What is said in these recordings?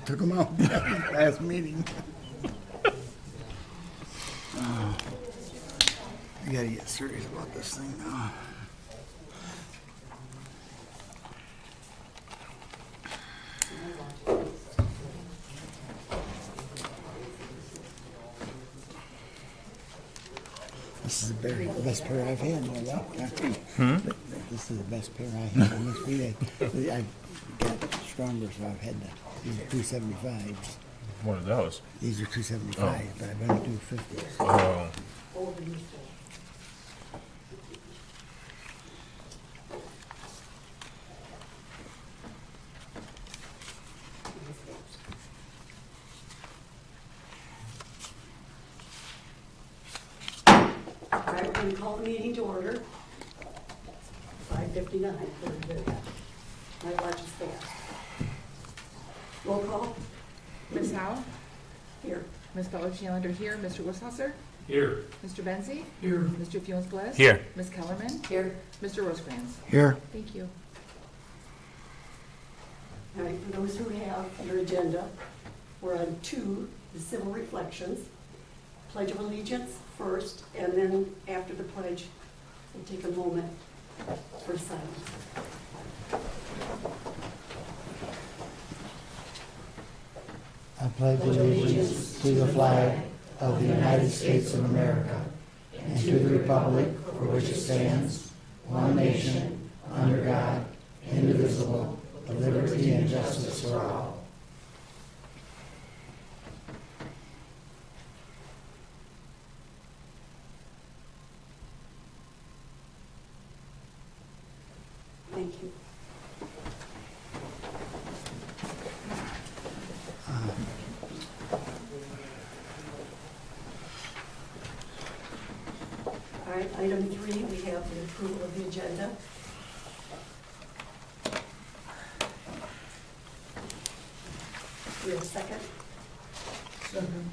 took them out last meeting. I gotta get serious about this thing now. This is the best pair I've had in a long time. This is the best pair I had on this week. I got stronger, so I've had these are 275s. What are those? These are 275, but I'm gonna do 50s. Oh. All right, we're going to call the meeting to order. 5:59. My watch is fast. Roll call. Ms. Howe? Here. Ms. Butler-Challenger here. Mr. Wishauser? Here. Mr. Benzie? Here. Mr. Funes-Bliss? Here. Ms. Kellerman? Here. Mr. Rosecrans? Here, Thank you. All right, for those who have your agenda, we're on 2, the civil reflections. Pledge of allegiance first, and then after the pledge, we'll take a moment for silence. I pledge allegiance to the flag of the United States of America and to the republic for which it stands, one nation, under God, indivisible, with liberty and justice for all. Thank you. All right, item 3, we have the approval of the agenda. We have a second. Second.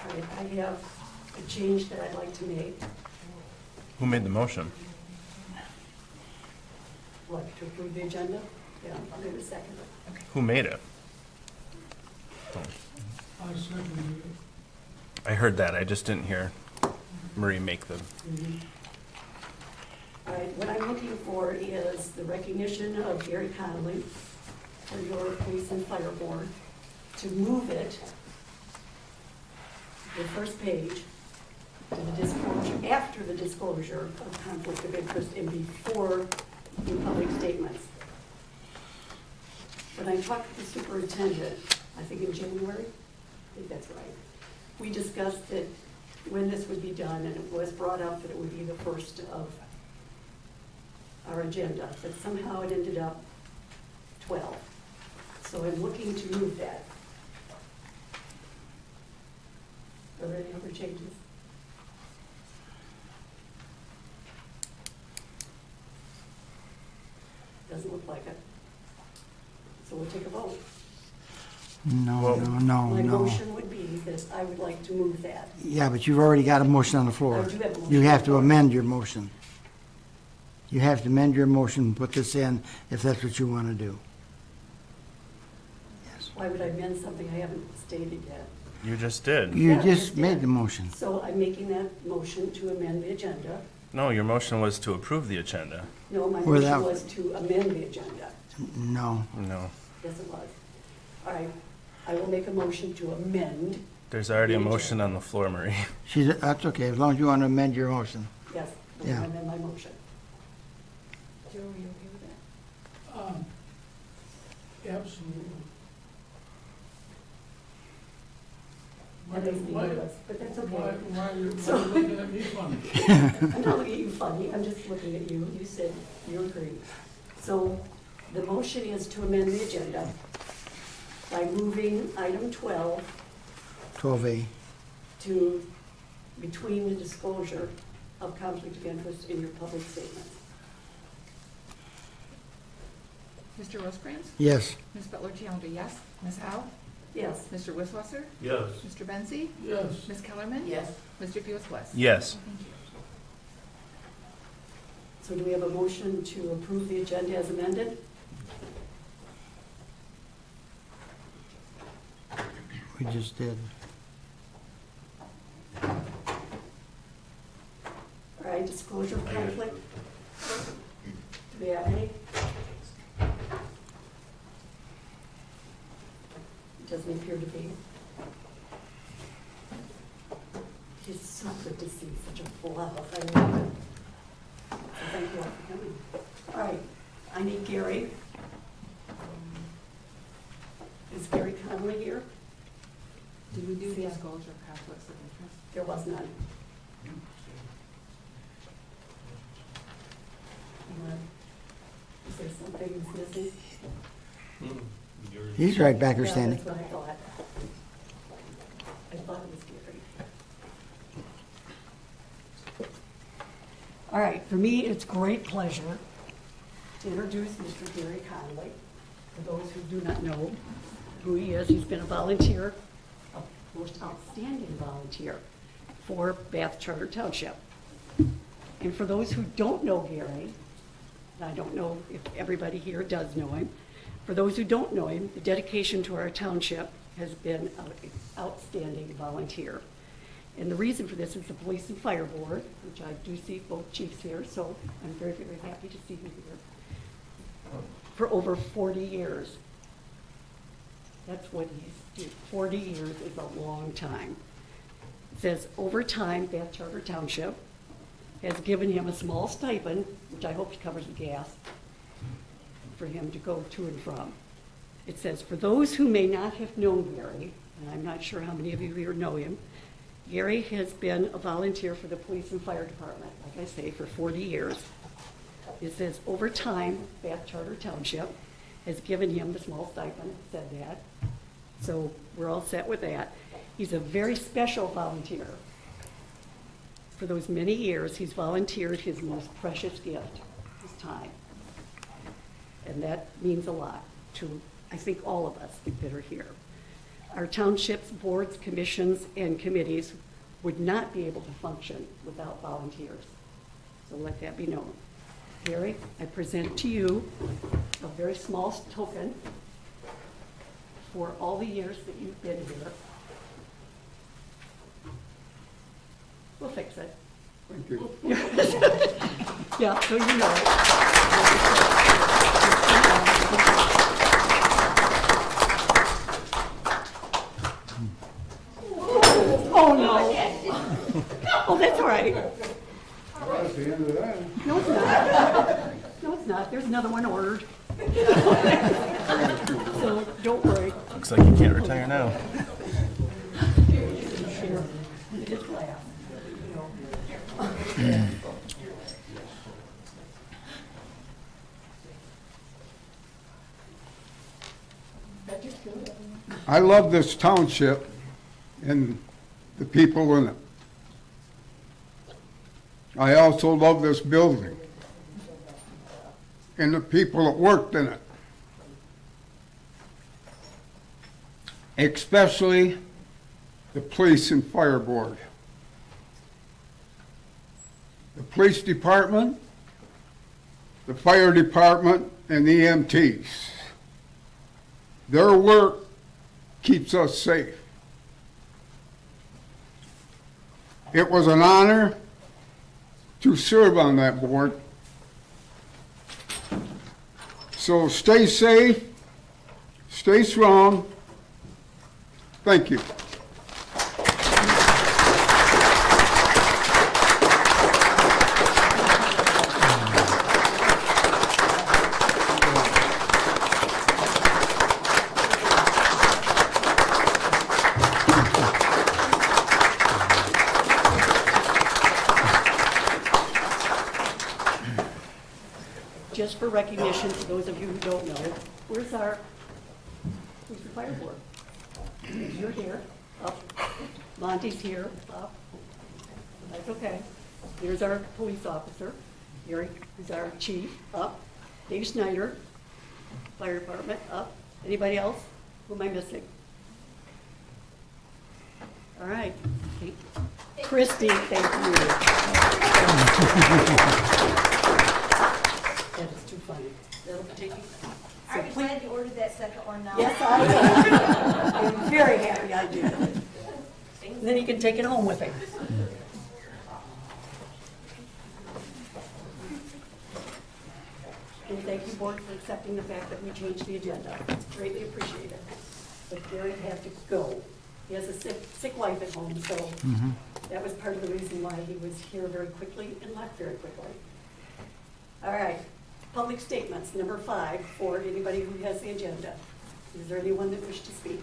All right, I have a change that I'd like to make. Who made the motion? Like to approve the agenda? Yeah, I'll give it a second. Who made it? I second I heard that. I just didn't hear Marie make the. All right, what I'm looking for is the recognition of Gary Connolly for your police and fire board, to move it, the first page, to the disclosure, after the disclosure of conflict of interest and before the public statements. When I talked to the superintendent, I think in January, I think that's right, we discussed that when this would be done, and it was brought up that it would be the first of our agenda, but somehow it ended up 12. So I'm looking to move that. Are there any other changes? Doesn't look like it. So we'll take a vote. No, Well- My no. motion would be that I would like to move that. Yeah, but you've already got a motion on the floor. I do have a motion You on have the to floor. amend your motion. You have to amend your motion, put this in, if that's what you want to do. Yes. Why would I amend something I haven't stated yet? You just did. You Yeah, just just made did. the motion. So I'm making that motion to amend the agenda. No, your motion was to approve the agenda. No, my Without- motion was to amend the agenda. No. No. Yes, it was. All right, I will make a motion to amend, There's already a motion on the floor, Marie. That's okay, as long as you want to amend your motion. yes, I'll Yeah. amend my motion. Joe, are you okay with that? Absolutely. That makes me nervous, but that's okay. Why are you looking at me funny? I'm not looking at you funny, I'm just looking at you. You said you agree. So the motion is to amend the agenda by moving item 12 12A. to between the disclosure of conflict of interest in your public statements. Mr. Rosecrans? Yes. Ms. Butler-Challenger, yes. Ms. Howe? Yes. Mr. Wishauser? Yes. Mr. Benzie? Yes. Ms. Kellerman? Yes. Mr. Funes-Bliss? Yes. Thank you. So do we have a motion to approve the agenda as amended? We just did. All right, disclosure of conflict. Do we have any? It doesn't appear to be. It's so good to see such a full house. I love it. So thank you all for coming. All right, I need Gary. Is Gary Conley here? Did we do disclosure of conflicts of interest? There was none. Is there something missing? He's right back there Yeah, standing. that's what I thought. I thought it was Gary. All right, for me, it's great pleasure to introduce Mr. Gary Conley. For those who do not know who he is, he's been a volunteer, a most outstanding volunteer for Bath Charter Township. And for those who don't know Gary, and I don't know if everybody here does know him, for those who don't know him, the dedication to our township has been an outstanding volunteer. And the reason for this is the Police and Fire Board, which I do see both chiefs here, so I'm very, very happy to see you here, for over 40 years. That's what he's doing. 40 years is a long time. It says, over time, Bath Charter Township has given him a small stipend, which I hope covers the gas, for him to go to and from. It says, for those who may not have known Gary, and I'm not sure how many of you here know him, Gary has been a volunteer for the Police and Fire Department, like I say, for 40 years. It says, over time, Bath Charter Township has given him the small stipend, said that. So we're all set with that. He's a very special volunteer. For those many years, he's volunteered his most precious gift, his time. And that means a lot to, I think, all of us that are here. Our township's boards, commissions, and committees would not be able to function without volunteers. So let that be known. Gary, I present to you a very small token for all the years that you've been here. We'll fix it. Thank you. Yeah, so you know it. Oh, no. Oh, that's all right. That's the end of that. No, it's not. No, it's not. There's another one ordered. So don't worry. Looks like you can't retire now. Here, just laugh. I love this township and the people in it. I also love this building and the people that worked in it. Especially the police and fire board. The police department, the fire department, and the EMTs. Their work keeps us safe. It was an honor to serve on that board. So stay safe, stay strong. Thank you. Just for recognition, for those of you who don't know, where's the fire board? You're here, up. Monty's here, up. That's okay. Here's our police officer. Gary is our chief, up. Dave Snyder, fire department, up. Anybody else? Who am I missing? All right. Christy, thank you. That is too funny. That'll take you. Are you glad you ordered that second one now? Yes, I am. I'm very happy I do. And then he can take it home with him. And thank you, board, for accepting the fact that we changed the agenda. It's greatly appreciated. But Gary had to go. He has a sick wife at home, so that was part of the reason why he was here very quickly and left very quickly. All right, public statements, number 5, for anybody who has the agenda. Is there anyone that wished to speak?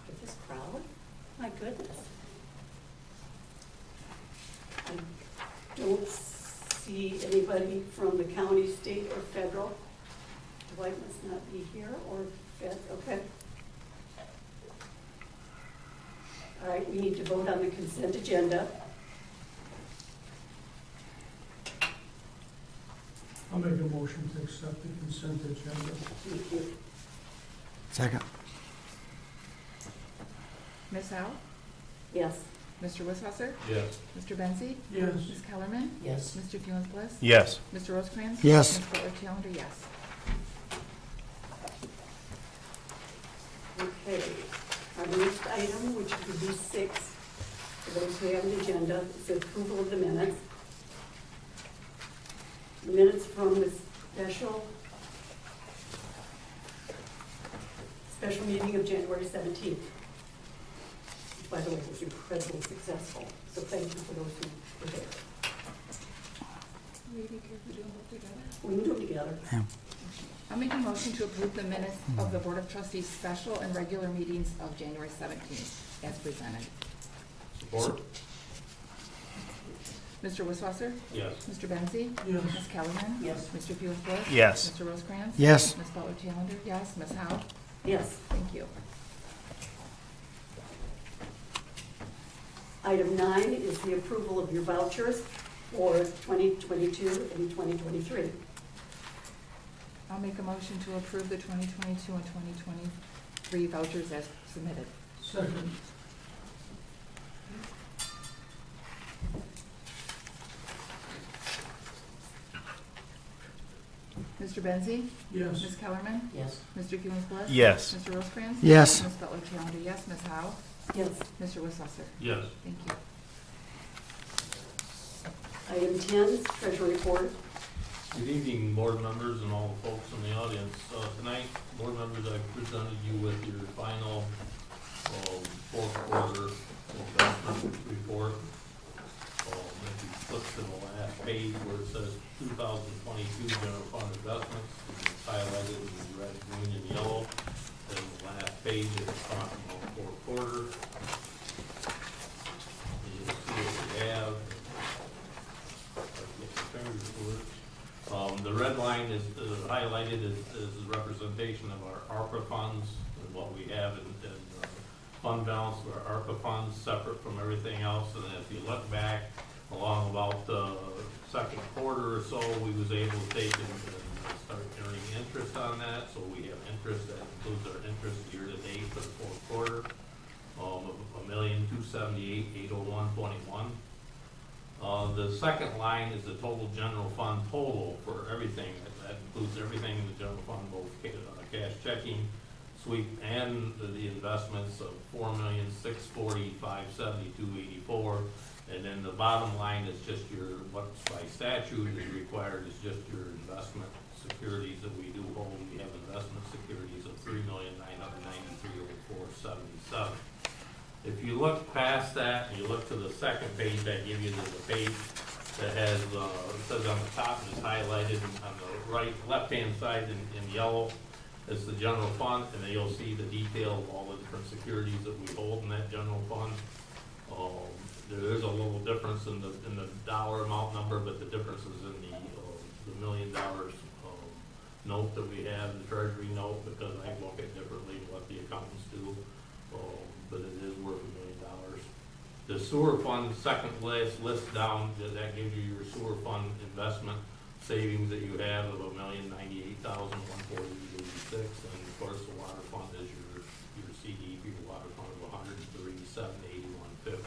Look at this crowd, my goodness. I don't see anybody from the county, state, or federal. Dwight must not be here, or fed, okay. All right, we need to vote on the consent agenda. I'll make a motion to accept the consent agenda. Thank you. Second. Ms. Howe? Yes. Mr. Wisswasser? Yes. Mr. Benzi? Yes. Ms. Kellerman? Yes. Mr. Funes-Bliss? Yes. Mr. Rosecrans? Yes. Ms. Butler Challenger, yes. Okay, our next item, which would be 6, for those who have an agenda, is the approval of the minutes. The minutes from the special meeting of January 17th. By the way, it was incredibly successful, so thank you for those who were there. Maybe care if we do them both together? We can do them together. I'll make a motion to approve the minutes of the Board of Trustees special and regular meetings of January 17th as presented. Support? Mr. Wisswasser? Yes. Mr. Benzi? Yes. Ms. Kellerman? Yes. Mr. Funes-Bliss? Yes. Mr. Rosecrans? Yes. Ms. Butler Challenger, yes. Ms. Howe? Yes. Thank you. Item 9 is the approval of your vouchers for 2022 and 2023. I'll make a motion to approve the 2022 and 2023 vouchers as submitted. Second. Mr. Benzi? Yes. Ms. Kellerman? Yes. Mr. Funes-Bliss? Yes. Mr. Rosecrans? Yes. Ms. Butler Challenger, yes. Ms. Howe? Yes. Mr. Wisswasser? Yes. Thank you. Item 10, treasury report. Good evening, board members and all the folks in the audience. Tonight, board members, I presented you with your final fourth quarter investment report. If you flip to the last page where it says 2022 general fund investments, it's highlighted in red, green, and yellow. Then the last page is talking about fourth quarter. You'll see what we have. The red line is highlighted is a representation of our ARPA funds and what we have in fund balance of our ARPA funds, separate from everything else. And if you look back along about the second quarter or so, we was able to take and start earning interest on that. So we have interest that includes our interest year to date for the fourth quarter of $1,278,801.21. The second line is the total general fund total for everything. That includes everything in the general fund, both cash checking, sweep, and the investments of $4,640,572.84. And then the bottom line is just your, what's by statute is required is just your investment securities that we do hold. We have investment securities of $3,993,477. If you look past that and you look to the second page, I give you the page that has, it says on the top, and it's highlighted on the right, left-hand side in yellow, is the general fund, and then you'll see the detail of all the different securities that we hold in that general fund. There is a little difference in the dollar amount number, but the difference is in the $1 million note that we have, the treasury note, because I look at differently what the accountants do. But it is worth $1 million. The sewer fund, second list down, that gives you your sewer fund investment savings that you have of $1,098,140.86, and of course the water fund is your CD for your water fund of $137,81.50.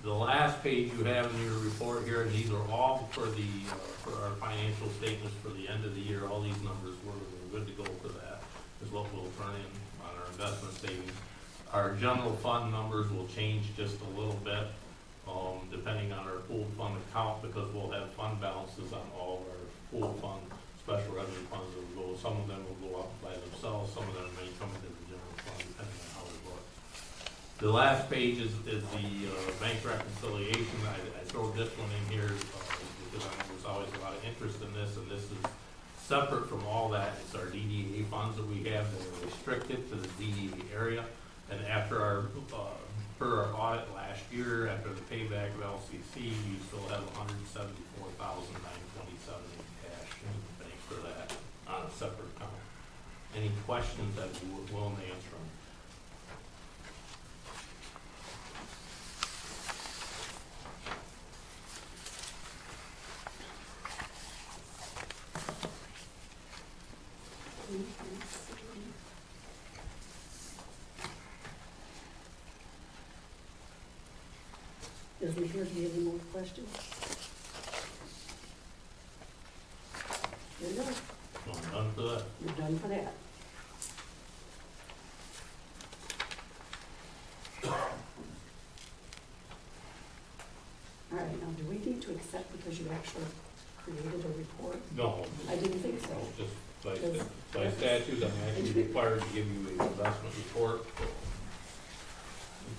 The last page you have in your report here, and these are all for our financial statements for the end of the year. All these numbers we're good to go for that, as well what we'll turn in on our investment savings. Our general fund numbers will change just a little bit, depending on our pooled fund account, because we'll have fund balances on all of our pooled fund, special revenue funds that will go, some of them will go up by themselves, some of them may come into the general fund, depending on how we look. The last page is the bank reconciliation. I throw this one in here because I know there's always a lot of interest in this, and this is separate from all that. It's our DDA funds that we have that are restricted to the DDA area. And after our, per our audit last year, after the payback of LCC, we still have $174,927 in cash in the bank for that on a separate account. Any questions that we're willing to answer them? Doesn't appear to be any more questions. There you go. I'm done for that. You're done for that. All right, now do we need to accept because you actually created a report? No, I didn't think so. just by statute, I'm actually required to give you an investment report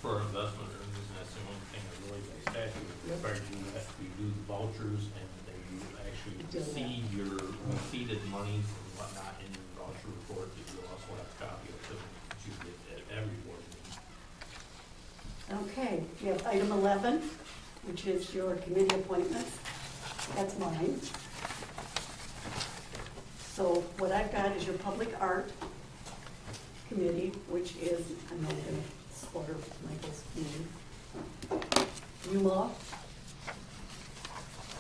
for investment earnings, and that's the only thing I really by statute is required to do that. We do the vouchers, and then you actually receive your receipted monies and whatnot in your voucher report, that you also have a copy of it, that you get at every board meeting. Okay, we have item 11, which is your committee appointments. That's mine. So what I've got is your public art committee, which is, I'm not going to slaughter Michael's name, Yuma,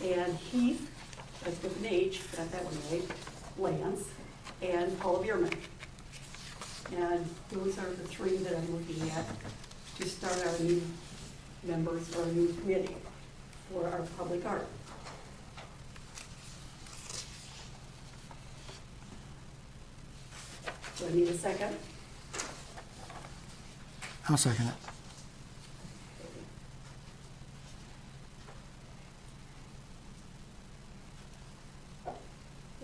and Heath, that's with an H, got that one right, Lance, and Paula Bierman. And those are the three that I'm looking at to start our new members or our new committee for our public art. Do I need a second? I'll second it.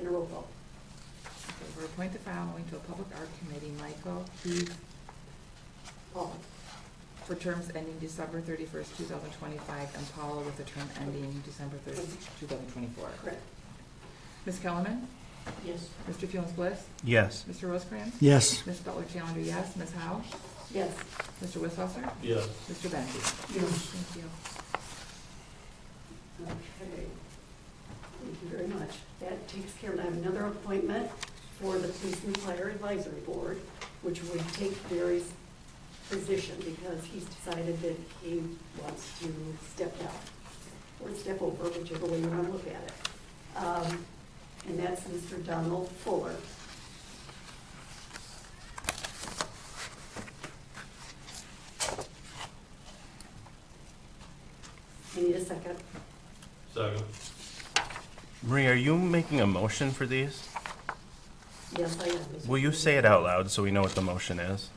In a roll call. We're appoint the following to a public art committee: Michael Keith, Paul. for terms ending December 31st, 2025, and Paula with a term ending December 31st, 2024. Correct. Ms. Kellerman? Yes. Mr. Funes Bliss? Yes. Mr. Rosecrans? Yes. Ms. Butler Challenger, yes. Ms. Howe? Yes. Mr. Wissaucer? Yes. Mr. Benji? Yes. Thank you. Okay. Thank you very much. That takes care of, I have another appointment for the Police and Fire Advisory Board, which would take Barry's position because he's decided that he wants to step down or step over, whichever way you want to look at it. And that's Mr. Donald Fuller. I need a second. Second. Marie, are you making a motion for these? Yes, I am. Will you say it out loud so we know what the motion is?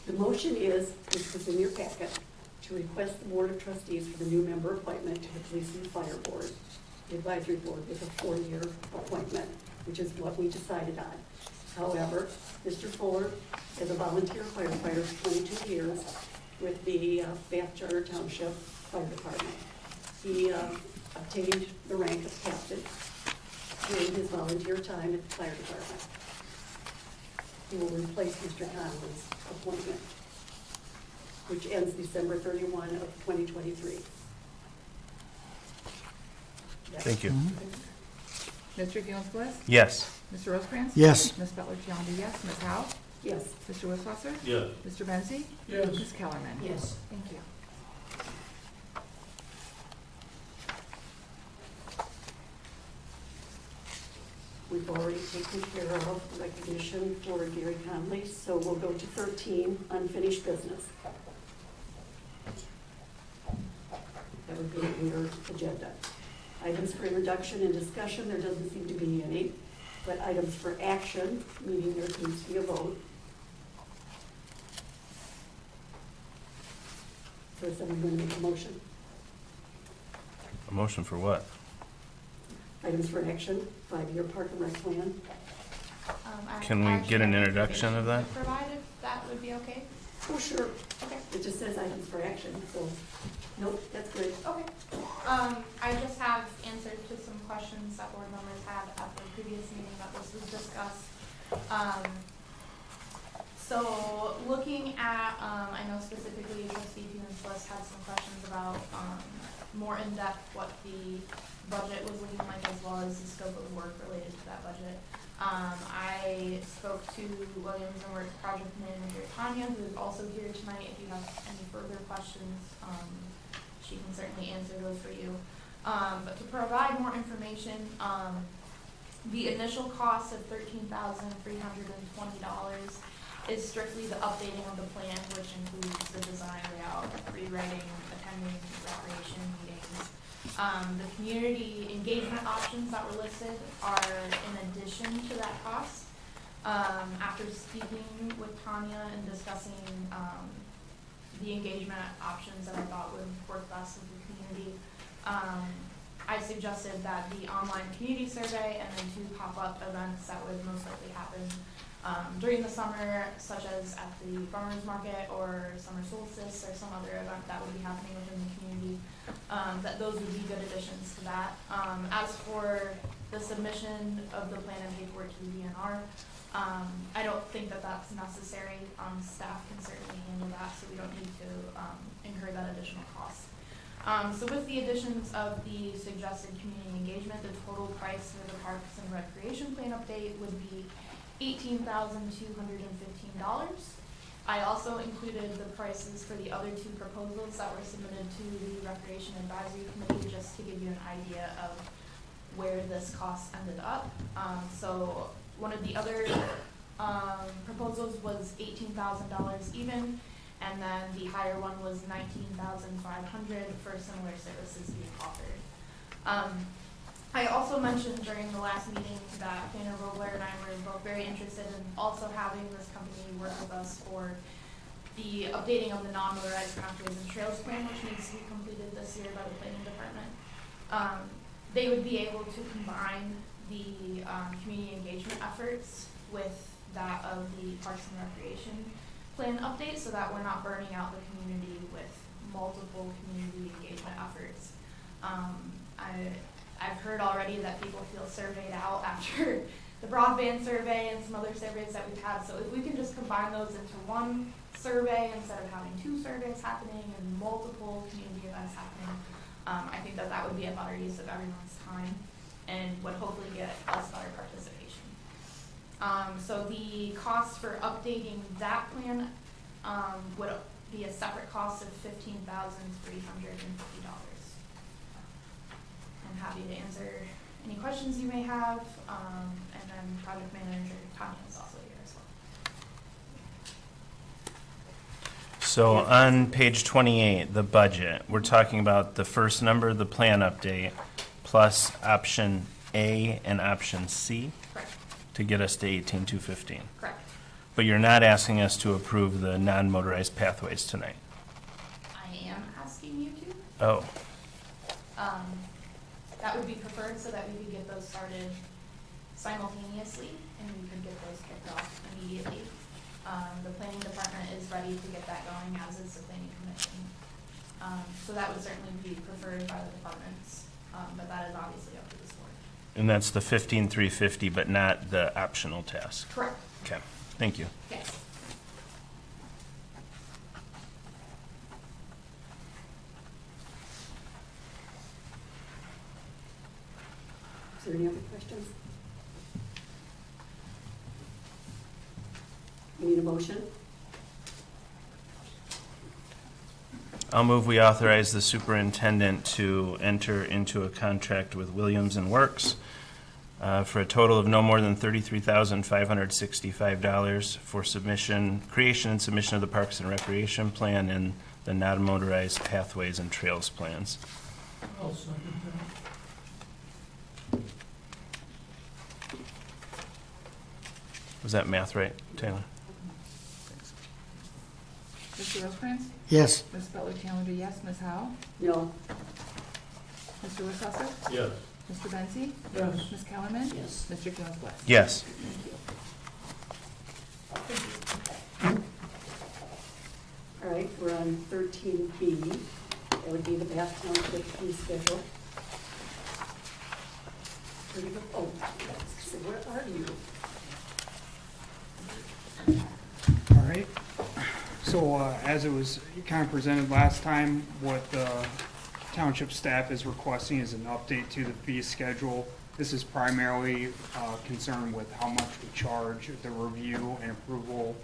The motion is, which was in your packet, to request the Board of Trustees for the new member appointment to the Police and Fire Board, the Advisory Board, with a 4-year appointment, which is what we decided on. However, Mr. Fuller is a volunteer firefighter for 22 years with the Bath Charter Township Fire Department. He obtained the rank of captain during his volunteer time at the fire department. He will replace Mr. Conley's appointment, which ends December 31 of 2023. Thank you. Mr. Funes Bliss? Yes. Mr. Rosecrans? Yes. Ms. Butler Challenger, yes. Ms. Howe? Yes. Mr. Wissaucer? Yes. Mr. Benzi? Yes. Ms. Kellerman? Yes. Thank you. We've already taken care of recognition for Gary Conley, so we'll go to 13, unfinished business. That would be in your agenda. Items for introduction and discussion, there doesn't seem to be any. but items for action, meaning there needs to be a vote. So is someone going to make a motion? A motion for what? Items for action, 5-year park and rec plan. Can we get an introduction of that? Provide if that would be okay. Oh, sure. Okay. It just says items for action, so, nope, that's good. Okay. I just have answered to some questions that board members had at the previous meeting that this was discussed. So looking at, I know specifically trustee Pugh-Sliss had some questions about, more in depth what the budget was looking like as well as the scope of work related to that budget. I spoke to Williams and Works project manager Tanya, who is also here tonight. If you have any further questions, she can certainly answer those for you. But to provide more information, the initial cost of $13,320 is strictly the updating of the plan, which includes the design layout, rewriting, attending recreation meetings. The community engagement options that were listed are in addition to that cost. After speaking with Tanya and discussing the engagement options that I thought would work best with the community, I suggested that the online community survey and then 2 pop-up events that would most likely happen during the summer, such as at the farmers market or summer solstice or some other event that would be happening within the community, that those would be good additions to that. As for the submission of the plan and paperwork to the DNR, I don't think that that's necessary. Staff can certainly handle that, so we don't need to incur that additional cost. So with the additions of the suggested community engagement, the total price for the Parks and Recreation Plan update would be $18,215. I also included the prices for the other 2 proposals that were submitted to the Recreation Advisory Committee, just to give you an idea of where this cost ended up. So one of the other proposals was $18,000 even, and then the higher one was $19,500 for similar services being offered. I also mentioned during the last meeting that Planner Robler and I were both very interested in also having this company work with us for the updating of the non-motorized pathways and trails plan, which needs to be completed this year by the planning department. They would be able to combine the community engagement efforts with that of the Parks and Recreation Plan update, so that we're not burning out the community with multiple community engagement efforts. I've heard already that people feel surveyed out after the broadband survey and some other surveys that we've had. So if we can just combine those into one survey instead of having 2 surveys happening and multiple community events happening, I think that that would be a better use of everyone's time and would hopefully get us better participation. So the cost for updating that plan would be a separate cost of $15,350. I'm happy to answer any questions you may have, and then project manager Tanya is also here as well. So on page 28, the budget, we're talking about the first number, the plan update, plus option A and option C Correct. to get us to 18,215. Correct. But you're not asking us to approve the non-motorized pathways tonight? I am asking you to. Oh, That would be preferred so that we could get those started simultaneously and we could get those kicked off immediately. The planning department is ready to get that going, as is the planning commission. So that would certainly be preferred by the departments, but that is obviously up to this board. and that's the 15,350, but not the optional task? Correct. Okay, thank you. Yes. Is there any other questions? We need a motion? I'll move we authorize the superintendent to enter into a contract with Williams and Works for a total of no more than $33,565 for creation and submission of the Parks and Recreation Plan and the non-motorized pathways and trails plans. I'll second that. Was that math right, Taylor? Mr. Rosecrans? Yes. Ms. Butler Challenger, yes. Ms. Howe? No. Mr. Wissaucer? Yes. Mr. Bensy? Yes. Ms. Kellerman? Yes. Mr. Jones West? Yes. All right, we're on 13B. That would be the Bath Township fee schedule. Where do you go? Oh, so where are you? All right. So as it was kind of presented last time, what the township staff is requesting is an update to the fee schedule. This is primarily concerned with how much we charge, the review and approval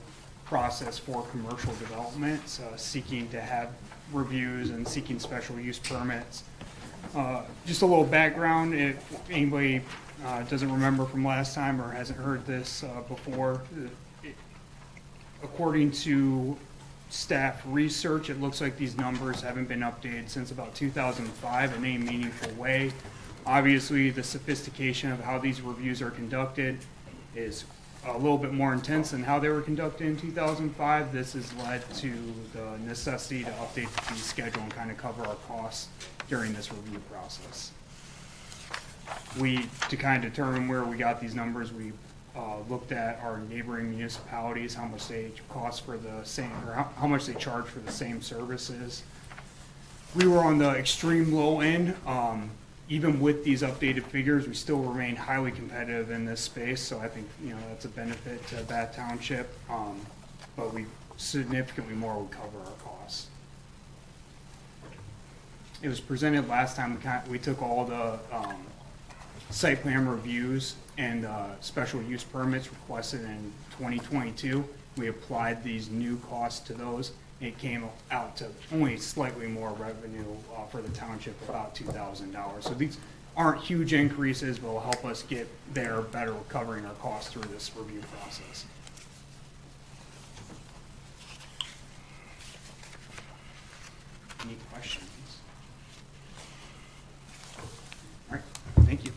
process for commercial developments, seeking to have reviews and seeking special use permits. Just a little background, if anybody doesn't remember from last time or hasn't heard this before, according to staff research, it looks like these numbers haven't been updated since about 2005 in any meaningful way. Obviously, the sophistication of how these reviews are conducted is a little bit more intense than how they were conducted in 2005. This has led to the necessity to update the fee schedule and kind of cover our costs during this review process. To kind of determine where we got these numbers, we looked at our neighboring municipalities, how much they cost for the same, or how much they charge for the same services. We were on the extreme low end. Even with these updated figures, we still remain highly competitive in this space, so I think, that's a benefit to Bath Township, but we significantly more would cover our costs. It was presented last time, we took all the site plan reviews and special use permits requested in 2022. We applied these new costs to those. It came out to only slightly more revenue for the township, about $2,000. So these aren't huge increases, but will help us get there better covering our costs through this review process. Any questions? All right, thank you.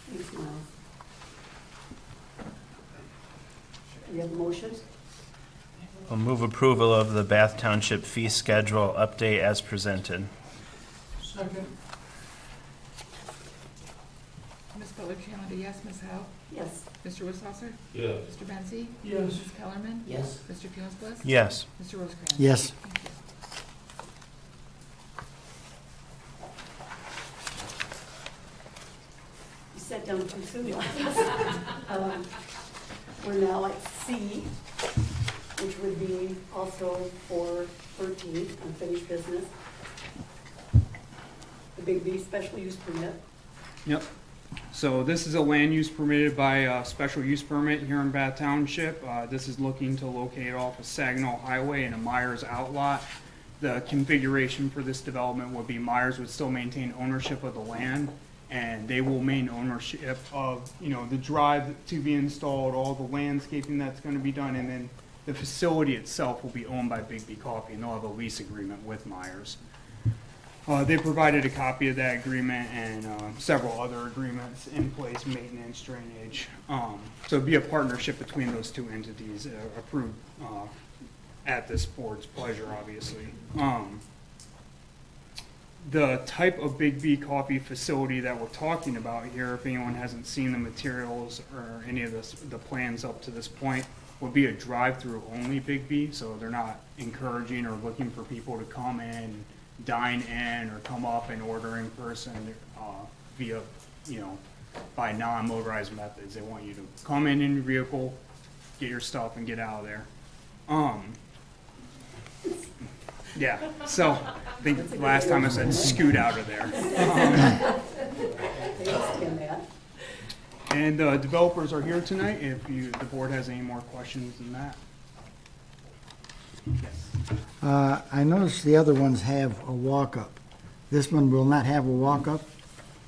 Thanks, Miles. Do you have a motion? I'll move approval of the Bath Township fee schedule update as presented. Second. Ms. Butler Challenger, yes. Ms. Howe? Yes. Mr. Wissaucer? Yes. Mr. Bensy? Yes. Ms. Kellerman? Yes. Mr. Jones West? Yes. Mr. Rosecrans? Yes. Thank you. You sat down too soon. We're now at C, which would be also for 13, unfinished business. The Big B special use permit. Yep. So this is a land use permitted by special use permit here in Bath Township. This is looking to locate off of Saginaw Highway in a Myers outlot. The configuration for this development would be Myers would still maintain ownership of the land, and they will maintain ownership of, the drive to be installed, all the landscaping that's going to be done, and then the facility itself will be owned by Big B Coffee, and they'll have a lease agreement with Myers. They provided a copy of that agreement and several other agreements in place, maintenance, drainage. So it'd be a partnership between those two entities, approved at this board's pleasure, obviously. The type of Big B Coffee facility that we're talking about here, if anyone hasn't seen the materials or any of the plans up to this point, would be a drive-through only Big B, so they're not encouraging or looking for people to come in, dine in, or come up and order in person via, by non-motorized methods. They want you to come in your vehicle, get your stuff, and get out of there. Yeah, so I think last time I said scoot out of there. They understand that. And developers are here tonight if the board has any more questions than that. Yes. I noticed the other ones have a walk-up. This one will not have a walk-up?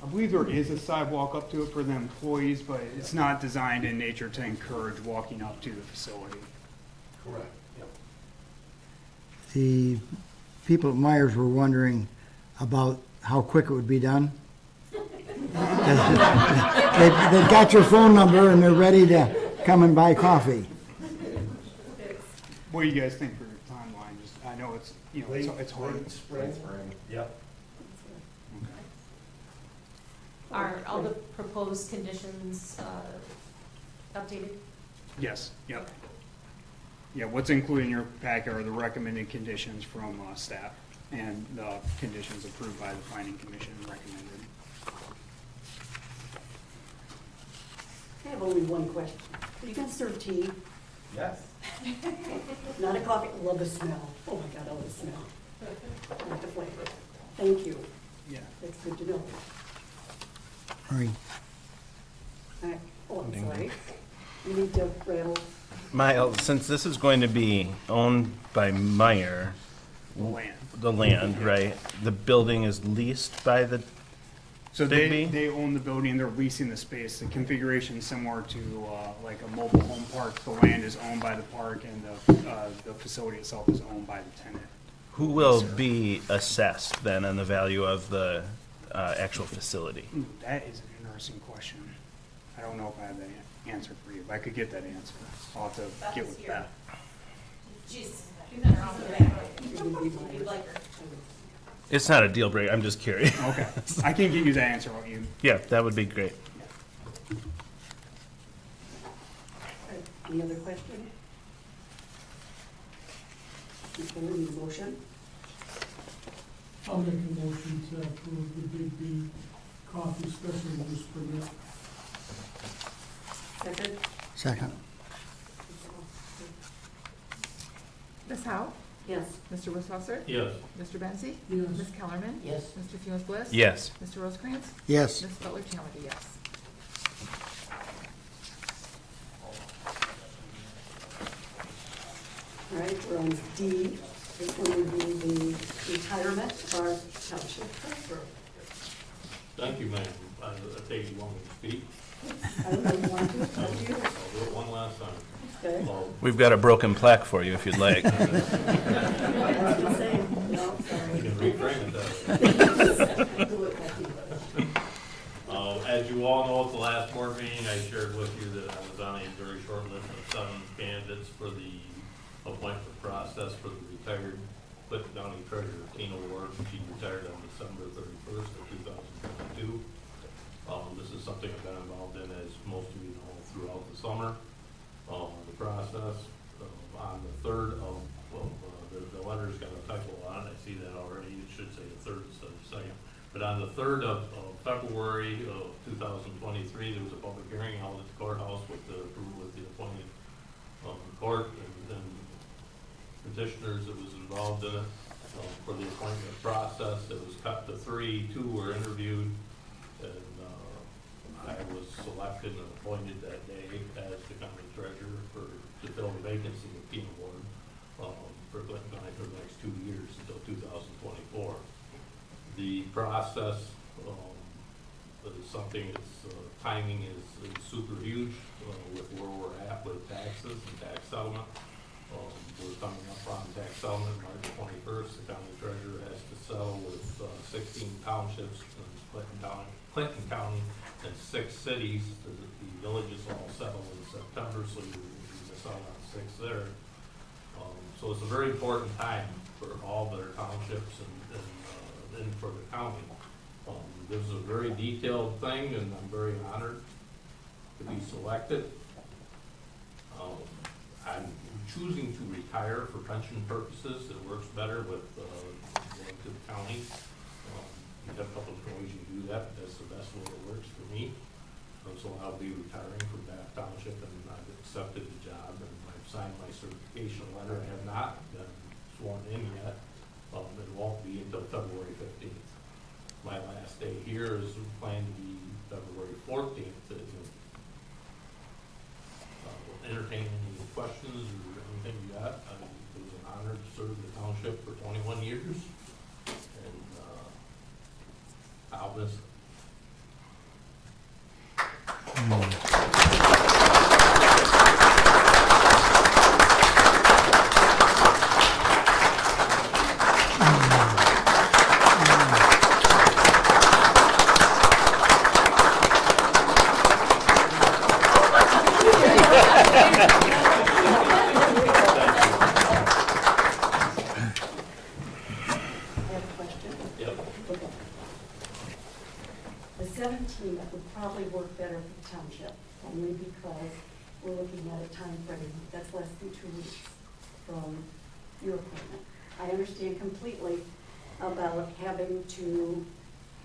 I believe there is a sidewalk up to it for the employees, but it's not designed in nature to encourage walking up to the facility. Correct, yep. The people at Myers were wondering about how quick it would be done. They've got your phone number and they're ready to come and buy coffee. What do you guys think for your timeline? Just, I know it's, you know, it's hard. Late spring. Yep. Are all the proposed conditions updated? Yes, yep. Yeah, what's included in your packet are the recommended conditions from staff and the conditions approved by the planning commission recommended. I have only one question. Are you gonna serve tea? Yes. Not a coffee? Love the smell. Oh my God, I love the smell. Not the flavor. Thank you. Yeah. That's good to know. Marie. Oh, I'm sorry. You need to rattle. Miles, since this is going to be owned by Meyer, the land, right? The building is leased by the, So Big they, B? they own the building, they're leasing the space. The configuration is similar to like a mobile home park. The land is owned by the park and the facility itself is owned by the tenant. who will be assessed then on the value of the actual facility? Ooh, that is an interesting question. I don't know if I have that answer for you, but I could get that answer. I'll have to get with that. She's in her own way. You'd like her. It's not a deal breaker, I'm just curious. Okay, I can get you that answer. What you? Yeah, that would be great. Any other question? Okay, we need a motion. I'll make a motion to approve the Big B coffee special use permit. Second? Second. Ms. Howe? Yes. Mr. Wisswasser? Yes. Mr. Benzi? Yes. Ms. Kellerman? Yes. Mr. Funes Bliss? Yes. Mr. Rosecrans? Yes. Ms. Butler Challenger, yes. All right, we're on D. This one would be the retirement of our township treasurer. Thank you, ma'am. I take you want me to speak. I don't know if you want to, it's up to you. I'll do it one last time. Okay. Well, We've got a broken plaque for you if you'd like. I was gonna say, no, we sorry. can reframe it that way. Do it like you would. As you all know, at the last board meeting, I shared with you that I was on a very short list of 7 candidates for the appointment process for the retired Clinton County Treasurer Tina Ward. She retired on December 31st of 2022. This is something I've been involved in, as most of you know, throughout the summer. The process, on the 3rd of, the letter's got a typo on it, I see that already, it should say the 3rd instead of the 2nd. But on the 3rd of February of 2023, there was a public hearing held at the courthouse with the approval of the appointed court and petitioners that was involved in it for the appointment process. It was cut to 3, 2 were interviewed, and I was selected and appointed that day as the county treasurer to fill the vacancy of Tina Ward for Clinton County for the next 2 years until 2024. The process is something that's, timing is super huge with where we're at with taxes and tax settlement. We're coming up on tax settlement March 21st. The county treasurer has to settle with 16 townships in Clinton County and 6 cities. The villages all settle in September, so you miss out on 6 there. So it's a very important time for all their townships and for the county. This is a very detailed thing, and I'm very honored to be selected. I'm choosing to retire for pension purposes. It works better with going to the county. You have a couple of ways you do that, but that's the best way that works for me. So I'll be retiring from Bath Township, and I've accepted the job, and I've signed my certification letter. I have not been sworn in yet. It won't be until February 15th. My last day here is planned to be February 14th. Entertain any questions or anything you got. It was an honor to serve the township for 21 years, and I'll miss it. only because we're looking at a time frame that's less than 2 weeks from your appointment. I understand completely about having to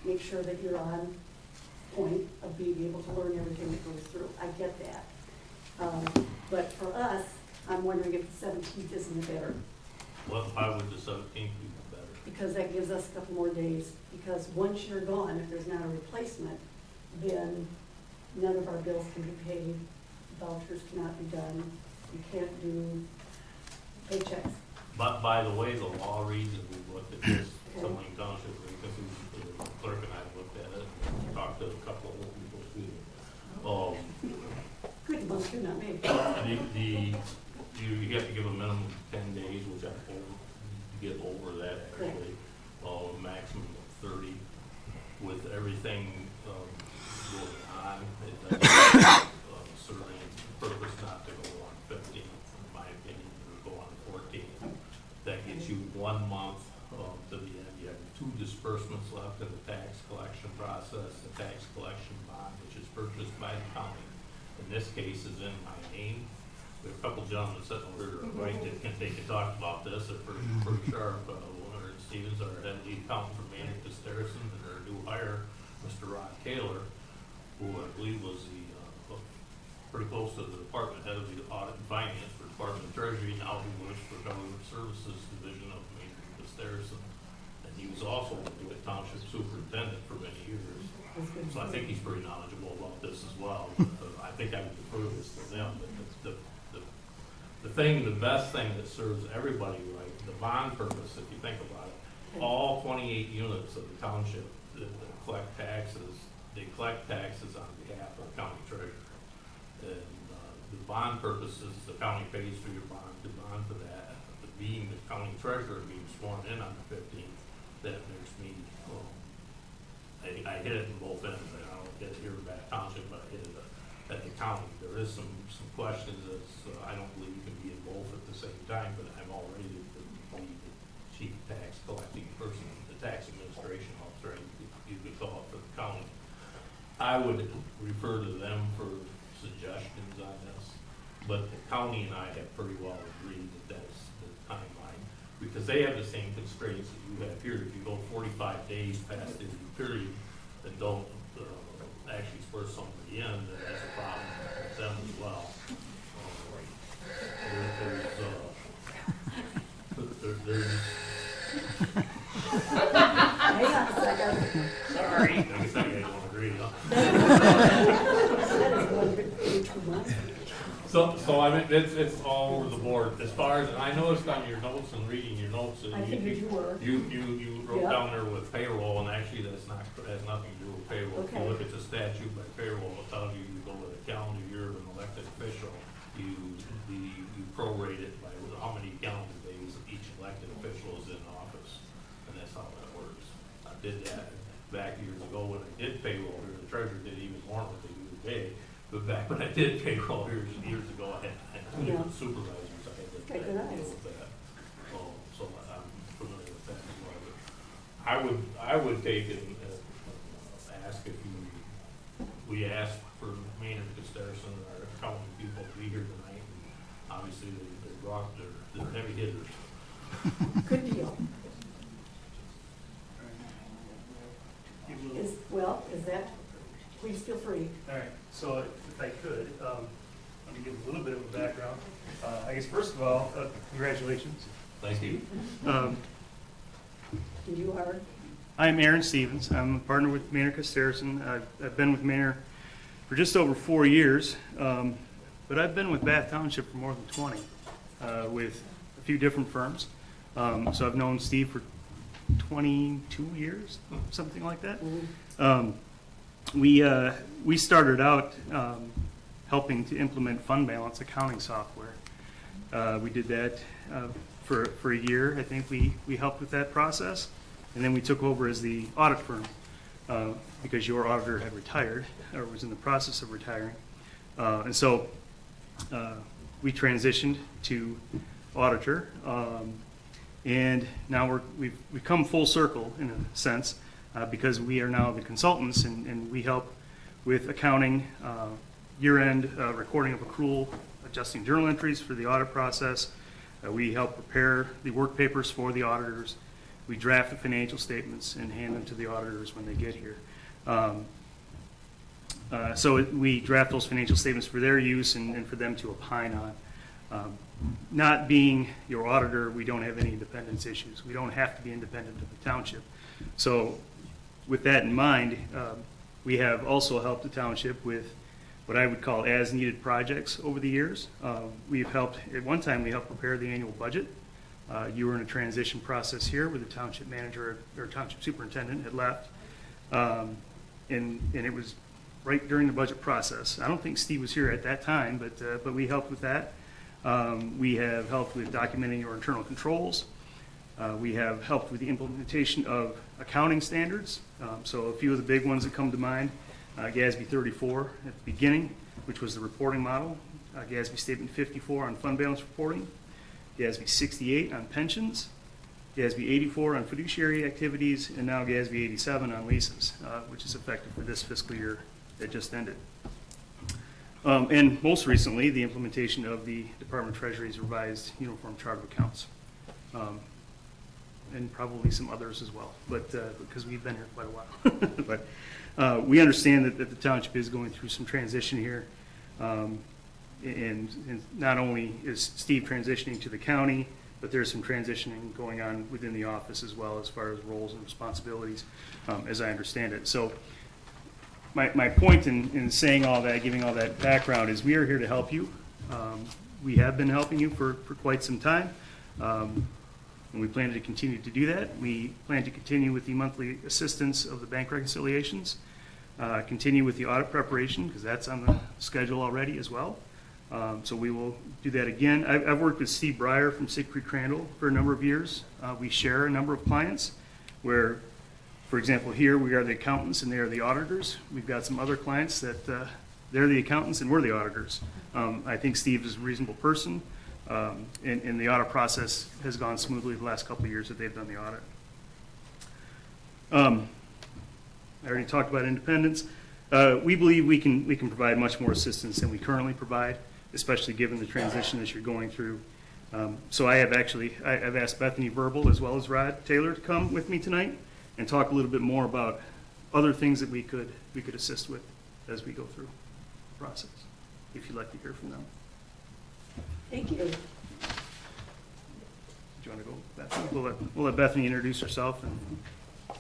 make sure that you're on point of being able to learn everything that goes through. I get that. But for us, I'm wondering if the 17th isn't better, Well, why would the 17th be better? because that gives us a couple more days. Because once you're gone, if there's not a replacement, then none of our bills can be paid, vouchers cannot be done, you can't do paychecks. But by the way, the law reads, and we looked at this, something Township, because the clerk and I looked at it, and talked to a couple of people too. Good month, you're not me. You have to give a minimum of 10 days, which I told you get over that actually. Maximum of 30. With everything going on, it doesn't serve any purpose not to go on 15th, in my opinion, or go on 14th. That gets you 1 month to the end. You have 2 disbursements left in the tax collection process. The tax collection bond, which is purchased by the county, in this case is in my name. We have a couple gentlemen sitting over here to the right that they can talk about this. They're pretty sharp. Warner and Stevens, our head lead accountant from Maynard Costerison, and our new hire, Mr. Rod Kaler, who I believe was pretty close to the department head of the audit and finance for Department of Treasury. Now he works for Government Services Division of Maynard Costerison. And he was also the Township superintendent for many years. So I think he's pretty knowledgeable about this as well. I think I would defer this to them. But the best thing that serves everybody right, the bond purpose, if you think about it, all 28 units of the township that collect taxes, they collect taxes on behalf of the county treasurer. And the bond purpose is the county pays for your bond, the bond for that. But being the county treasurer being sworn in on the 15th, that makes me, I hit it in both ends. I don't get it here in Bath Township, but I hit it at the county. There is some questions as I don't believe you can be in both at the same time, but I'm already the chief tax collecting person, the tax administration officer, you could call it for the county. I would refer to them for suggestions on this, but the county and I have pretty well agreed that that's the timeline, because they have the same constraints that you have here. If you go 45 days past the period and don't actually spur somebody in, then that's a problem with them as well. There's Hang on a second. sorry, I guess I don't agree, huh? That is one big 2 months. So I mean, it's all over the board. As far as, and I noticed on your notes and reading your notes, that I figured you were. You wrote Yeah. down there with payroll, and actually that's not, has nothing to do with payroll. If you Okay. look at the statute by payroll, it tells you go with a calendar year of an elected official. You prorate it by how many calendar days each elected official is in office, and that's how that works. I did that back years ago when I did payroll here. The treasurer did even more than they do today. But back when I did payroll years ago, I had 2 different supervisors. I had to Good deal eyes. with that. So I'm familiar with that as well. But I would take and ask if we asked for Maynard Costerison, our accounting people, to be here tonight. And obviously, they're heavy hitters. Good deal. Is that, please feel free. All right, so if I could, let me give a little bit of a background. I guess first of all, congratulations. Thank you. And you are? I'm Aaron Stevens. I'm a partner with Maynard Costerison. I've been with Maynard for just over 4 years, but I've been with Bath Township for more than 20, with a few different firms. So I've known Steve for 22 years, something like that. We started out helping to implement fund balance accounting software. We did that for a year. I think we helped with that process, and then we took over as the audit firm because your auditor had retired or was in the process of retiring, and so we transitioned to auditor. And now we've come full circle in a sense because we are now the consultants and we help with accounting, year-end recording of accrual, adjusting journal entries for the audit process. We help prepare the work papers for the auditors. We draft the financial statements and hand them to the auditors when they get here. So we draft those financial statements for their use and for them to opine on. Not being your auditor, we don't have any independence issues. We don't have to be independent of the township. So with that in mind, we have also helped the township with what I would call as-needed projects over the years. We've helped, at one time, we helped prepare the annual budget. You were in a transition process here where the township manager or township superintendent had left. And it was right during the budget process. I don't think Steve was here at that time, but we helped with that. We have helped with documenting your internal controls. We have helped with the implementation of accounting standards. So a few of the big ones that come to mind, GASB 34 at the beginning, which was the reporting model, GASB Statement 54 on fund balance reporting, GASB 68 on pensions, GASB 84 on fiduciary activities, and now GASB 87 on leases, which is effective for this fiscal year that just ended. And most recently, the implementation of the Department of Treasury's revised Uniform Chart of Accounts. And probably some others as well, but because we've been here quite a while. But we understand that the township is going through some transition here. And not only is Steve transitioning to the county, but there's some transitioning going on within the office as well as far as roles and responsibilities, as I understand it. So my point in saying all that, giving all that background, is we are here to help you. We have been helping you for quite some time. And we plan to continue to do that. We plan to continue with the monthly assistance of the bank reconciliations, continue with the audit preparation, because that's on the schedule already as well. So we will do that again. I've worked with Steve Breyer from Sig Creek Crandall for a number of years. We share a number of clients where, for example, here we are the accountants and they are the auditors. We've got some other clients that they're the accountants and we're the auditors. I think Steve is a reasonable person. And the audit process has gone smoothly the last couple of years that they've done the audit. I already talked about independence. We believe we can provide much more assistance than we currently provide, especially given the transition that you're going through. So I've asked Bethany Verbal as well as Rod Taylor to come with me tonight and talk a little bit more about other things that we could assist with as we go through the process, if you'd like to hear from them. Thank you. Do you want to go, Bethany? We'll let Bethany introduce herself and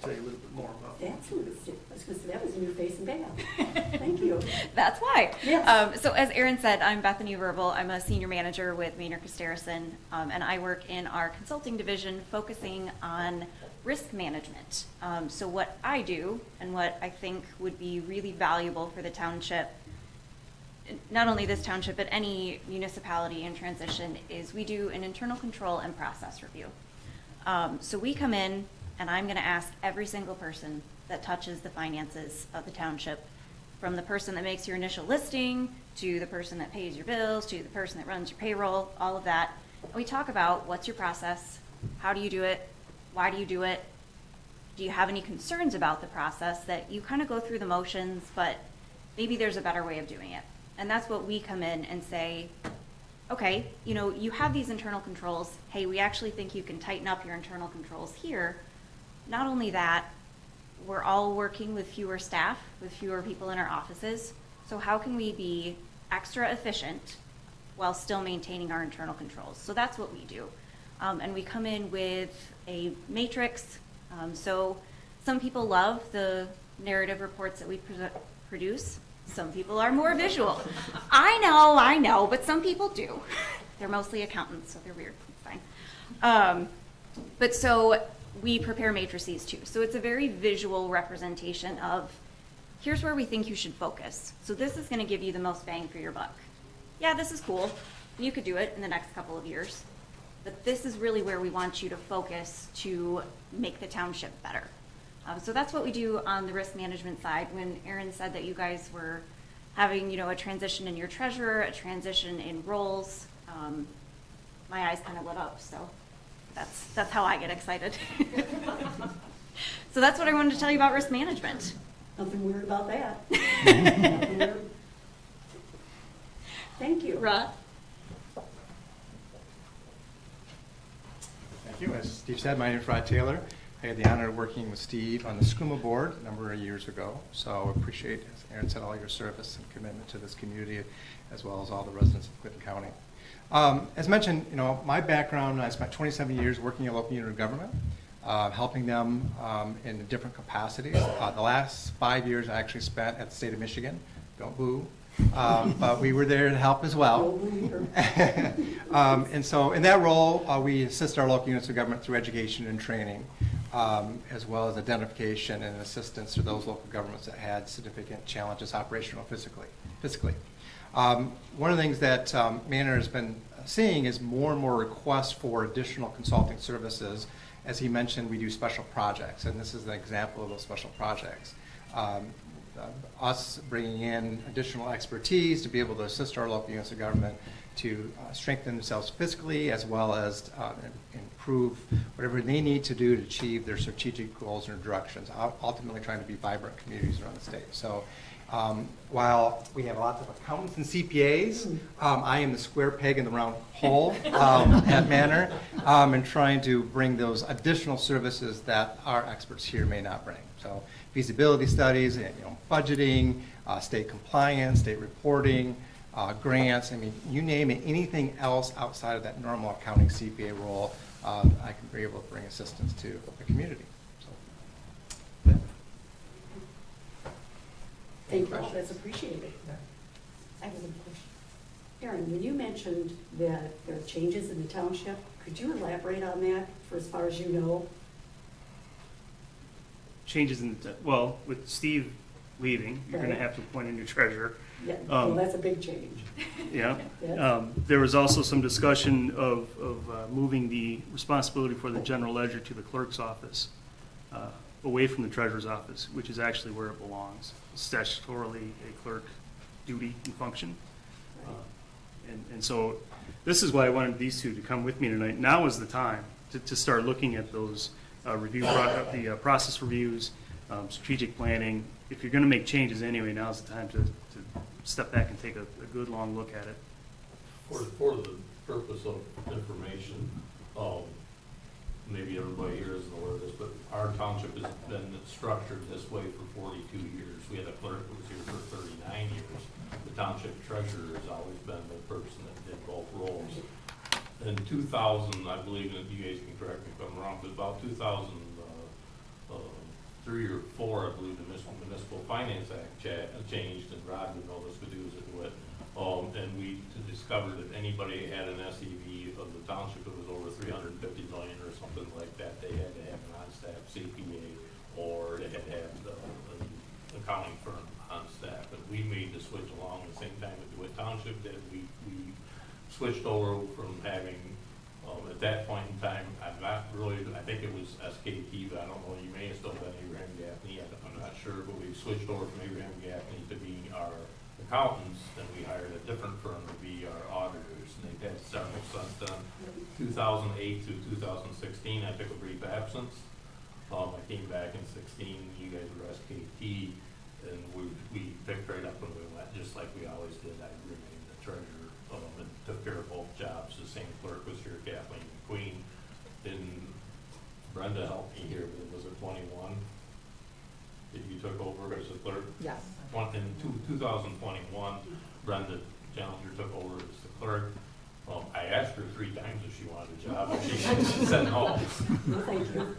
tell you a little bit more about it. That's what it was. I was going to say, that was in your face and bad. Thank you. That's why. Yes. So as Erin said, I'm Bethany Verbal. I'm a senior manager with Maynard Casterison, and I work in our consulting division focusing on risk management. So what I do and what I think would be really valuable for the township, not only this township, but any municipality in transition, is we do an internal control and process review. So we come in, and I'm going to ask every single person that touches the finances of the township, from the person that makes your initial listing, to the person that pays your bills, to the person that runs your payroll, all of that. And we talk about what's your process, how do you do it, why do you do it, do you have any concerns about the process that you kind of go through the motions, but maybe there's a better way of doing it. And that's what we come in and say, okay, you have these internal controls. Hey, we actually think you can tighten up your internal controls here. Not only that, we're all working with fewer staff, with fewer people in our offices. So how can we be extra efficient while still maintaining our internal controls? So that's what we do. And we come in with a matrix. So some people love the narrative reports that we produce. Some people are more visual. I know, but some people do. They're mostly accountants, so they're weird. It's fine. But so we prepare matrices too. So it's a very visual representation of, here's where we think you should focus. So this is going to give you the most bang for your buck. Yeah, this is cool. You could do it in the next couple of years. But this is really where we want you to focus to make the township better. So that's what we do on the risk management side. When Erin said that you guys were having, a transition in your treasurer, a transition in roles, my eyes kind of lit up. So that's how I get excited. So that's what I wanted to tell you about risk management. Nothing weird about that. Nothing weird. Thank you. Rod? Thank you. As Steve said, my name is Rod Taylor. I had the honor of working with Steve on the SCUMA board a number of years ago. So I appreciate, as Aaron said, all your service and commitment to this community, as well as all the residents of Clinton County. As mentioned, my background, I spent 27 years working in local unit of government, helping them in different capacities. The last 5 years I actually spent at the state of Michigan. Don't boo. But we were there to help as well. And so in that role, we assist our local units of government through education and training, as well as identification and assistance to those local governments that had significant challenges, operational, physically. One of the things that Manor has been seeing is more and more requests for additional consulting services. As he mentioned, we do special projects, and this is an example of those special projects. Us bringing in additional expertise to be able to assist our local units of government to strengthen themselves physically, as well as improve whatever they need to do to achieve their strategic goals and directions, ultimately trying to be vibrant communities around the state. So while we have lots of accountants and CPAs, I am the square peg in the round hole at Manor, and trying to bring those additional services that our experts here may not bring. So feasibility studies, budgeting, state compliance, state reporting, grants. I mean, you name it. Anything else outside of that normal accounting CPA role, I can be able to bring assistance to the community. So, Thank you, that's appreciated. I have a question. Aaron, when you mentioned that there are changes in the township, could you elaborate on that for as far as you know? Changes in, well, with Steve leaving, you're going to Right. have to appoint a new treasurer. Yeah, well, that's a big change. Yeah. Yes. There was also some discussion of moving the responsibility for the general ledger to the clerk's office, away from the treasurer's office, which is actually where it belongs. Statutorily a clerk duty and function. And so this is why I wanted these two to come with me tonight. Now is the time to start looking at those the process reviews, strategic planning. If you're going to make changes anyway, now's the time to step back and take a good long look at it. For the purpose of information, maybe everybody here isn't aware of this, but our township has been structured this way for 42 years. We had a clerk who was here for 39 years. The township treasurer has always been the person that did both roles. In 2000, I believe, and you guys can correct me if I'm wrong, but about 2003 or 4, I believe the Municipal Finance Act changed, and Rod would know this, but he was into it. And we discovered if anybody had an SEV of the township that was over 350 million or something like that, they had to have an on-staff CPA, or they had to have an accounting firm on staff. And we made the switch along the same time with DeWitt Township that we switched over from having, at that point in time, I think it was SKT, but I don't know, you may have still been Abraham Gaffney, I'm not sure, but we switched over from Abraham Gaffney to being our accountants, and we hired a different firm to be our auditors, and they've had several since then. 2008 through 2016, I took a brief absence. I came back in 16, you guys were SKT, and we picked right up when we went, just like we always did. I remained the treasurer, and took care of both jobs. The same clerk was here, Kathleen McQueen. And Brenda helped me here, but was it 21 that you took over as the clerk? Yes. In 2021, Brenda Challenger took over as the clerk. I asked her 3 times if she wanted a job, and she said no. Thank you.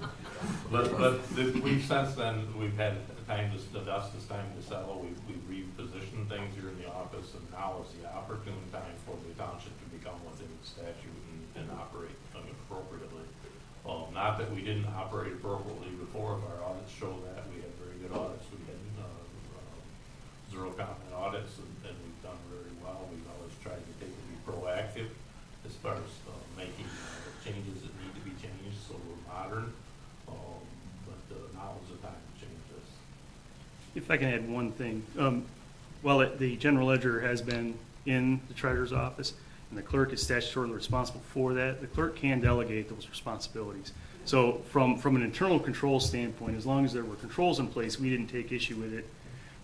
But we've since then, we've had time to, the dust is time to settle. We've repositioned things here in the office, and now is the opportune time for the township to become within the statute and operate appropriately. Not that we didn't operate appropriately before, if our audits show that. We had very good audits. We had zero comment audits, and we've done very well. We've always tried to be proactive as far as making changes that need to be changed, so we're modern. But now is the time to change this. If I can add one thing, while the general ledger has been in the treasurer's office, and the clerk is statutorily responsible for that, the clerk can delegate those responsibilities. So from an internal control standpoint, as long as there were controls in place, we didn't take issue with it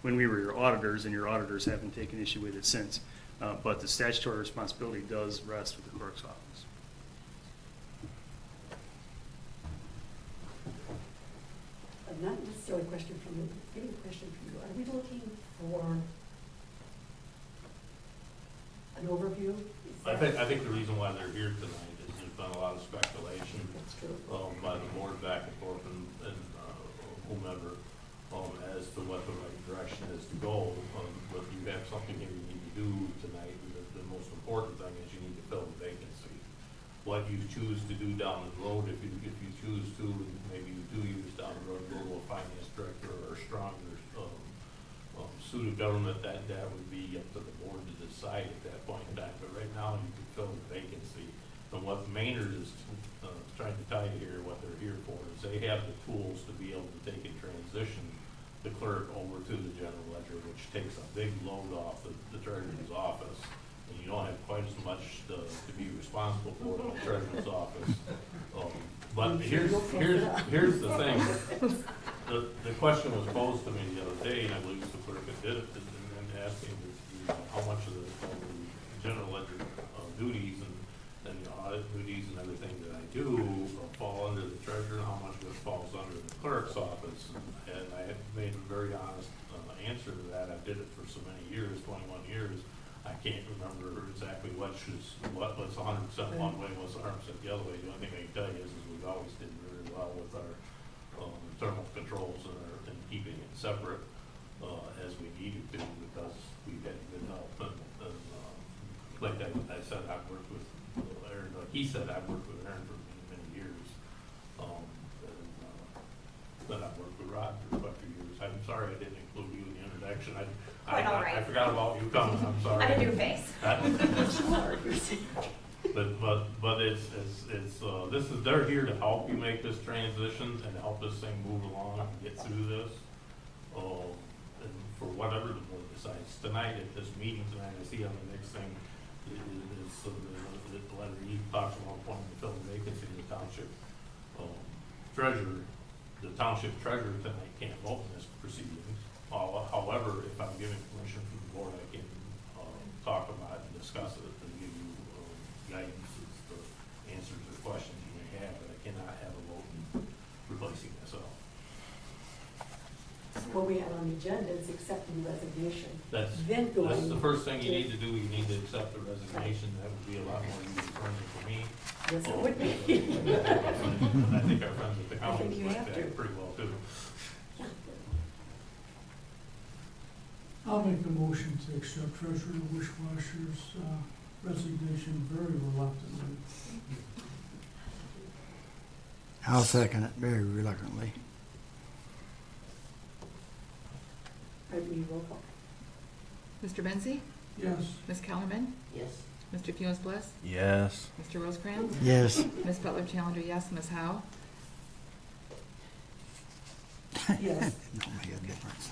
when we were your auditors, and your auditors haven't taken issue with it since. but the statutory responsibility does rest with the clerk's office. Not necessarily a question from you, maybe a question from you. Are we looking for an overview? Is I that- think the reason why they're here tonight is there's been a lot of speculation That's true. by the board back and forth and whomever as to what the right direction is to go. But you have something here you need to do tonight. The most important thing is you need to fill the vacancy. What you choose to do down the road, if you choose to, and maybe you do use down the road, go to a finance director or a stronger suit of government, that would be up to the board to decide at that point in time. But right now, you can fill the vacancy. And what Maynard is trying to tell you here, what they're here for, is they have the tools to be able to take and transition the clerk over to the general ledger, which takes a big load off the treasurer's office. And you don't have quite as much to be responsible for in the treasurer's office. But here's the thing. The question was posed to me the other day, and I believe the clerk did it, and asking how much of the general ledger duties and the audit duties and everything that I do fall under the treasurer, and how much of it falls under the clerk's office. And I made a very honest answer to that. I did it for so many years, 21 years. I can't remember exactly what's 100% one way, what's 100% the other way. The only thing I can tell you is we've always did very well with our internal controls and keeping it separate as we needed to, because we've had good help. And like I said, I've worked with Aaron, like he said, I've worked with Aaron for many years. Then I've worked with Rod for quite a few years. I'm sorry I didn't include you in the introduction. Quite all right. I forgot about you coming, I'm sorry. I didn't do face. But it's they're here to help you make this transition and help this thing move along and get through this. And for whatever the board decides tonight at this meeting tonight, I see on the next thing is the letter E talks about appointing to fill the vacancy in the township treasurer. The township treasurer tonight can't vote in this proceedings. However, if I'm given permission from the board, I can talk about it and discuss it and give you guidance as to answers to the questions you may have, but I cannot have a vote in replacing myself. What we have on the agenda is accepting the resignation. That's the first thing you need to do. You need to accept the resignation. That would be a lot more user-friendly for me. Yes, it would be. And I think our friends at the I think county you like have to. that pretty well too. I'll make the motion to accept Treasurer Wishwasher's resignation very reluctantly. I'll second it very reluctantly. I need roll call. Mr. Benzi? Yes. Ms. Kellerman? Yes. Mr. Funes-Bliss? Yes. Mr. Rosecrans? Yes. Ms. Butler Challenger, yes. Ms. Howe? Yes. Don't make a difference.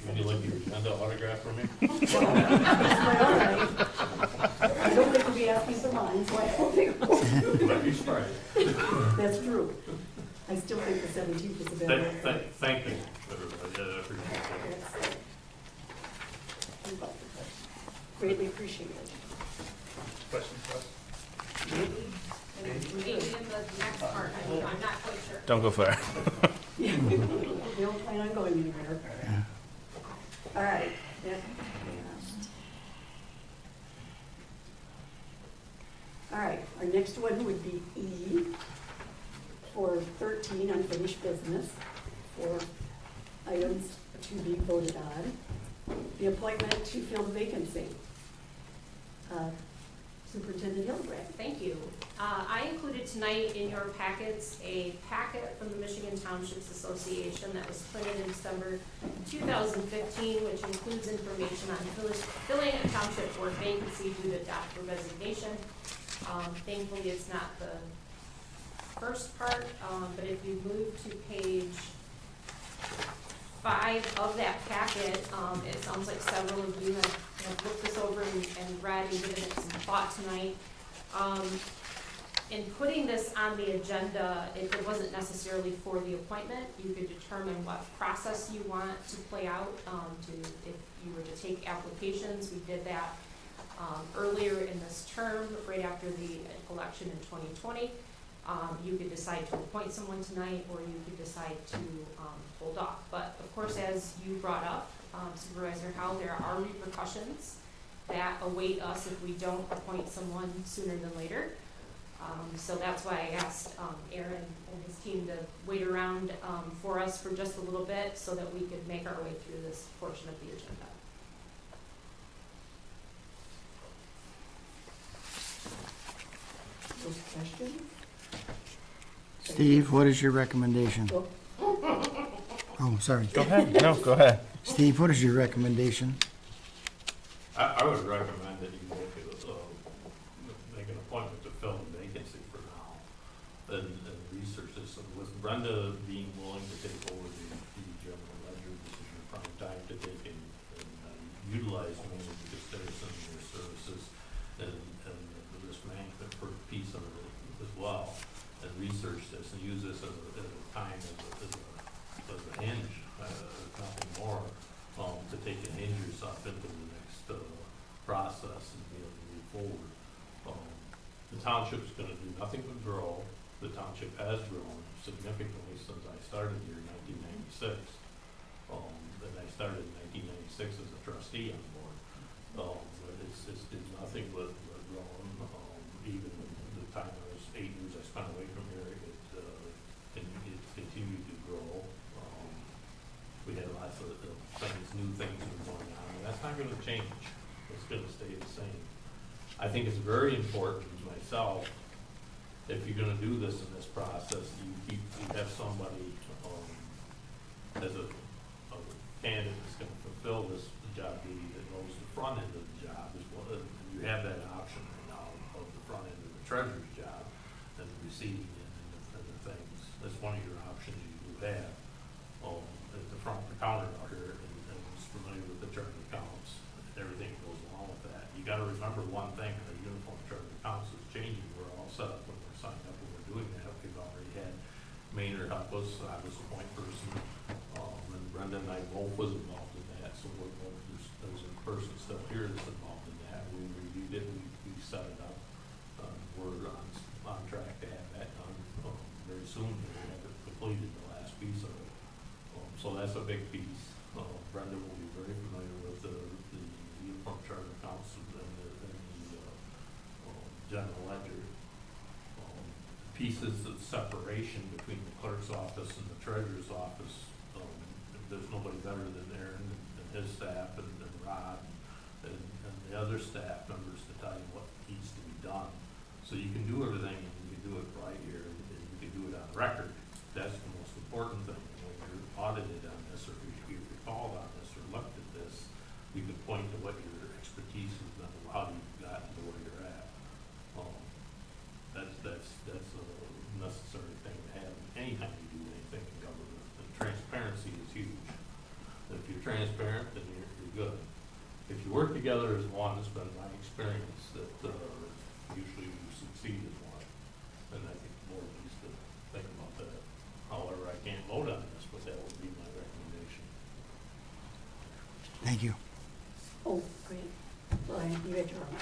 Would you like your agenda autograph from me? I don't think we'll be asking for mine, so I don't think we'll do Might be surprised. That's true. I still think the 17th is a better. Thank you, everybody. I appreciate that. Greatly appreciated. Questions for us? Maybe in the next part, I'm not quite sure. Don't go far. We don't plan on going anywhere. All right. That passed. All right, our next one would be E for 13 unfinished business, for items to be voted on. The appointment to fill the vacancy. Superintendent Hildebrand. Thank you. I included tonight in your packets a packet from the Michigan Townships Association that was printed in December 2015, which includes information on filling a township board vacancy due to doctor resignation. Thankfully, it's not the first part, but if you move to page 5 of that packet, it sounds like several of you have looked this over and read and given it some thought tonight. In putting this on the agenda, it wasn't necessarily for the appointment. You could determine what process you want to play out. If you were to take applications, we did that Earlier in this term, right after the election in 2020, you could decide to appoint someone tonight, or you could decide to hold off. But of course, as you brought up, Supervisor Howell, there are repercussions that await us if we don't appoint someone sooner than later. So that's why I asked Aaron and his team to wait around for us for just a little bit so that we could make our way through this portion of the agenda. Those questions? Steve, what is your recommendation? Oh, sorry. Go ahead. No, go ahead. Steve, what is your recommendation? I would recommend that you make an appointment to fill the vacancy for now and research this. And with Brenda being willing to take over the general ledger, this is your prime time to take and utilize me because there's some of your services and the risk management for a piece of it as well, and research this and use this as a time as a hinge, nothing more, to take and hinge yourself into the next process and be able to move forward. The township is going to do nothing but grow. The township has grown significantly since I started here in 1996. And I started in 1996 as a trustee on the board. But it's nothing but growing. Even the time I was 8 years I spent away from here, it continued to grow. We had lots of things, new things were going on, and that's not going to change. It's going to stay the same. I think it's very important to myself, if you're going to do this in this process, you have somebody as a candidate that's going to fulfill this job duty that knows the front end of the job as well. You have that option right now of the front end of the treasurer's job and the receiving end and the things. That's one of your options you have. At the front of the counter out here and is familiar with the chart of accounts, everything that goes along with that. You got to remember one thing: the uniform chart of accounts is changing. We're all set up when we're signed up when we're doing that. We've already had Maynard help us. I was the point person, and Brenda and I both was involved in that. So there's a person still here that's involved in that. We reviewed it. We set it up. We're on track to have that done very soon. We have it completed, the last piece of it. So that's a big piece. Brenda will be very familiar with the uniform chart of accounts and the general ledger. Pieces of separation between the clerk's office and the treasurer's office. There's nobody better than Aaron and his staff and Rod and the other staff members to tell you what needs to be done. So you can do everything and you can do it right here and you can do it on record. That's the most important thing. When you're audited on this, or if you're called on this or looked at this, you can point to what your expertise has been, how you've gotten to where you're at. That's a necessary thing to have anytime you do anything in government. And transparency is huge. If you're transparent, then you're good. If you work together as one, it's been my experience that usually you succeed as one. And I think the board needs to think about that. However, I can't vote on this, but that would be my recommendation. Thank you. Oh, great. Brian, you had your own.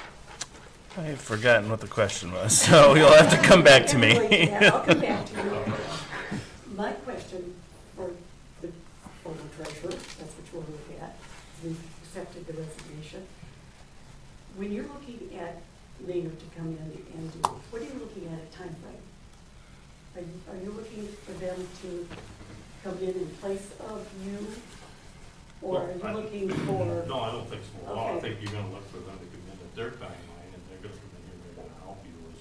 I've forgotten what the question was, so you'll have to come back to me. Yeah, I'll come back to you. My question for the treasurer, that's what you want to look at, we've accepted the resignation. When you're looking at Maynard to come in and do, what are you looking at timeframe? Are you looking for them to come in place of you? Or are you looking for? No, I don't think so. Okay. I think you're going to look for them to come in at their timeline, and they're going to come in here and they're going to help you as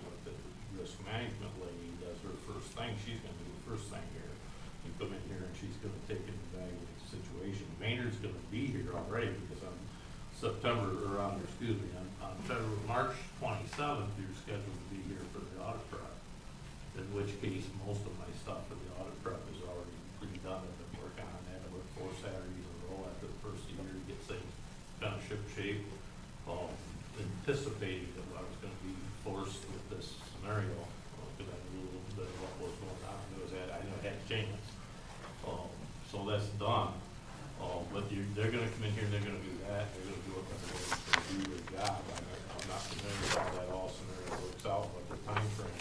what the risk management lady does her first thing. She's going to do the first thing here. You come in here and she's going to take and evaluate the situation. Maynard's going to be here already because on March 27th, you're scheduled to be here for the audit prep. In which case, most of my stuff for the audit prep is already pre-done. I've been working on that. I worked 4 Saturdays in a row after the first year to get things kind of ship shape. Anticipating that I was going to be forced with this scenario because I knew a little bit of what was going on. I knew I had a chance. So that's done. But they're gonna come in here and they're gonna do that, they're gonna do it, but they're gonna do their job. I'm not convinced how that all scenario works out, but the timeframe,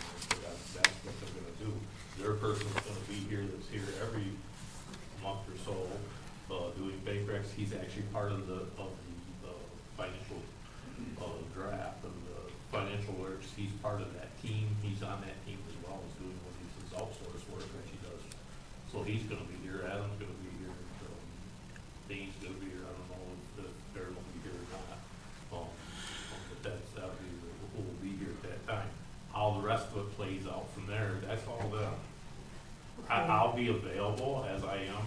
that's what they're gonna do. Their person's gonna be here, that's here every month or so, doing bank recs. He's actually part of the financial, draft of the financial works. He's part of that team, he's on that team as well as doing what he's his outsourced work that he does. So he's gonna be here, Adam's gonna be here, Dane's gonna be here, I don't know if Darren will be here or not. But that'll be who will be here at that time. How the rest of it plays out from there, that's all them. I'll be available as I am,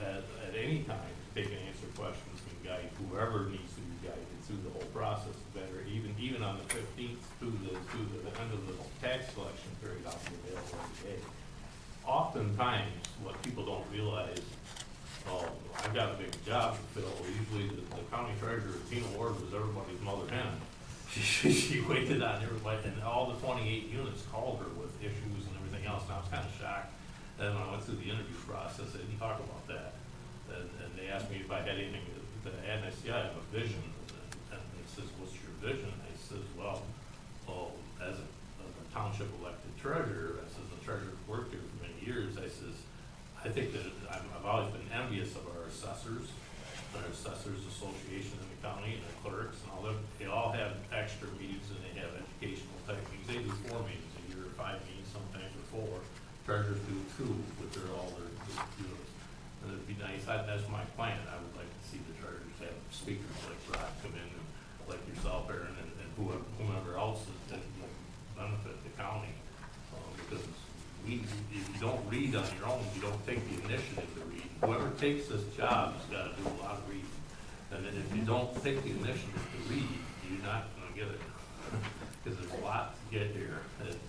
at any time to take and answer questions and guide whoever needs to be guided through the whole process better. Even on the 15th through the end of the tax collection period, I'll be available every day. Oftentimes, what people don't realize, I've got a big job to fill. Usually the county treasurer, Tina Ward, was everybody's mother hen. She waited on everybody, and all the 28 units called her with issues and everything else, and I was kind of shocked. And when I went through the interview process, they didn't talk about that. And they asked me if I had anything to add, and I said, yeah, I have a vision. And they says, what's your vision? And I says, well, as a township elected treasurer, I says, the treasurer's worked here for many years. I says, I think that I've always been envious of our assessors association in the county, and the clerks and all them. They all have extra meetings and they have educational type meetings. They do 4 meetings a year, or 5 meetings sometimes, or 4. Treasurers do 2 with all their units. And it'd be nice, that's my plan. I would like to see the treasurers have speakers like Rod come in, and like yourself, Aaron, and whomever else that benefit the county. Because if you don't read on your own, you don't take the initiative to read. Whoever takes this job has got to do a lot of reading. And then if you don't take the initiative to read, you're not going to get it. Because there's a lot to get here. And it's,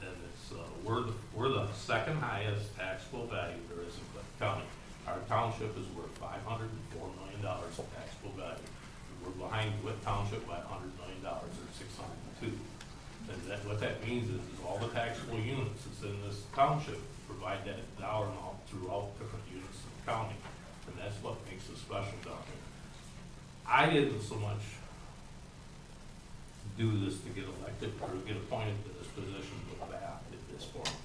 we're the second highest taxable value there is in Clinton County. Our township is worth $504 million in taxable value. We're behind Witt Township by $100 million, or 602. And what that means is all the taxable units that's in this township provide that dollar amount throughout different units in the county. And that's what makes it special down here. I didn't so much do this to get elected or get appointed to this position, but BAF did this for me.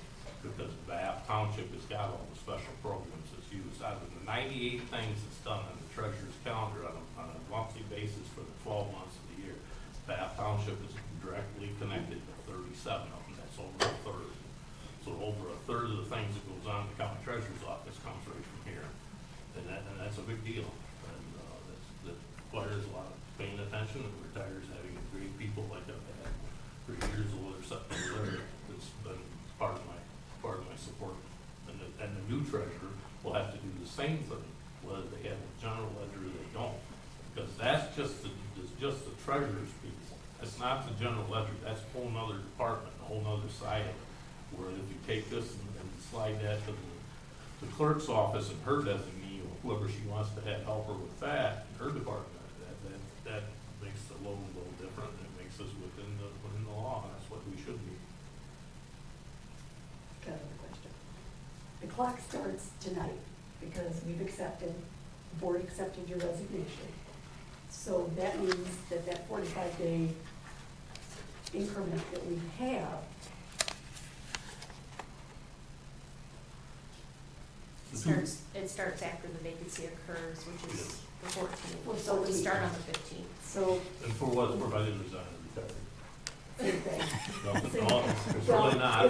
Because BAF Township has got all the special programs that's used. Out of the 98 things that's done on the treasurer's calendar on a monthly basis for the 12 months of the year, BAF Township is directly connected to 37 of them. That's over a third. So over a third of the things that goes on in the county treasurer's office comes right from here. And that's a big deal. And that requires a lot of paying attention, and retires having great people like I've had for years. There's something there that's been part of my support. And the new treasurer will have to do the same thing, whether they have a general ledger or they don't. Because that's just the treasurer's piece. It's not the general ledger. That's a whole nother department, a whole nother side of it. Where if you take this and slide that to the clerk's office and her designee, or whoever she wants to have help her with that, in her department, that makes the load a little different, and it makes us within the law, and that's what we should be. Got another question. The clock starts tonight because the board accepted your resignation. So that means that 45-day increment that we have It starts after the vacancy occurs, which is the 14th. Well, So it would start on the 15th. So, And for what it's for, I didn't resign and retire. same thing. No, it's really not.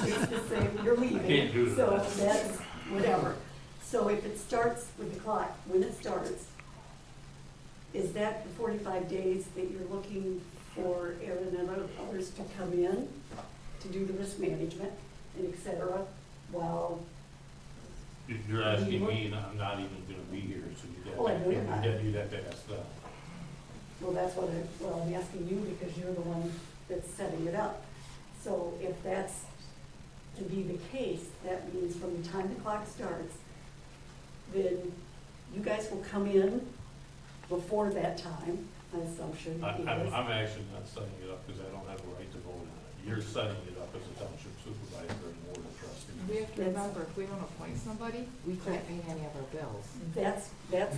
It's the same, you're leaving. Can't do that. So that's whatever. So if it starts with the clock, when it starts, is that the 45 days that you're looking for Aaron and others to come in to do the risk management and et cetera, while You're asking me, and I'm not even gonna be here, so Oh, I know you're not. you'd have to ask them. well, that's what I'm asking you because you're the one that's setting it up. So if that's to be the case, that means from the time the clock starts, then you guys will come in before that time, my assumption I'm is. actually not setting it up because I don't have a right to vote on it. You're setting it up as a township supervisor and board of trustees. We have to remember, if we don't appoint somebody, we can't pay any of our bills. That's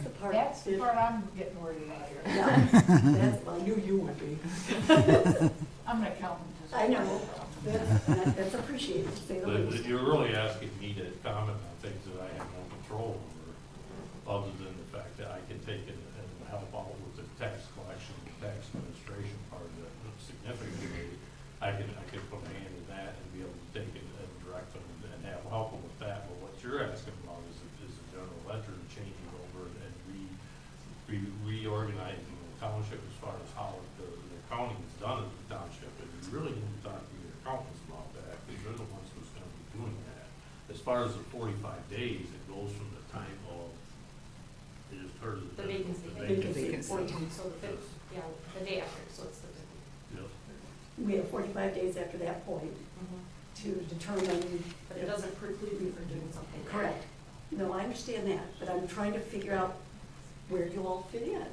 the part. That's the part I'm getting worried about here. Yeah, I knew you would be. I'm an accountant. I know, that's appreciated, to say the But least. you're really asking me to comment on things that I have no control over, other than the fact that I can take it and help out with the tax collection, tax administration part of it significantly. I can put my hand in that and be able to take it and direct them and have help them with that. But what you're asking about is the general ledger changing over and reorganizing the township as far as how the accounting is done in the township. And you really need to talk to your accountants about that, because they're the ones who's gonna be doing that. As far as the 45 days, it goes from the time of, you just heard of The vacancy. Vacancy. 14, so the fifth, yeah, the day after, so it's the 15th. Yes. We have 45 days after that point to determine. But it doesn't preclude you from doing something. Correct. No, I understand that, but I'm trying to figure out where you all fit in.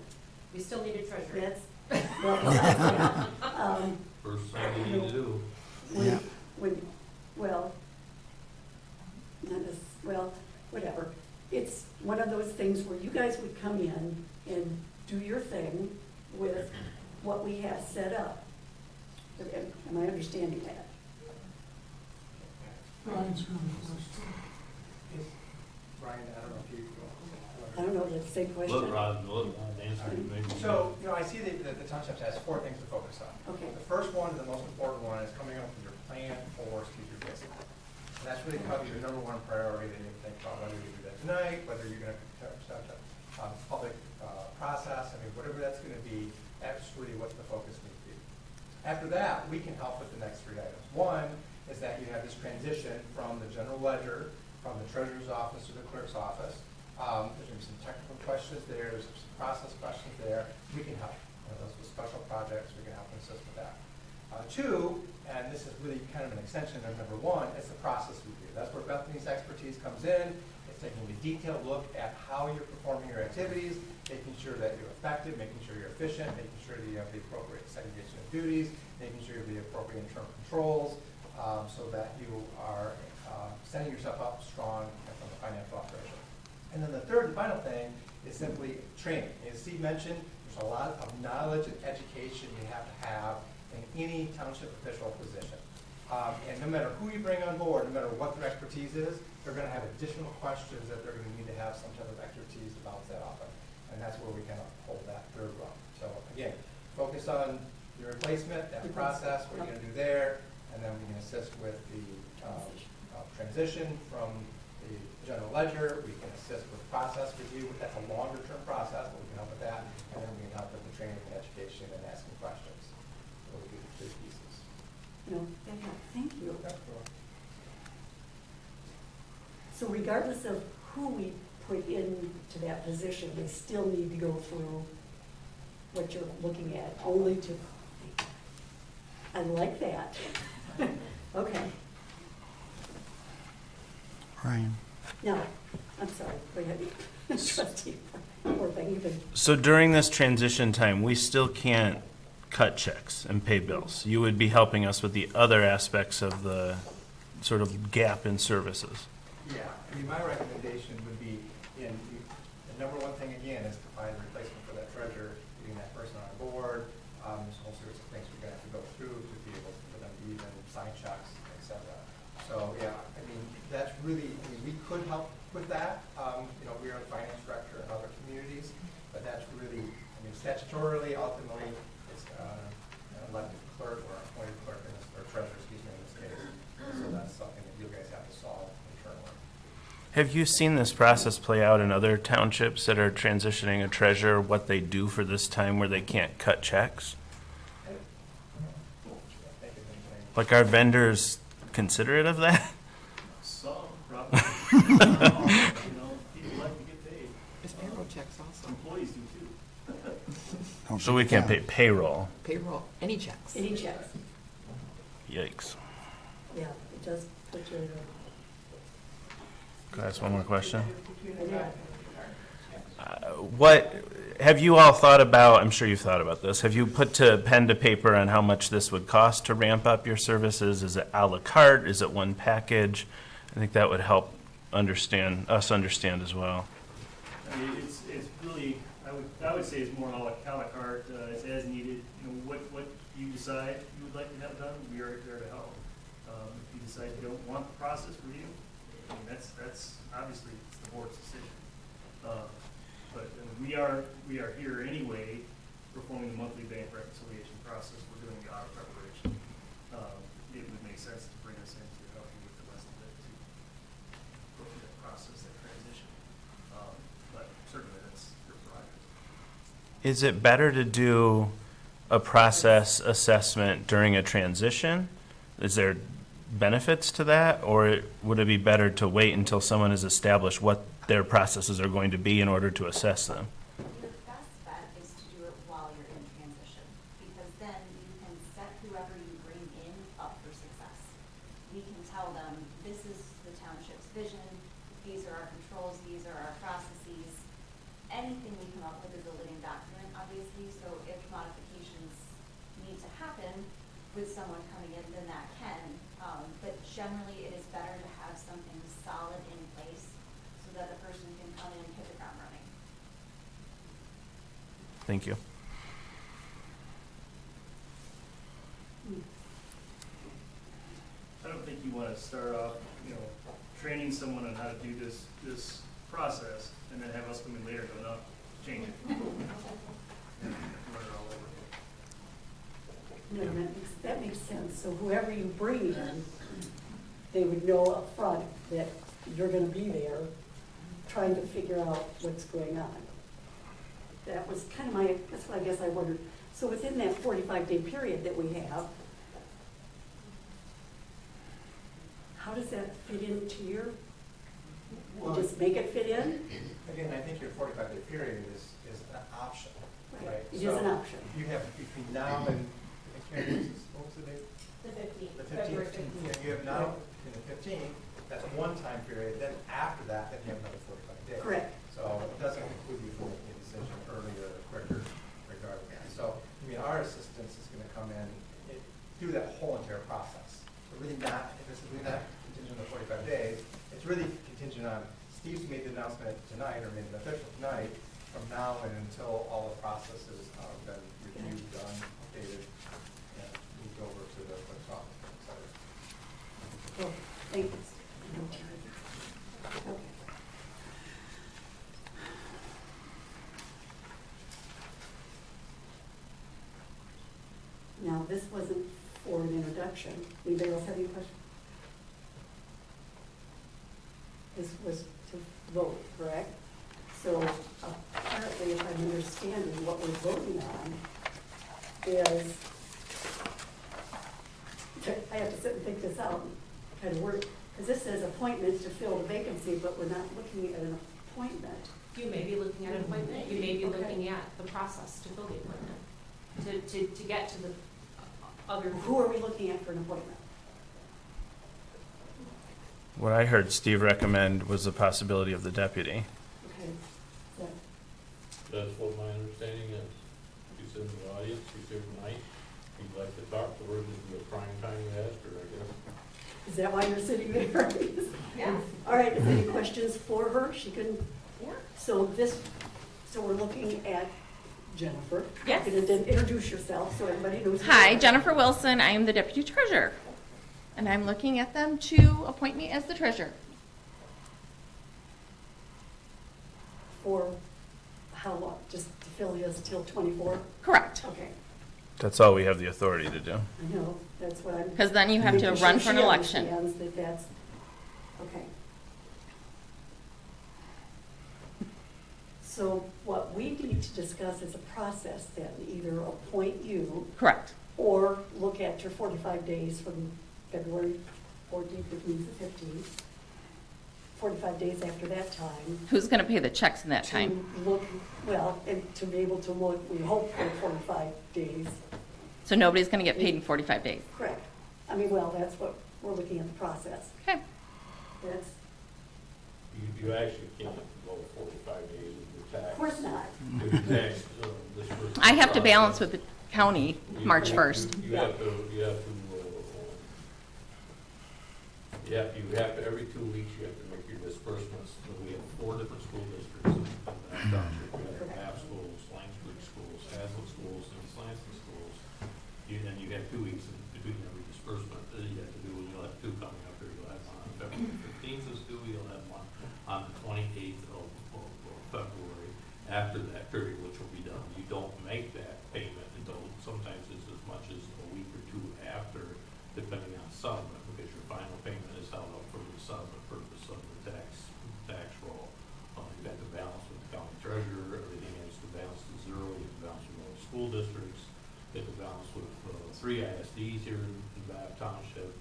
We still need a treasurer. That's, well, besides that, First thing you need to do. well, not this, well, whatever. It's one of those things where you guys would come in and do your thing with what we have set up. Am I understanding that? Brian's got a question. Brian, I don't know if you. I don't know, that's the same question. Let Rod answer it, maybe. So, I see that the township has 4 things to focus on. Okay. The first one, the most important one, is coming up with your plan for street replacement. And that's really probably your number 1 priority that you think about, whether you do that tonight, whether you're gonna start a public process, I mean, whatever that's gonna be, that's really what the focus needs to be. After that, we can help with the next 3 items. One is that you have this transition from the general ledger, from the treasurer's office to the clerk's office. There's gonna be some technical questions there, there's some process questions there. We can help. Those with special projects, we can help and assist with that. 2, and this is really kind of an extension of number 1, is the process review. That's where Bethany's expertise comes in. It's taking a detailed look at how you're performing your activities, making sure that you're effective, making sure you're efficient, making sure that you have the appropriate segregation of duties, making sure you have the appropriate internal controls, so that you are setting yourself up strong from a financial operation. And then the third and final thing is simply training. As Steve mentioned, there's a lot of knowledge and education you have to have in any township official position. And no matter who you bring on board, no matter what their expertise is, they're going to have additional questions that they're going to need to have some type of expertise to bounce that off of. And that's where we kind of hold that third rung. So again, focus on your replacement, that process, what you're going to do there, and then we can assist with the transition from the general ledger. We can assist with process review. That's a longer term process, but we can help with that. And then we can help with the training and education and asking questions. Those would be the 3 pieces. No, thank you. So regardless of who we put into that position, they still need to go through what you're looking at, only to, I like that. Okay. Brian. No, I'm sorry, go ahead, trustee, or thing you've been, So during this transition time, we still can't cut checks and pay bills. You would be helping us with the other aspects of the sort of gap in services. Yeah, I mean, my recommendation would be, the number 1 thing again is to find a replacement for that treasurer, getting that person on board. There's all sorts of things we're going to have to go through to be able for them to even sign checks, et cetera. So, yeah, I mean, that's really, we could help with that. We are a finance director in other communities, but that's really, statutorily, ultimately, it's an elected clerk or appointed clerk, or treasurer, excuse me, in this case. So that's something that you guys have to solve internally. Have you seen this process play out in other townships that are transitioning a treasurer, what they do for this time where they can't cut checks? Like, are vendors considerate of that? Some, probably. People like to get paid. It's payroll checks also. Employees do too. So we can't pay payroll. Payroll, any checks. any checks, Yikes. yeah, it does put you in Can I ask one more question? a, What, have you all thought about, I'm sure you've thought about this, have you put pen to paper on how much this would cost to ramp up your services? Is it à la carte? Is it one package? I think that would help us understand as well. I mean, it's really, I would say it's more a la carte, it's as needed. You know, what you decide you would like to have done, we are there to help. If you decide you don't want the process for you, I mean, that's obviously it's the board's decision. But we are here anyway, performing the monthly bank reconciliation process. We're doing the audit preparation. It would make sense to bring us in to help you with the rest of it, to go through that process, that transition. But certainly that's your prerogative. Is it better to do a process assessment during a transition? Is there benefits to that, or would it be better to wait until someone has established what their processes are going to be in order to assess them? Your best bet is to do it while you're in transition, because then you can set whoever you bring in up for success. We can tell them, this is the township's vision, these are our controls, these are our processes. Anything we come up with is a living document, obviously, so if modifications need to happen with someone coming in, then that can. But generally, it is better to have something solid in place so that the person can come in and hit the ground running. Thank you. I don't think you want to start off, training someone on how to do this process, and then have us come in later and go, no, change it. And run it all over again. No, that makes sense. So whoever you bring in, they would know up front that you're gonna be there trying to figure out what's going on. That was kind of that's what I guess I wondered. So within that 45-day period that we have, how does that fit into you just make it fit in? Again, I think your 45-day period is an option, right? It is an option. You have between now and, what was the date? The 15th. The February 15th. 15th. Yeah, you have now, in the 15th, that's one time period, then after that, then you have another 45 days. Correct. So it doesn't include you from making a decision earlier or quicker regarding that. So, I mean, our assistance is gonna come in, do that whole entire process. So really not, if this is really not contingent on the 45 days, it's really contingent on Steve's made the announcement tonight, or made it official tonight, from now and until all the processes have been reviewed, done, updated, and moved over to the clerk's office, et cetera. Well, thank you. Okay. Now, this wasn't for an introduction. Anybody else have any questions? This was to vote, correct? So apparently, if I'm understanding, what we're voting on is, I have to sit and think this out, kind of work, because this says appointment to fill the vacancy, but we're not looking at an appointment. You may be looking at an appointment, you may be Okay. looking at the process to fill the appointment, to get to the other. Who are we looking at for an appointment? What I heard Steve recommend was the possibility of the deputy. Okay. So, That's what my understanding is. She's in the audience, she's here tonight. If you'd like to talk to her, this is a prime time to ask her, I guess. is that why you're sitting there? Yeah. All right, is there any questions for her? She can, Yeah. so we're looking at Jennifer. Yes. You're gonna introduce yourself so everybody knows. who you Hi, are. Jennifer Wilson. I am the deputy treasurer. And I'm looking at them to appoint me as the treasurer. For how long? Just to fill this till 24? Correct. Okay, That's all we have the authority to do. I know, that's what I'm. Because then you have to making run sure for an she election. understands that that's, okay. So what we need to discuss is a process then, either appoint you Correct. or look at your 45 days from February 14th, which means the 15th. 45 days after that time. Who's going to pay the checks in that time? To look, well, and to be able to look, we hope for 45 days. So nobody's going to get paid in 45 days. Correct. I mean, well, that's what, we're looking at the process. Okay. That's, You actually can't go 45 days, which tax. Of course not. With the tax, disbursement I have to process. balance with the county March 1st. You have to, every 2 weeks, you have to make your disbursements. So we have 4 different school districts in that township. We have Bath schools, Langsbridge schools, Hazlet schools, and Slanson schools. And you have 2 weeks in between every disbursement. You have to do, you'll have 2 coming up here. You'll have one on February 15th is due, you'll have one on the 28th of February after that period, which will be done. You don't make that payment until sometimes it's as much as a week or 2 after, depending on settlement, because your final payment is held up for the settlement purpose of the tax roll. You have to balance with the county treasurer, everything has to balance to 0. You have to balance with all the school districts. You have to balance with 3 ISDs here in Bath Township,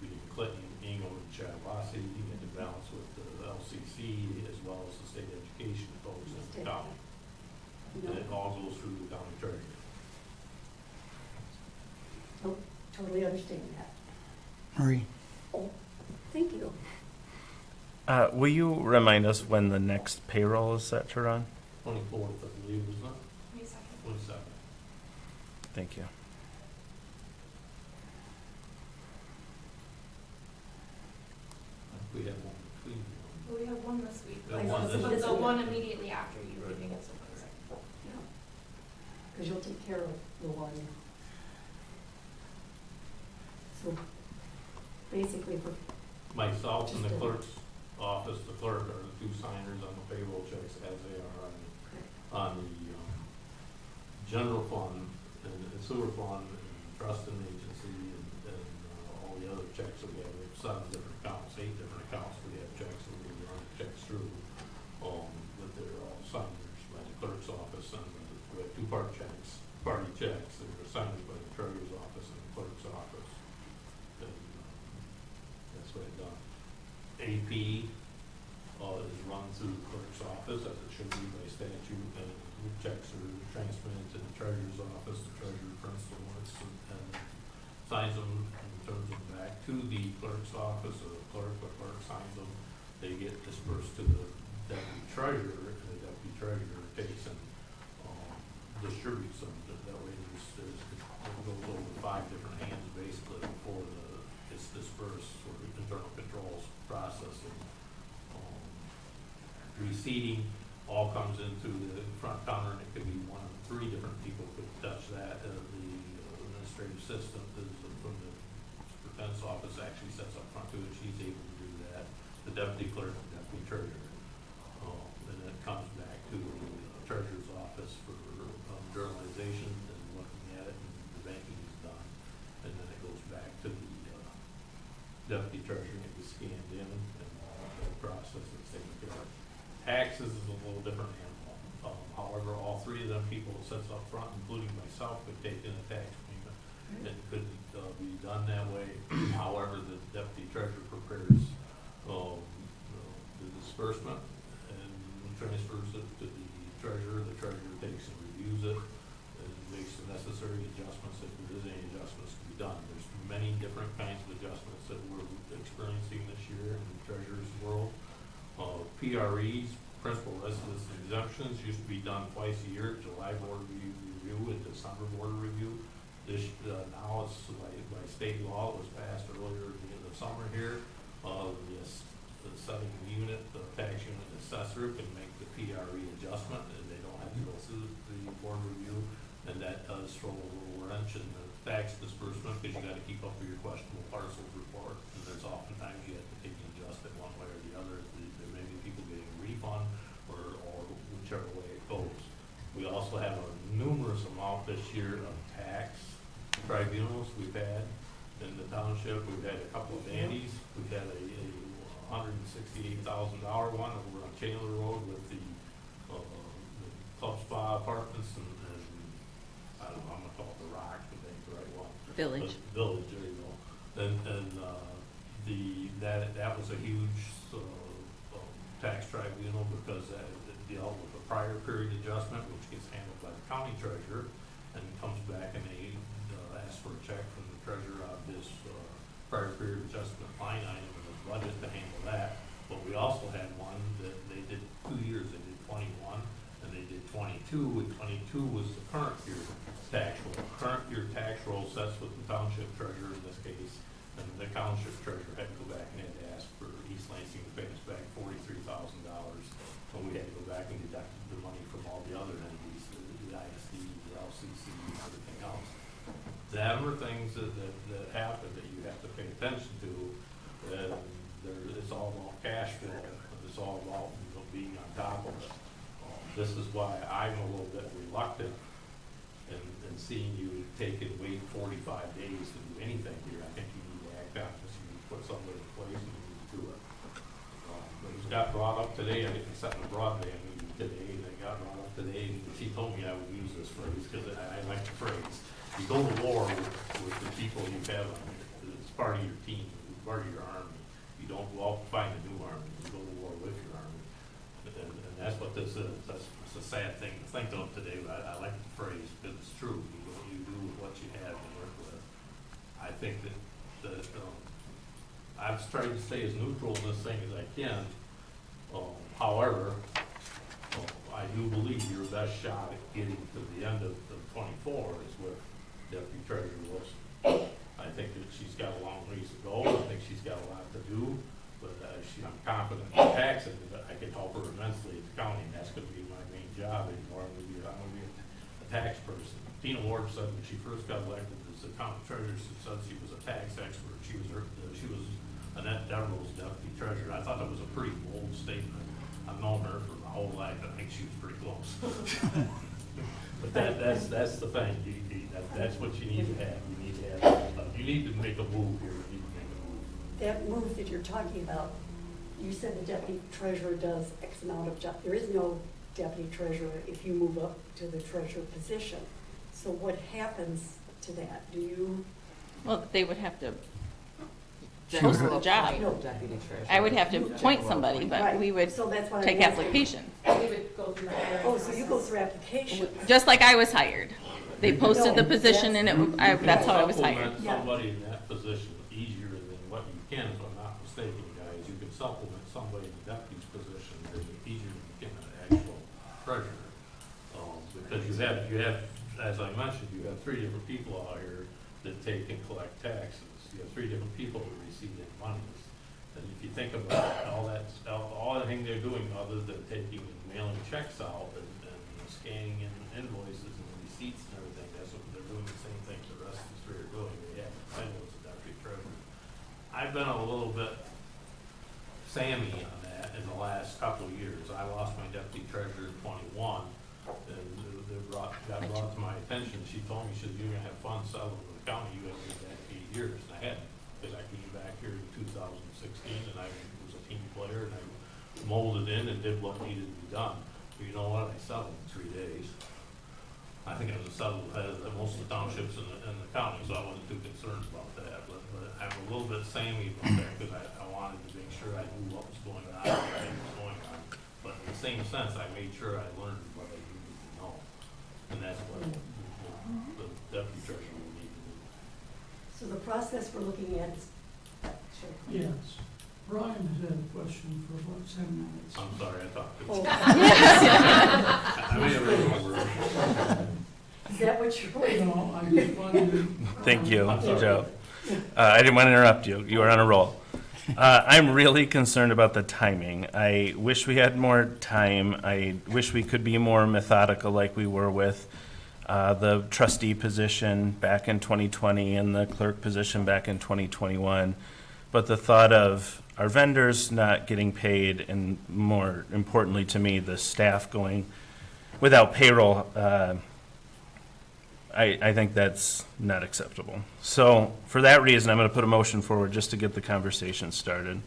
being Clinton, Ingham, and Chattahoochee. You have to balance with the LCC as well as the state education folks in the county. And it all goes through the county treasurer. Oh, totally understand that. Marie? Oh, thank you. Will you remind us when the next payroll is set to run? 24th, I believe, isn't it? 22nd. Thank you. We have one between. We have one this week. We have one this But week. the one immediately after you leaving is Because you'll take care of the one. So basically for, Myself and the Just a- clerk's office, the clerk are the 2 signers on the payroll checks as they are on the general fund and the sewer fund and trust and agency and all the other checks that we have. We have 7 different accounts, 8 different accounts we have checks that we run checks through. But they're all signers by the clerk's office and we have 2 party checks that are signed by the treasurer's office and the clerk's office. And that's what I've done. AP is run through the clerk's office, as it should be by statute, and checks are transmitted to the treasurer's office. The treasurer prints the warrants and signs them and turns them back to the clerk's office, or the clerk signs them. They get dispersed to the deputy treasurer, and the deputy treasurer takes and distributes them. That way it goes over 5 different hands basically before it's dispersed for internal controls processing. Receipting all comes into the front counter, and it could be 1 of 3 different people could touch that. The administrative assistant from the defense office actually sets up front to it. She's able to do that. The deputy clerk and deputy treasurer. And then it comes back to the treasurer's office for journalization and looking at it, and the banking is done. And then it goes back to the deputy treasurer, and it gets scanned in, and the process is taken care of. Taxes is a little different animal. However, all 3 of them people sets up front, including myself, could take in a tax payment. It could be done that way. However, the deputy treasurer prepares the disbursement and transfers it to the treasurer. The treasurer takes and reviews it and makes the necessary adjustments if there is any adjustments to be done. There's many different kinds of adjustments that we're experiencing this year in the treasurer's world. PREs, principal residence exemptions, used to be done twice a year, July board review and December board review. This, now it's by state law, it was passed earlier in the summer here. The setting unit, the tax unit assessor can make the PRE adjustment, and they don't have to go through the board review. And that does throw a little wrench in the tax disbursement, because you gotta keep up with your questionable parcels report. And there's oftentimes you have to take and adjust it one way or the other. There may be people getting a refund or whichever way it goes. We also have a numerous amount this year of tax tribunals we've had in the township. We've had a couple of Andes. We've had a $168,000 one over on Chandler Road with the Club Spa Apartments and I don't know, I'm gonna call it the Rock, but that's the right one. Village. Village, there you go. And that was a huge tax tribunal, because that dealt with a prior period adjustment, which gets handled by the county treasurer, and comes back and they ask for a check from the treasurer on this prior period adjustment line item in the budget to handle that. But we also had one that they did 2 years, they did 21, and 22, and 22 was the current year tax roll. Current year tax roll sets with the township treasurer in this case, and the township treasurer had to go back and had to ask for East Lansing to pay us back $43,000, and we had to go back and deduct the money from all the other entities, the ISD, the LCC, and everything else. Them are things that happen that you have to pay attention to. It's all about cash flow. It's all about being on top of it. This is why I'm a little bit reluctant in seeing you take and wait 45 days to do anything here. I think you need to act on this. You need to put something in place and you need to do it. It was got brought up today. I didn't set a broadband meeting today, and it got brought up today. And she told me I would use this phrase because I like the phrase. You go to war with the people you have on here. It's part of your team. It's part of your army. You don't go out and find a new army. You go to war with your army. And that's what this is. It's a sad thing to think of today, but I like the phrase because it's true. You do what you have to work with. I think that I've tried to stay as neutral in this thing as I can. However, I do believe your best shot at getting to the end of the 24 is with Deputy Treasurer Wilson. I think that she's got a long ways to go. I think she's got a lot to do, but I'm confident in taxing that I can help her immensely at the county, and that's going to be my main job anymore. I'm going to be a tax person. Tina Ward said when she first got elected as the county treasurer, she said she was a tax expert. She was Annette Deverell's deputy treasurer. I thought that was a pretty bold statement. I've known her for my whole life. I think she was pretty close. But that's the thing. That's what you need to have. You need to have. You need to make a move here. You need to make a move. That move that you're talking about, you said the deputy treasurer does X amount of job. There is no deputy treasurer if you move up to the treasurer position. So what happens to that? Do you? Well, they would have to post the job. I would have to appoint somebody, but Right. we would So that's what take I'm asking. application. We would go through the hiring Oh, so you go process. through application. Just like I was hired. They posted the No, position and that's how I was hired. Supplement somebody in that position easier than what you can, if I'm not mistaken, guys. You can supplement somebody in the deputy's position easier than you can an actual treasurer. Because you have, as I mentioned, you have 3 different people out here that take and collect taxes. You have 3 different people that receive their monies. And if you think about all anything they're doing other than taking and mailing checks out and scanning in invoices and receipts and everything, that's what they're doing, the same thing the rest of the 3 are doing. They have titles of deputy treasurer. I've been a little bit Sammy on that in the last couple of years. I lost my deputy treasurer in 21, and it got brought to my attention. She told me, she said, you're gonna have fun selling with the county. You haven't done that in 8 years, and I hadn't, because I came back here in 2016, and I was a team player, and I molded in and did what needed to be done. But you know what? I settled in 3 days. I think I was settled ahead of most of the townships in the county, so I wasn't too concerned about that. But I'm a little bit samey about that because I wanted to make sure I knew what was going on, what was going on. But in the same sense, I made sure I learned what I needed to know, and that's what the deputy treasurer will need to do. So the process we're looking at is, sure. Yes. Brian has had a question for about 10 minutes. I'm sorry, I talked too Oh. much. I mean, everything. Is that what you're waiting on? No, I just wanted to. Thank you, Joe. I didn't want to interrupt you. You were on a roll. I'm really concerned about the timing. I wish we had more time. I wish we could be more methodical like we were with the trustee position back in 2020 and the clerk position back in 2021. But the thought of our vendors not getting paid, and more importantly to me, the staff going without payroll, I think that's not acceptable. So for that reason, I'm going to put a motion forward just to get the conversation started.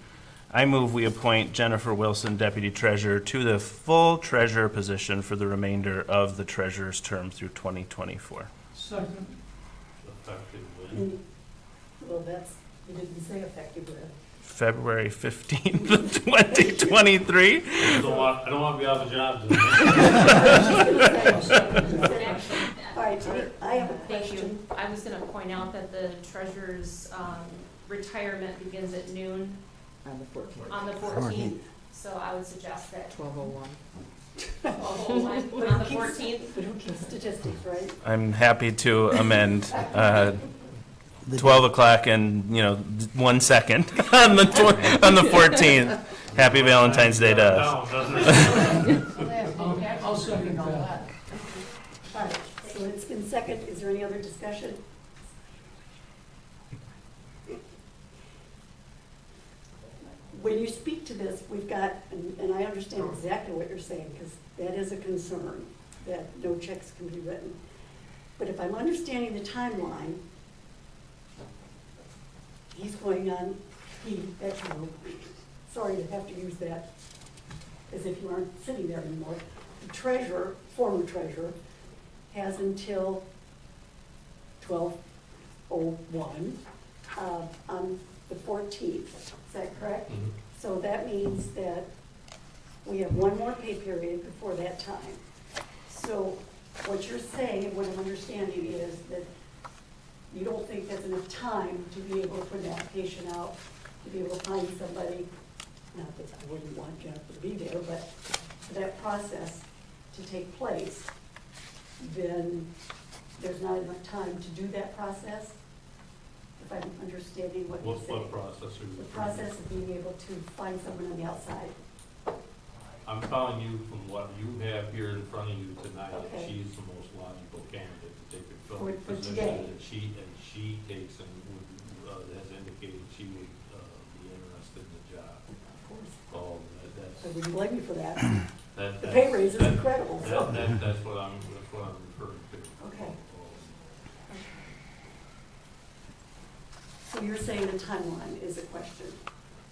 I move we appoint Jennifer Wilson, Deputy Treasurer, to the full treasurer position for the remainder of the treasurer's term through 2024. Second. Effective when? Well, that's, you didn't say effective with. February 15th, 2023. I don't want to be out of a job today. All right, I have a Thank you. question. I was gonna point out that the treasurer's retirement begins at noon On the 14th. on the 14th. So I would suggest that 12:01. On the 14th? But who keeps statistics, right? I'm happy to amend 12 o'clock and, 1 second on the 14th. Happy Valentine's Day to us. I'll second that. All right, so it's been second. Is there any other discussion? When you speak to this, we've got, and I understand exactly what you're saying, because that is a concern, that no checks can be written. But if I'm understanding the timeline, he's going on, that's you, sorry to have to use that as if you aren't sitting there anymore. The treasurer, former treasurer, has until 12/01 on the 14th. Is that correct? Mhm. So that means that we have one more pay period before that time. So what you're saying, and what I'm understanding is that you don't think that's enough time to be able to put an application out, to be able to find somebody, not that I wouldn't want Jennifer to be there, but for that process to take place, then there's not enough time to do that process? If I'm understanding what you're saying. What process are you? The process of being able to find someone on the outside. I'm telling you from what you have here in front of you tonight, that Okay. she's the most logical candidate to take a For filling position. today. And she takes and has indicated she would be interested in the job. Of course. So I wouldn't blame you for that. that, The pay raise is that- incredible, so. That's what I'm referring to. Okay. So you're saying the timeline is a question?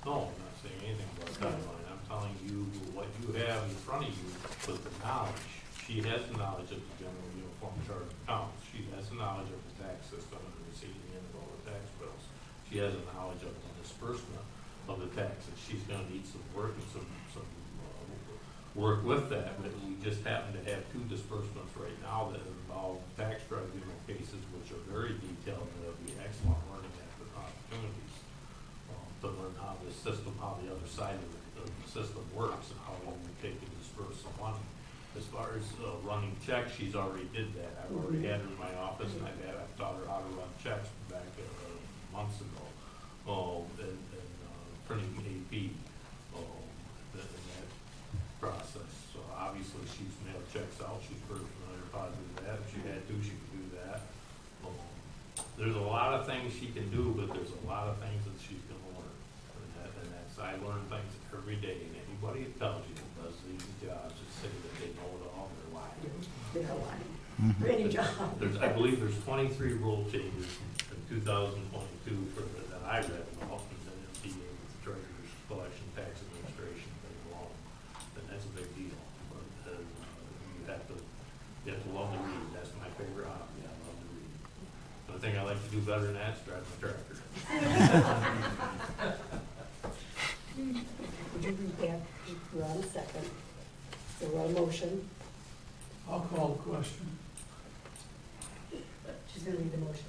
No, I'm not saying anything about timeline. I'm telling you what you have in front of you with the knowledge. She has the knowledge of the general uniform charge of accounts. She has the knowledge of the tax system and the receiving in of all the tax bills. She has a knowledge of the disbursement of the taxes. She's gonna need some work and some work with that, but we just happen to have two disbursements right now that involve tax tribunal cases, which are very detailed, and it'll be excellent learning opportunities to learn how the system, how the other side of the system works, and how we take and disperse the money. As far as running checks, she's already did that. I've already had her in my office, and I've taught her how to run checks back months ago, and printing AP, in that process. So obviously, she's mailed checks out. She's very familiar with that. If she had to, she could do that. There's a lot of things she can do, but there's a lot of things that she's gonna learn. And that's, I learn things every day, and anybody that tells you that does these jobs, just say that they know it all, they're lying. They're lying. For any job. I believe there's 23 rule changes in 2022 that I read about, and then it'll be with the Treasurer's Collection Tax Administration thing alone. And that's a big deal. But, you have to love to read. That's my favorite hobby. I love to read. The thing I like to do better than that is drive my tractor. Would you read that? We're on a second. So we're on motion. I'll call the question. She's gonna read the motion.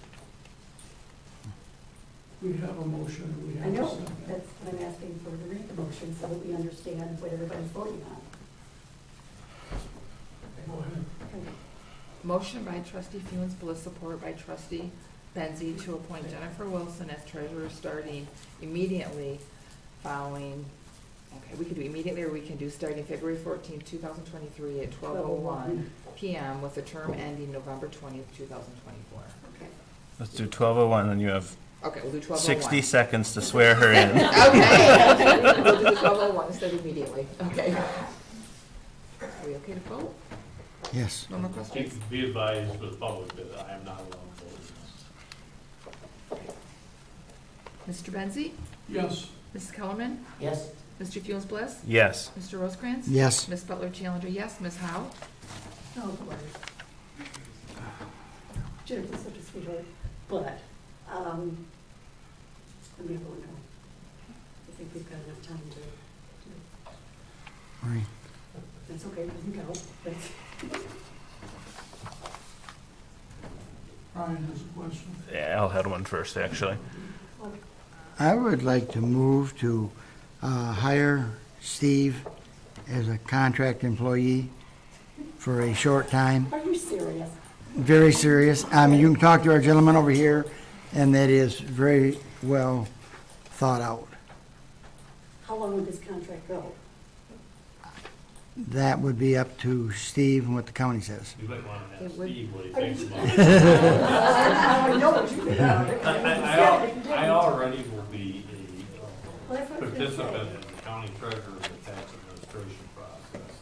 We have a motion, we I have a know, second. that's what I'm asking for, to read the motion so that we understand what everybody's voting on. Go ahead. Motion by trustee Funes Bliss, support by trustee Benzie to appoint Jennifer Wilson as treasurer starting immediately following, okay, we could do immediately or we can do starting February 14th, 2023 at 12:01 PM with a term ending November 20th, 2024. Okay. Let's do 12:01, and you have Okay, we'll do 12:01. 60 seconds to swear her in. Okay. We'll do the 12:01 instead of immediately. Okay. Are we okay to vote? Yes. No more questions? Be advised for the public that I am not allowed to vote in this. Mr. Benzie? Yes. Mrs. Kellerman? Yes. Mr. Funes Bliss? Yes. Mr. Rosecrans? Yes. Ms. Butler Challenger, yes. Ms. Howe? No, boy. Jennifer's such a sweetheart, but, let me go now. I think we've got enough time to, Right. that's okay, you can go. That's- Brian has a question. Yeah, Al had one first, actually. I would like to move to hire Steve as a contract employee for a short time. Are you serious? Very serious. I mean, you can talk to our gentleman over here, and that is very well thought out. How long would this contract go? That would be up to Steve and what the county says. You might want to ask It would- Steve what he thinks about it. I know what you think about it. I already will be Well, a that's what I was gonna participant say. in the county treasurer and the tax administration process.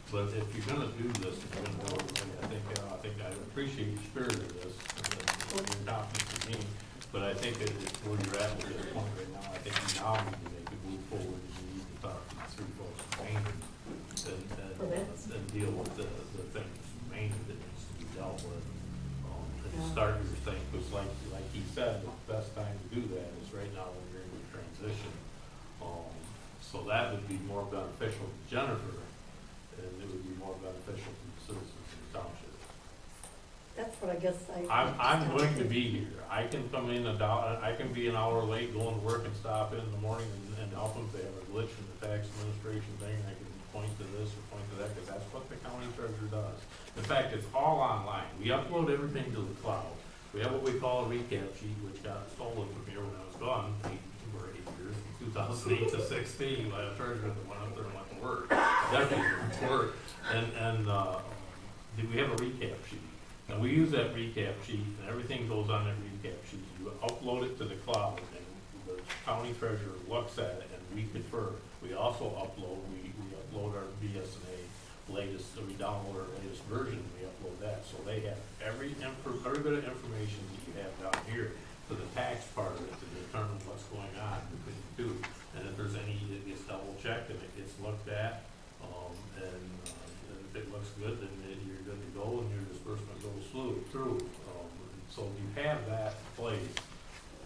But if you're gonna do this, if you're gonna do it, I think I appreciate the spirit of this, and your confidence in me. But I think that it's where you're at with this point right now. I think now we need to make a move forward, and you need to talk to the three folks in Maine and deal with the things mainly that needs to be dealt with. And start your thing, because like he said, the best time to do that is right now when you're in the transition. So that would be more beneficial to Jennifer, and it would be more beneficial to the citizens of the township. That's what I guess I'm going to be here. I can come in I can be an hour late going to work and stop in the morning and help them if they have a glitch in the tax administration thing. I can point to this or point to that, because that's what the county treasurer does. In fact, it's all online. We upload everything to the cloud. We have what we call a recap sheet, which got stolen from here when I was gone, 8 years, from 2008 to 16, by a treasurer that went up there and went to work. Definitely went to work. And we have a recap sheet. And we use that recap sheet, and everything goes on that recap sheet. You upload it to the cloud, and the county treasurer looks at it, and we confer. We also upload, we upload our BSNA latest, so we download our latest version, we upload that. So they have every bit of information that you have down here for the tax part of it to determine what's going on between the two. And if there's any that gets double checked and it gets looked at, and if it looks good, then you're good to go and your disbursement goes through. So you have that in place,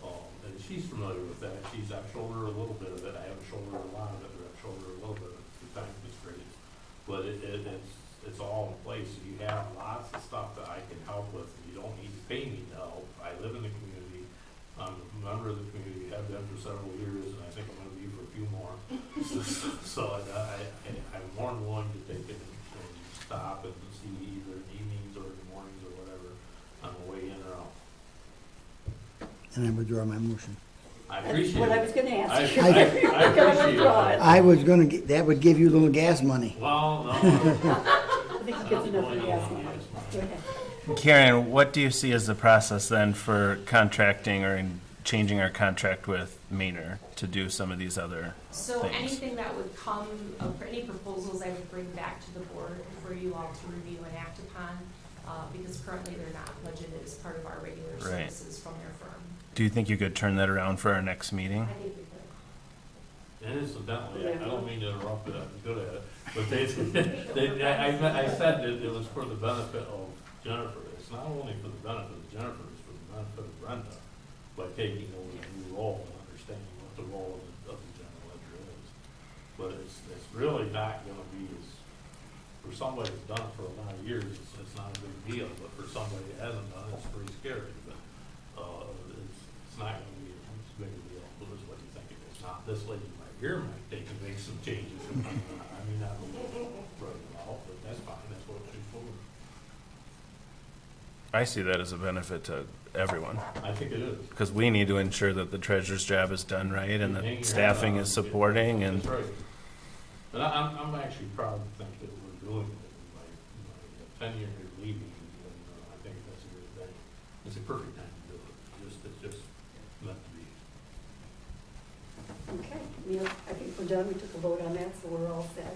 and she's familiar with that. I've showed her a little bit of it. I haven't showed her a lot of it, but I've showed her a little bit of it through time constraints. But it's all in place. So you have lots of stuff that I can help with. You don't need to pay me to help. I live in the community. I'm a member of the community. I've been for several years, and I think I'm going to be for a few more. So I'm more than willing to take it and stop and see either in evenings or in the mornings or whatever on the way in or out. And I withdraw my motion. I That's appreciate what it. I was gonna ask. I You're appreciate gonna withdraw it. it. I was gonna get, that would give you a little gas money. Well, no. I think he gets enough of the gas money. Go ahead. Karen, what do you see as the process then for contracting or changing our contract with Maynard to do some of these other So things? anything that would come, for any proposals I would bring back to the board for you all to review and act upon, because currently they're not budgeted as part of our regular Right. services from your firm. Do you think you could turn that around for our next meeting? I think we could. And incidentally, I don't mean to interrupt, but I'm good at it. But I said that it was for the benefit of Jennifer. It's not only for the benefit of Jennifer, it's for the benefit of Brenda by taking over the new role and understanding what the role of the general ledger is. But it's really not gonna be for somebody who's done it for a lot of years, it's not a big deal. But for somebody that hasn't done it, it's pretty scary. But it's not gonna be as big a deal as what you think it is. Now, this lady right here might take and make some changes. I mean, not right now, but that's fine. That's what she's for. I see that as a benefit to everyone, I think it is. because we need to ensure that the treasurer's job is done right and that staffing is supporting and. That's right. But I'm actually proud to think that we're doing it. My tenure here leaving, and I think that's a good thing. It's a perfect time to do it. It's just meant to be. Okay, Neil, I think we're done. We took a vote on that, so we're all set.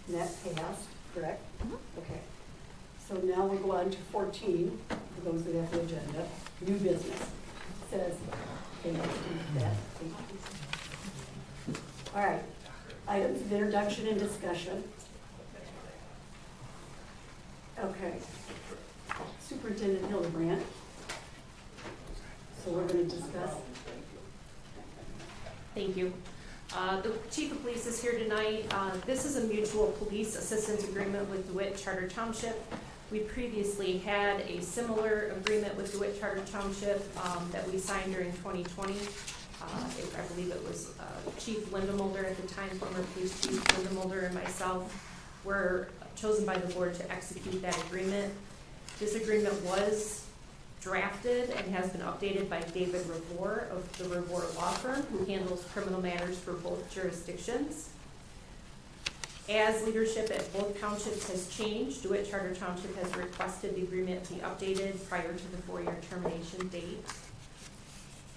And that passed, correct? Okay. So now we'll go on to 14, for those that have the agenda, new business. It says, thank you for that. Thank you. All right, items of introduction and discussion. Okay. Superintendent Hildebrand. So we're going to discuss. Thank you. The Chief of Police is here tonight. This is a mutual police assistance agreement with DeWitt Charter Township. We previously had a similar agreement with DeWitt Charter Township that we signed during 2020. I believe it was Chief Lindemulder at the time, former police chief Lindemulder, and myself were chosen by the board to execute that agreement. This agreement was drafted and has been updated by David Revore of the Revore Law Firm, who handles criminal matters for both jurisdictions. As leadership at both townships has changed, DeWitt Charter Township has requested the agreement be updated prior to the 4-year termination date.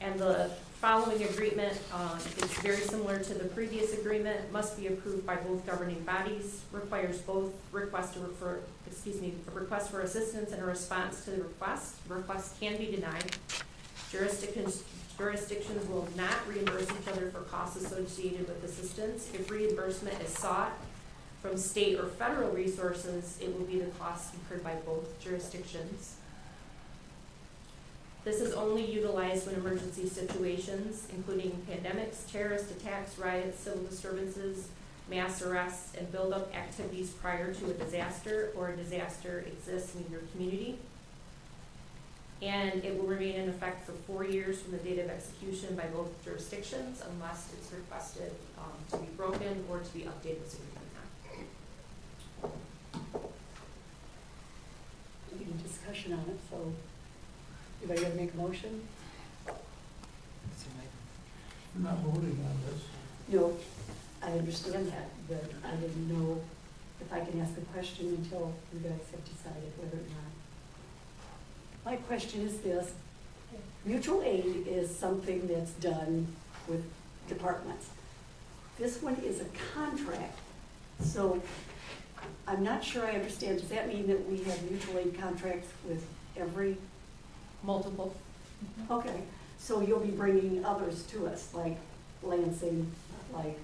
And the following agreement is very similar to the previous agreement, must be approved by both governing bodies, requires both a request for assistance and a response to the request. Requests can be denied. Jurisdictions will not reimburse each other for costs associated with assistance. If reimbursement is sought from state or federal resources, it will be the cost incurred by both jurisdictions. This is only utilized when emergency situations, including pandemics, terrorist attacks, riots, civil disturbances, mass arrests, and buildup activities prior to a disaster or a disaster exists in your community. And it will remain in effect for 4 years from the date of execution by both jurisdictions unless it's requested to be broken or to be updated with significant time. Any discussion on it, so anybody gonna make a motion? We're not voting on this. No, I understand that, but I didn't know if I can ask a question until you guys have decided whether or not. My question is this: mutual aid is something that's done with departments. This one is a contract, so I'm not sure I understand. Does that mean that we have mutual aid contracts with every? Multiple. Okay, so you'll be bringing others to us, like Lansing, like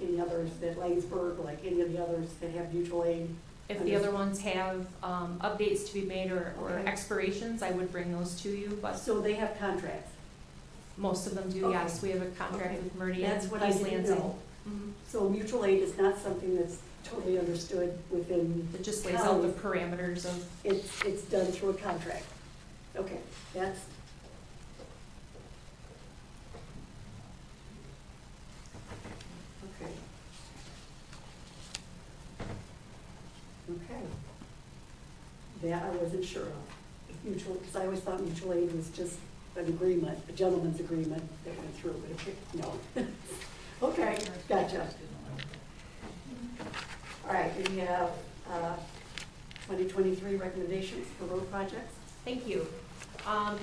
any others that Lanesburg, like any of the others that have mutual aid? If the other ones have updates to be made or Okay. expirations, I would bring those to you, but So they have contracts? most of them do, Okay. yes. We have a contract Okay. with Meridian, That's what I East didn't Lansing. know. Mhm. So mutual aid is not something that's totally understood within. It just lays out the counties. parameters of, It's done through a contract. Okay, that's. Okay. Okay. That I wasn't sure of. If mutual, because I always thought mutual aid was just an agreement, a gentleman's agreement that went through, but no. Okay, gotcha. All right, we have 2023 recommendations for road projects. thank you.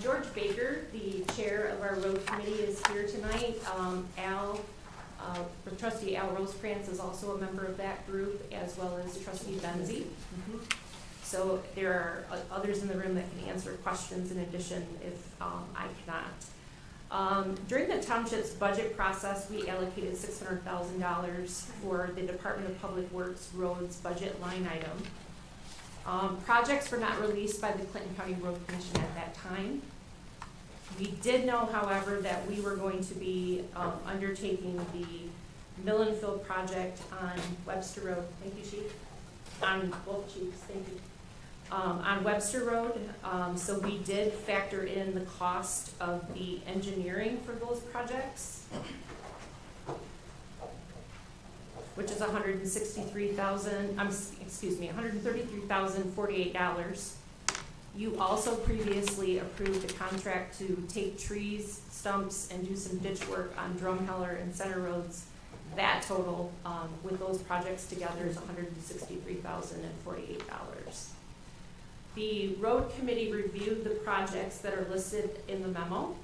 George Baker, the chair of our road committee, is here tonight. Trustee Al Rosecrans is also a member of that group, as well as Trustee Benzie. So there are others in the room that can answer questions in addition if I cannot. During the township's budget process, we allocated $600,000 for the Department of Public Works roads budget line item. Projects were not released by the Clinton County Road Commission at that time. We did know, however, that we were going to be undertaking the mill and fill project on Webster Road. Thank you, Chief. On both chiefs, thank you. On Webster Road, so we did factor in the cost of the engineering for those projects, which is $133,048. You also previously approved a contract to take trees, stumps, and do some ditch work on Drumheller and Center Roads. That total, with those projects together, is $163,048. The road committee reviewed the projects that are listed in the memo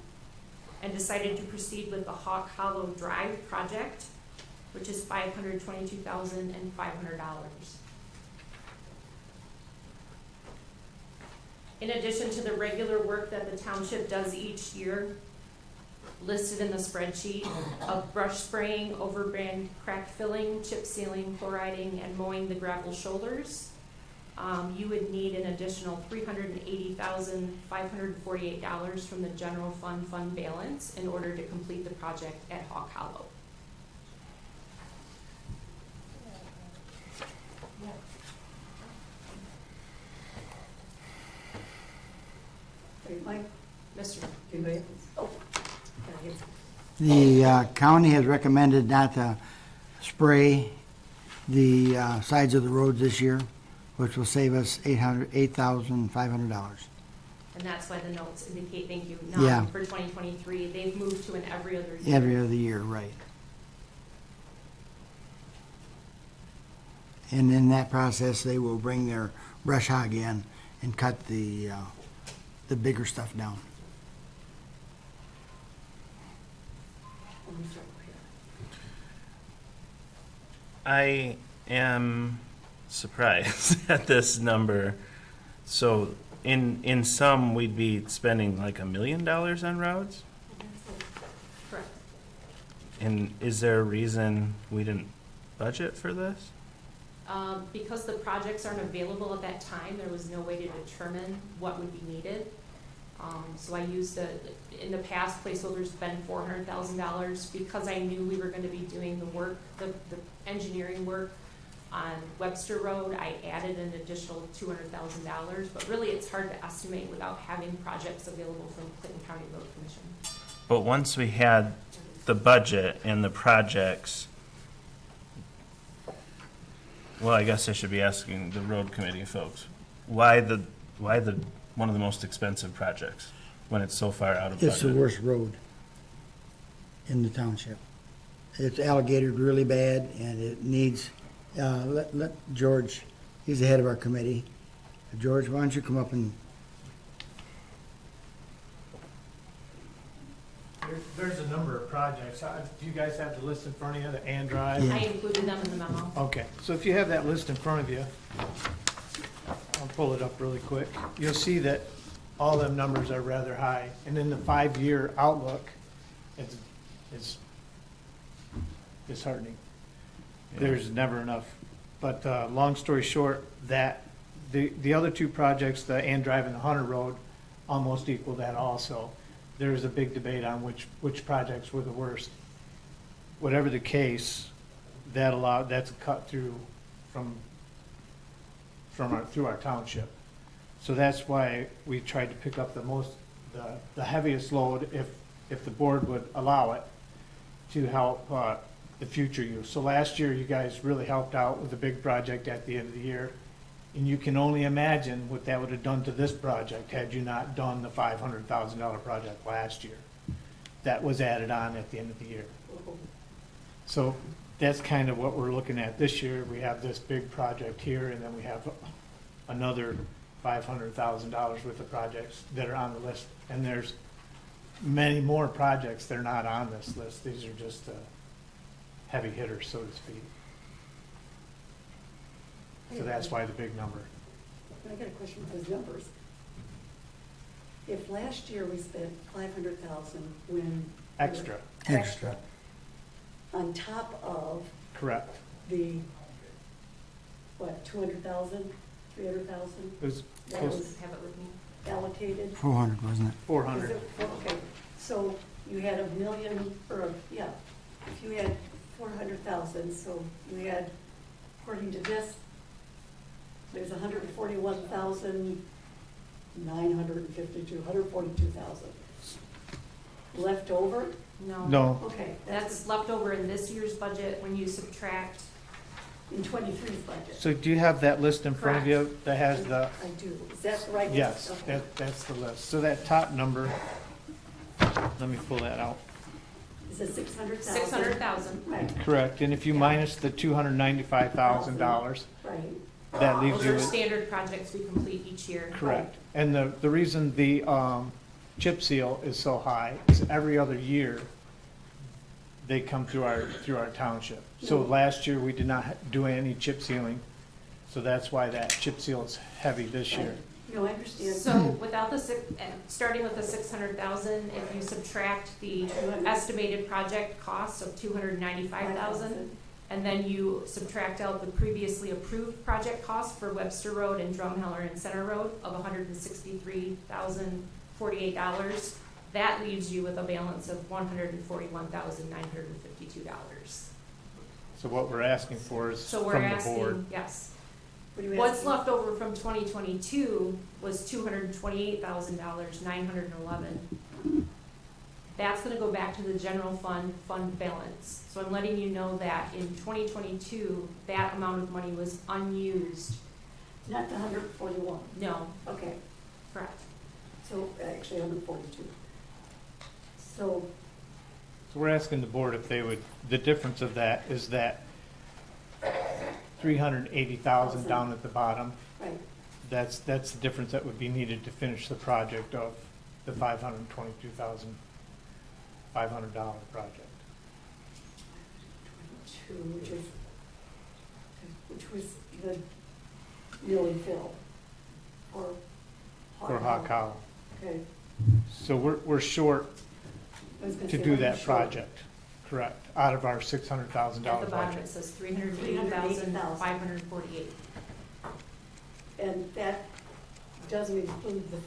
and decided to proceed with the Hawk Hollow Drive project, which is $522,500. In addition to the regular work that the township does each year, listed in the spreadsheet of brush spraying, overbrand crack filling, chip sealing, chloriding, and mowing the gravel shoulders, you would need an additional $380,548 from the general fund balance in order to complete the project at Hawk Hollow. Hey, Mike? Mr. Anybody else? Oh, got The county has recommended not to spray the sides of the roads this year, which will save us $8,500. And that's why the notes indicate, thank you, Yeah. none for 2023. They've moved to an every other year. Every other year, right. And in that process, they will bring their brush hog in and cut the bigger stuff down. I am surprised at this number. So in some, we'd be spending like $1 million on roads? Correct. And is there a reason we didn't budget for this? Because the projects aren't available at that time, there was no way to determine what would be needed. So I used in the past, placeholders have been $400,000 because I knew we were gonna be doing the work, the engineering work on Webster Road. I added an additional $200,000, but really it's hard to estimate without having projects available from Clinton County Road Commission. But once we had the budget and the projects, well, I guess I should be asking the road committee folks, why the one of the most expensive projects when it's so far out of budget? It's the worst road in the township. It's alligated really bad, and it needs, let George, he's the head of our committee. George, why don't you come up and, There's a number of projects. Do you guys have the list in front of you, the and drive? Yeah. I included them in the memo. Okay, so if you have that list in front of you, I'll pull it up really quick. You'll see that all them numbers are rather high. And in the 5-year outlook, it's disheartening. There's never enough. But long story short, that the other two projects, the and drive and the Hunter Road, almost equal that also. There's a big debate on which projects were the worst. Whatever the case, that's a cut through through our township. So that's why we tried to pick up the heaviest load, if the board would allow it, to help the future use. So last year, you guys really helped out with a big project at the end of the year. And you can only imagine what that would have done to this project had you not done the $500,000 project last year. That was added on at the end of the year. So that's kind of what we're looking at this year. We have this big project here, and then we have another $500,000 worth of projects that are on the list. And there's many more projects that are not on this list. These are just heavy hitters, so to speak. So that's why the big number. I got a question with those numbers. If last year we spent $500,000 when. Extra. On top of Correct. the, what, 200,000, 300,000? It was That close was Have it with me. allocated? 400, wasn't it? 400. Is it? Okay, so you had $1 million, if you had 400,000, so you had, according to this, there's 142,000 left over? No. Okay, That's left over in this year's budget when you subtract. in 23's budget. So do you have that list in front of you that has the, I do. Is that the right? yes, Okay. that's the list. So that top number, let me pull that out. Is it 600,000? 600,000. Right, Correct, and if you minus the $295,000, right. that leaves Those you are with, standard projects we complete each year. correct. And the reason the chip seal is so high is every other year, they come through our township. So last year, we did not do any chip sealing, so that's why that chip seal is heavy this year. No, I understand. So without starting with the 600,000, if you subtract the estimated project cost of 295,000, and then you subtract out the previously approved project cost for Webster Road and Drumheller and Center Road of $163,048, that leaves you with a balance of $141,952. So what we're asking for is So we're from the board. asking, yes. What are you What's asking? left over from 2022 was $228,911. That's gonna go back to the general fund balance. So I'm letting you know that in 2022, that amount of money was unused. Not the 141. No, Okay, correct. so actually 142. So, So we're asking the board if they would, the difference of that is that 380,000 down at the bottom. right, That's the difference that would be needed to finish the project of the $522,500 project. 22, which was the mill and fill, or. For Hawk Hollow. Okay. So we're short I was gonna to say, do what that is short? project, correct, out of our $600,000 At the bottom, budget. it says 380,548. And that doesn't include the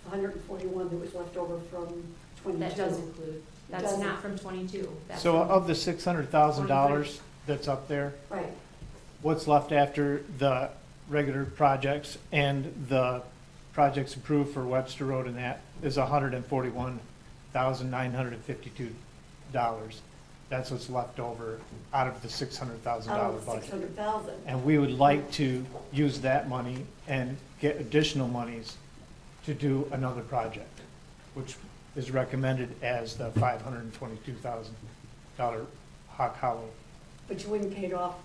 141 that was left over from 22. That does include, that's Doesn't. not from 22. That's So from- of the $600,000 that's up there, Right, what's left after the regular projects and the projects approved for Webster Road and that is $141,952. That's what's left over out of the $600,000 out of budget. 600,000. And we would like to use that money and get additional monies to do another project, which is recommended as the $522,000 Hawk Hollow. But you wouldn't pay it off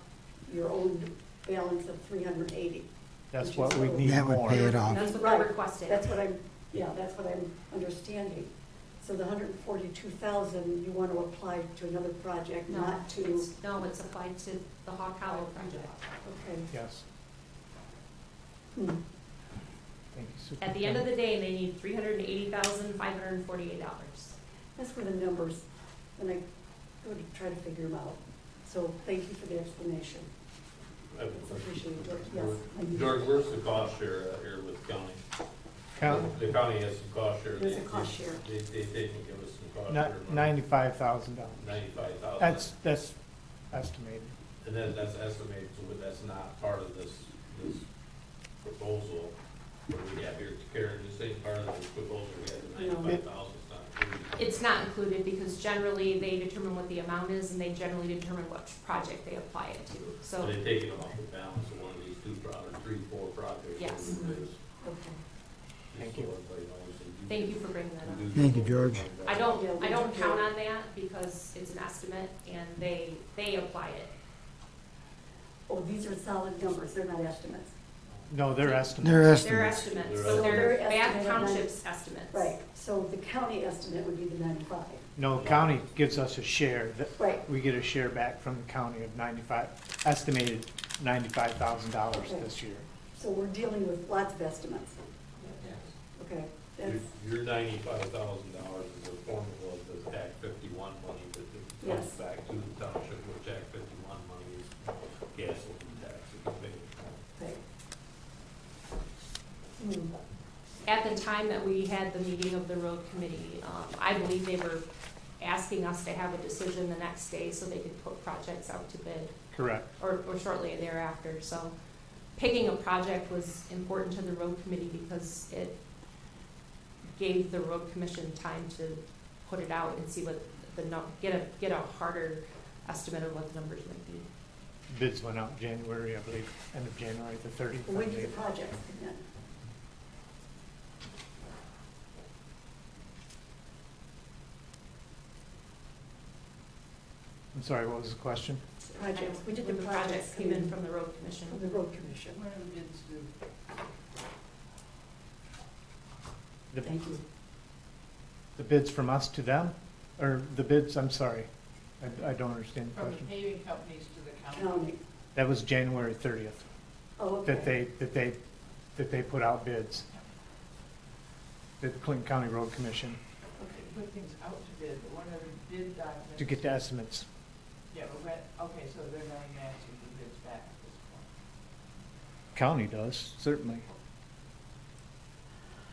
your own balance of 380. That's what we need That would more. pay it off. That's what Right, they're requesting. that's what I'm understanding. So the 142,000 you want to apply to another project, No, not to, it's applied to the Hawk Hollow project. okay. Yes. Hmm. Thank you, At the end of the day, they need $380,548. That's where the numbers, when I go to try to figure them out. So thank you for the explanation. I have a It's question. appreciated, yes. George, where's the cost share here with the county? The county has some cost share. There's a cost share. They can give us some cost Not share. $95,000. 95,000. That's estimated. And then that's estimated, but that's not part of this proposal. What we have here, Karen, this ain't part of this proposal, we have the 95,000, it's not included. It's not included because generally they determine what the amount is and they generally determine what project they apply it to. So So, they're taking them off the balance of one of these 2 projects, 3, 4 projects. Yes. whatever it is. Okay. Just so everybody knows. thank you for bringing that up. Thank you, George. I don't count on that because it's an estimate and they apply it. Oh, these are solid numbers, they're not estimates. No, they're estimates. They're They're estimates. estimates, They're so they're estimated. Bath They're Township's estimates. Right, so the county estimate would be the 95. No, county gives us a share. Right. We get a share back from the county of estimated $95,000 Okay. this year. So we're dealing with lots of estimates. Okay, that's, Your $95,000 is a formula of the Act 51 money that comes Yes. back to the township, which Act 51 money is gasoline tax that you pay. okay. At the time that we had the meeting of the road committee, I believe they were asking us to have a decision the next day so they could put projects out to bid, Correct. or shortly thereafter. So picking a project was important to the road committee because it gave the road commission time to put it out and see what get a harder estimate of what the numbers might be. Bids went out January, I believe, end of January the 30th. When do the projects begin? I'm sorry, what was the question? Projects, we did the When projects came in from the road commission. From the road commission. The- Thank you. The bids from us to them? Or the bids, I'm sorry, I don't understand the From the question. paving companies to the county. County. That was January 30th, Oh, that okay. they put out bids. The Clinton County Road Commission, Okay, put things out to bid, but what are the bid documents? to get the estimates. Yeah, but okay, so they're not even asking for bids back at this point. County does, certainly.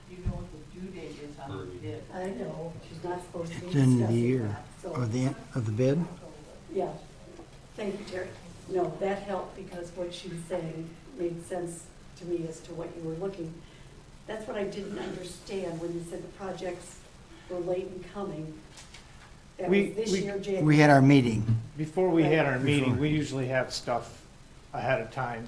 Do you know what the due date is on the bid? I know, she's not supposed to be It's the end of the discussing year, that, so, or the end of the bid. yeah. Thank you, Terry. No, that helped because what she was saying made sense to me as to what you were looking. That's what I didn't understand when you said the projects were late in coming. That We- was this we- year, January. We had our meeting. Before we had our meeting, Before. we usually have stuff ahead of time,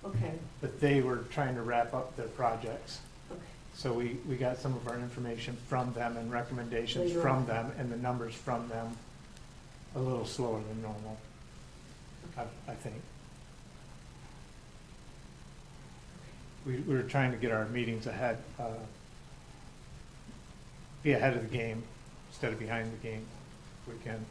Okay, but they were trying to wrap up their projects. okay. So we got some of our information from them and recommendations Later from on. them and the numbers from them a little slower than normal, I think. We were trying to get our meetings ahead, be ahead of the game instead of behind the game, if we can.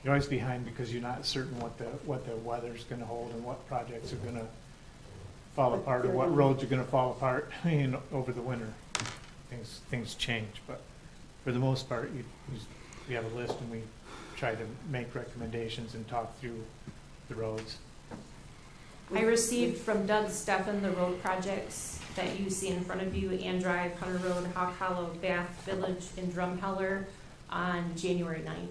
You're always behind because you're not certain what the weather's gonna hold and what projects are gonna fall apart or what roads are gonna fall apart, over the winter. Things change, but for the most part, we have a list and we try to make recommendations and talk through the roads. I received from Doug Steffen the road projects that you see in front of you, Ann Drive, Hunter Road, Hawk Hollow, Bath Village, and Drumheller on January 9th.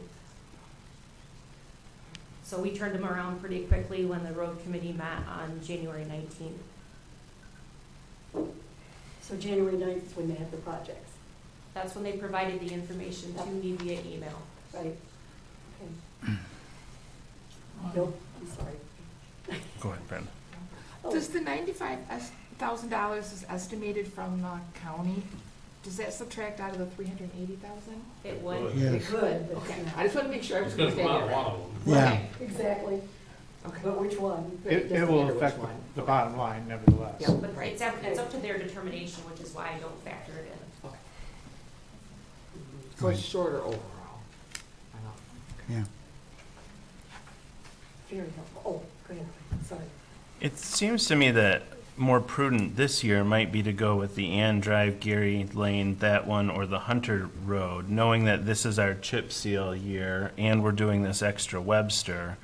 So we turned them around pretty quickly when the road committee met on January 19th. So January 9th is when they had the projects, That's when they provided the information to me via email. right? Okay. Bill, I'm sorry. Go ahead, Brenda. Does the $95,000 is estimated from the county, does that subtract out of the 380,000? It would. Yes. Good. Okay, I just want to make sure I was It's gonna come out understanding of it one right. of them. Yeah. Okay. Exactly. Okay. But which one? It will affect the bottom line nevertheless. Yeah. But it's up to their determination, which is why I don't factor it in. Okay. So it's shorter overall. I know. Yeah. Very helpful. Oh, go ahead. Sorry. It seems to me that more prudent this year might be to go with the Ann Drive, Gary Lane, that one, or the Hunter Road, knowing that this is our chip seal year and we're doing this extra Webster.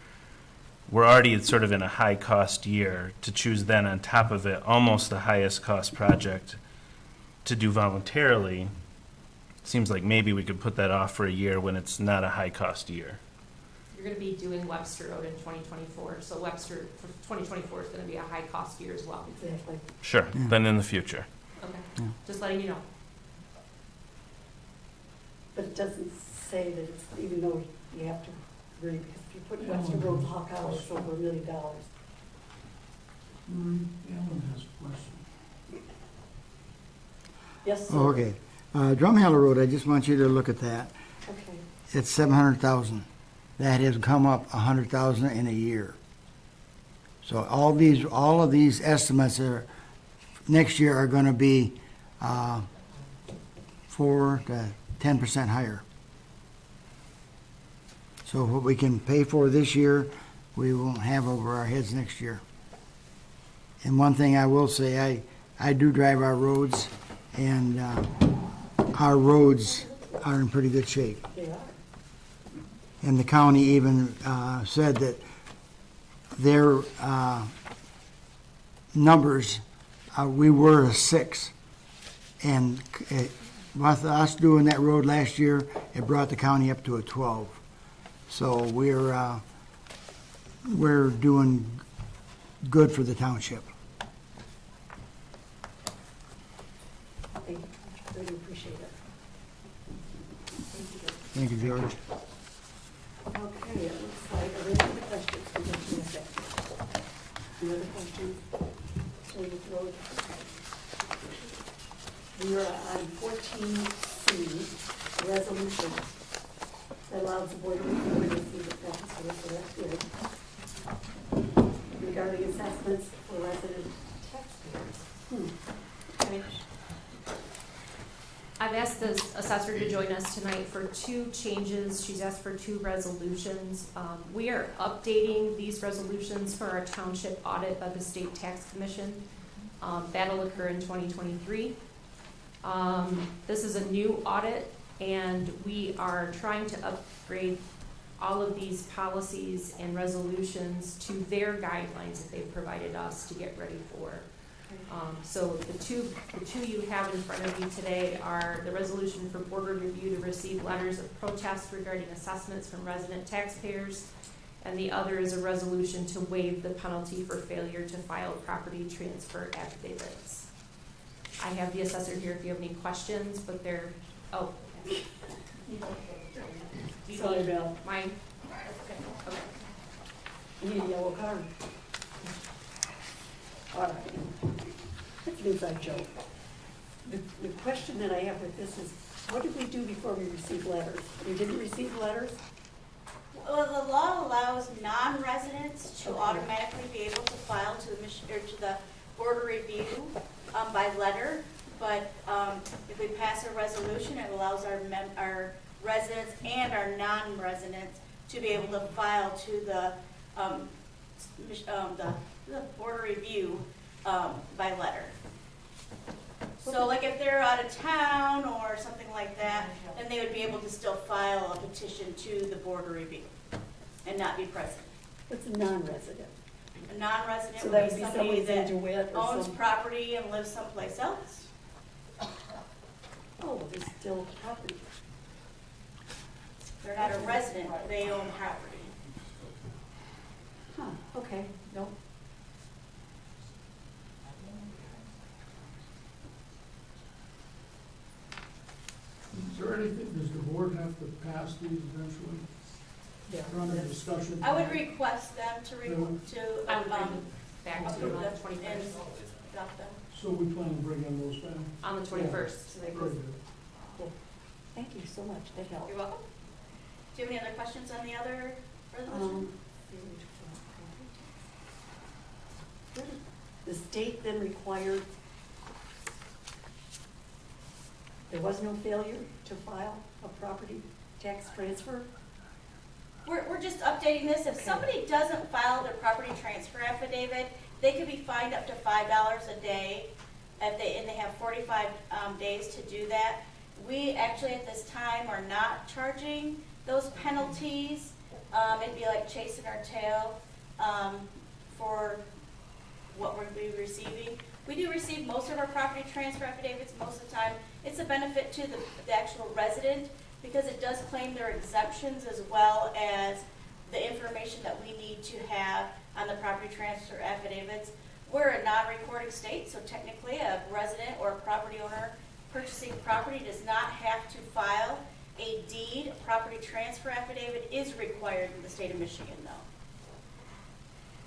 We're already sort of in a high-cost year. To choose then on top of it, almost the highest-cost project to do voluntarily, seems like maybe we could put that off for a year when it's not a high-cost year. You're gonna be doing Webster Road in 2024, so Webster for 2024 is gonna be a high-cost year as well. Exactly. Sure, Yeah. then in the future. Okay, Yeah. just letting you know. But it doesn't say that it's, even though you have to agree, because if you put Webster Road, Hawk Hollow, it's over $1 million. Marie, Alan has a question. Yes, sir. Oh, okay. Drumheller Road, I just want you to look at that. Okay. It's 700,000. That has come up 100,000 in a year. So all of these estimates are, next year are gonna be, 4 to 10% higher. So what we can pay for this year, we won't have over our heads next year. And one thing I will say, I do drive our roads, and our roads are in pretty good shape. They are. And the county even said that their numbers, we were a 6. And with us doing that road last year, it brought the county up to a 12. So we're doing good for the township. Thank you. Really appreciate it. Thank you. Thank you, George. Okay, it looks like, are there any other questions? We're going to miss it. Any other questions? David Road? We are on 14C, resolution that allows the board to receive the tax for that's good. Regarding assessments for resident taxpayers. Okay. I've asked the assessor to join us tonight for 2 changes. She's asked for 2 resolutions. We are updating these resolutions for our township audit by the State Tax Commission. That'll occur in 2023. This is a new audit, and we are trying to upgrade all of these policies and resolutions to their guidelines that they've provided us to get ready for. So the two you have in front of you today are the resolution for board review to receive letters of protest regarding assessments from resident taxpayers, and the other is a resolution to waive the penalty for failure to file property transfer affidavits. I have the assessor here if you have any questions, but they're, oh. Sorry, Bill. Mine? Okay. You need a yellow card. All right. That's an inside joke. The question that I have with this is, what did we do before we received letters? We didn't receive letters? Well, the law allows non-residents to automatically be able to file to the board of review by letter, but if we pass a resolution, it allows our residents and our non-residents to be able to file to the board of review by letter. So like if they're out of town or something like that, then they would be able to still file a petition to the board of review and not be present. What's a non-resident? A non-resident So that would would be be somebody someone that in DeWitt or owns some. property and lives someplace else. Oh, well, there's still property. They're not a resident, they own property. Huh, okay, no. Is there anything, does the board have to pass these eventually? Yeah. Run a discussion? I would request them to, I would bring them back to you approve on them the 21st. and adopt them. So we plan to bring in those back? On the 21st. So they Very go- good. Cool. Thank you so much, that helped. You're welcome. Do you have any other questions on the other resolution? The state then required, there was no failure to file a property tax transfer? We're just updating this. If somebody doesn't file their property transfer affidavit, they could be fined up to $5 a day and they have 45 days to do that. We actually at this time are not charging those penalties. It'd be like chasing our tail for what we're receiving. We do receive most of our property transfer affidavits most of the time. It's a benefit to the actual resident because it does claim their exemptions as well as the information that we need to have on the property transfer affidavits. We're a non-recording state, so technically a resident or a property owner purchasing property does not have to file a deed. A property transfer affidavit is required in the state of Michigan though.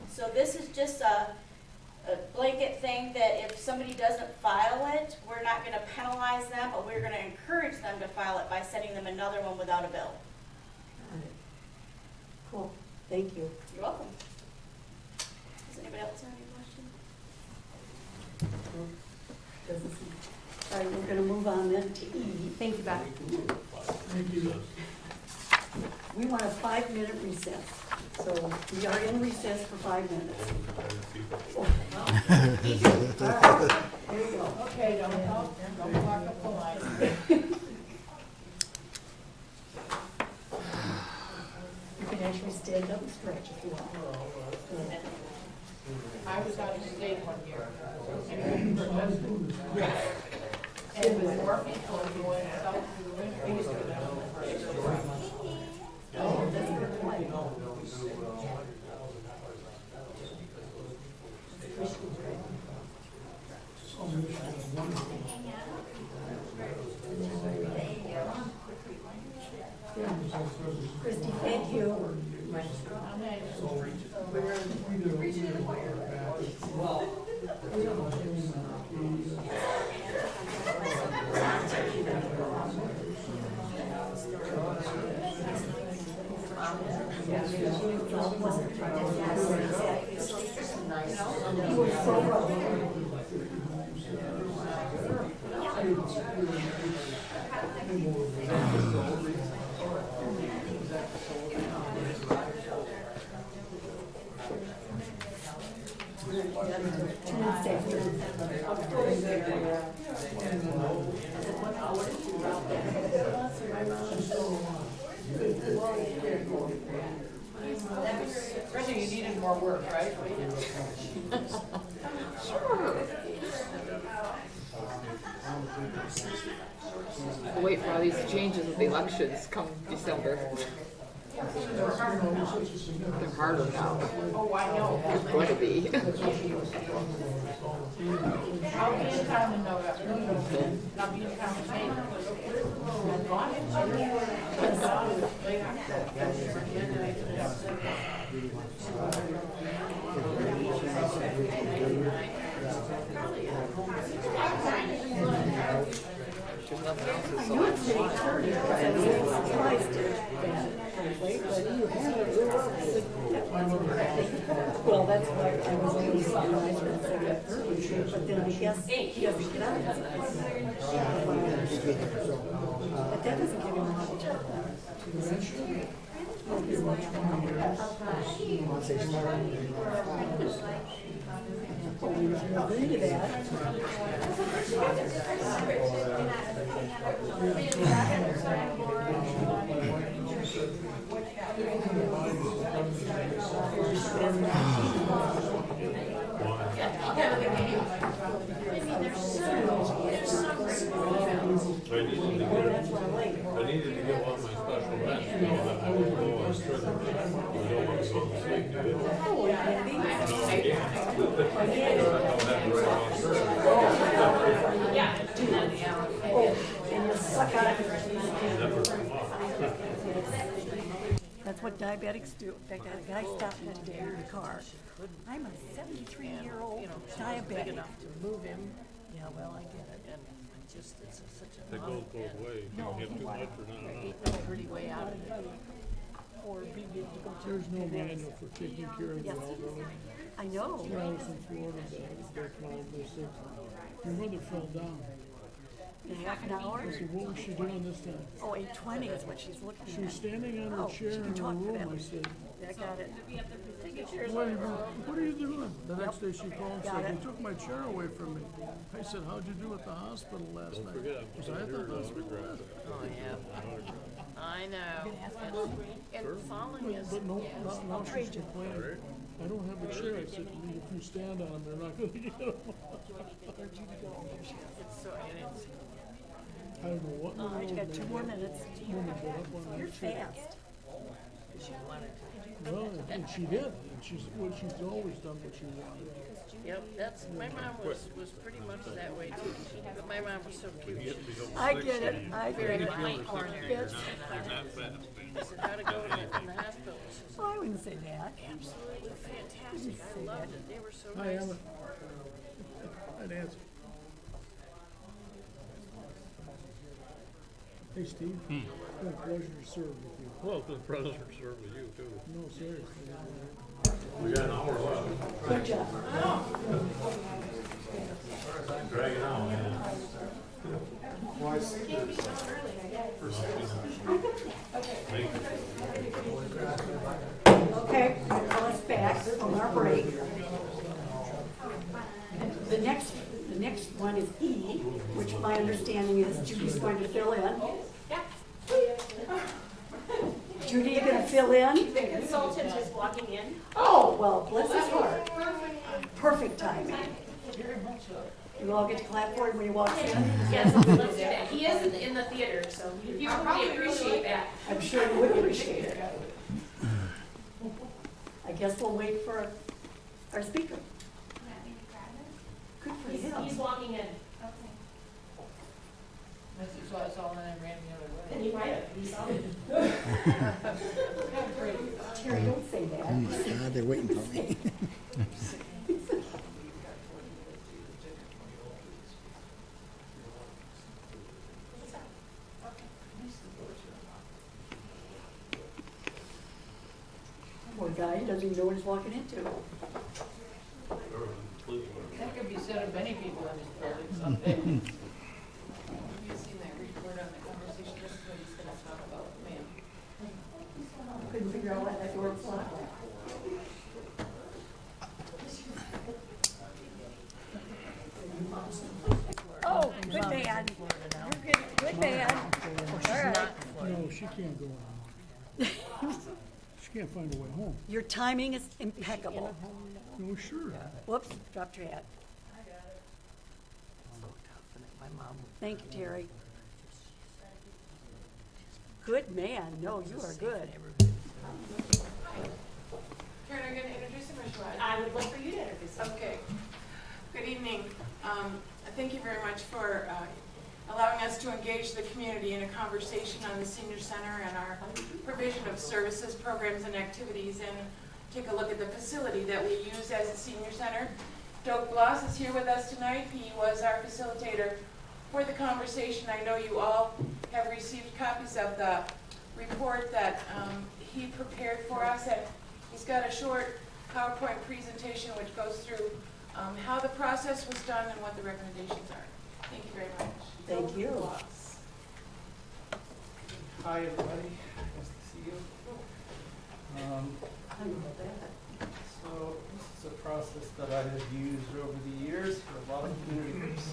So this is just a blanket thing that if somebody doesn't file it, we're not going to penalize them, but we're going to encourage them to file it by sending them another one without a bill. Got it. Cool, thank you. You're welcome. Does anybody else have any questions? Doesn't seem- All right, we're gonna move on then to E. Thank you, Beth. Thank you. We want a 5-minute recess, so we are in recess for 5 minutes. All right, here we go. Okay, don't walk up the line. You can actually stand up and stretch if you want. I was out of state 1 year. Yes. And it was working for going south through the winter. We used to go down the first. Oh, that's a good point. Christie, thank you. Brenda, you needed more work, right? We'll wait for all these changes with the elections come December. They're harder now. Oh, I know. They're going to be. I'll be in town in November. I'll be in town in May. that guy is really wants I knew it's getting hard because I was surprised at that, frankly, but you had it real well, that's why I was a little surprised when I said that earlier, but then I guess he doesn't get out of it. But that doesn't give him a lot of time. Once they start. Well, we were agree to that. I needed to get one of my special events, you know, that I would go on trip. I don't want to go to sleep, do you? Oh, Andy. No, I can't. I don't have to write on trip. Yeah. Oh, and you suck on Never come up. That's what diabetics do. In fact, I had a guy stop me today in the car. I'm a 73-year-old diabetic. To move him, yeah, well, I get it, and just, it's such a. It goes both ways. You don't get too much or not enough. It's a pretty way out of it. Or be good to go to. There's no manual for taking care of the Yes. elderly. I know. When I was in Florida, they plowed those things. Your mother fell down. In half an hour? I said, what was she doing this time? Oh, 8:20 is what she's looking at. She was standing on her Oh, chair she in can her talk for room. that. I said, I got it. what are you doing? The next day she called and Got said, it. they took my chair away from me. I said, how'd you do at the hospital last night? She said, I at the hospital. Oh, yeah. I know. And following is. But no, now she's complaining. I don't have a chair. I said, if you stand on them, they're not gonna get them. It's so, and it's. I don't know what. All right, you got 2 more minutes. Woman got up on You're that chair. fast. She wanted Well, and she did. And she's always done what she wanted. Yep, that's, my mom was pretty much that way too. But my mom was so cute. I get it. I Very get it. light corner. Yes. I said, how to go in the hospital. She says, Oh, I wouldn't say that. absolutely fantastic. I loved it. They were so Hi, nice. Emma. Hi, Nancy. Hey, Steve. It's been a pleasure to serve with you. Well, it's been a pleasure to serve with you too. No, seriously. We got an hour left. Good job. Drag it out, man. Okay, call us back from our break. The next one is E, which my understanding is Judy's going to fill in. Judy, you gonna fill in? The consultant is walking in. Oh, well, bless his heart. Perfect timing. You all get to clap for him when he walks in? Yes, let's do that. He is in the theater, so if you would appreciate that. I'm sure you would appreciate it. I guess we'll wait for our speaker. Good for him. He's walking in. So I saw that and ran the other way. And he might have, he saw it. Terry, don't say that. They're waiting for me. Poor guy, he doesn't even know what he's walking into. That could be said of many people in this building someday. Have you seen that report on the conversation? This is what he's gonna talk about, ma'am. Couldn't figure out why that door was locked. Oh, good man. You're good man. All right. No, she can't go on. She can't find a way home. Your timing is impeccable. No, sure. Whoops, dropped your hat. My mom. Thank you, Terry. Good man. No, you are good. Karen, are you going to introduce him or should I would like for you to introduce him. Okay. Good evening. Thank you very much for allowing us to engage the community in a conversation on the senior center and our provision of services, programs, and activities, and take a look at the facility that we use as a senior center. Doug Bloss is here with us tonight. He was our facilitator for the conversation. I know you all have received copies of the report that he prepared for us, and he's got a short PowerPoint presentation which goes through how the process was done and what the recommendations are. Thank you very much. Thank you. Bloss. Hi, everybody. Nice to see you. So this is a process that I have used over the years for a lot of community groups.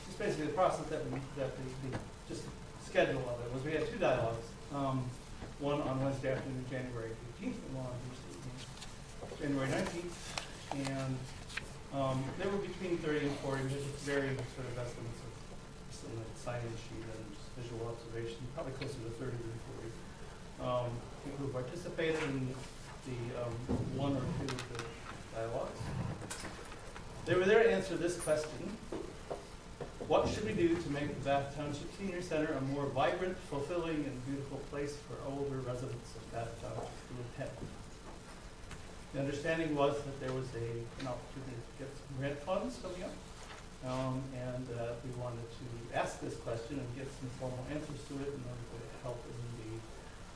Just basically the process that just the schedule of it was we had two dialogues. One on Wednesday afternoon, January 15th, and one on Thursday evening, January 19th. And there were between 30 and 40, just varying sort of estimates of some like signage sheet and just visual observation, probably closer to 30 than 40. People who participated in the one or two of the dialogues. They were there to answer this question: what should we do to make the Bath Township Senior Center a more vibrant, fulfilling, and beautiful place for older residents of Bath Township to attend? The understanding was that there was an opportunity to get some grant funds coming up, and we wanted to ask this question and get some formal answers to it in order to help in the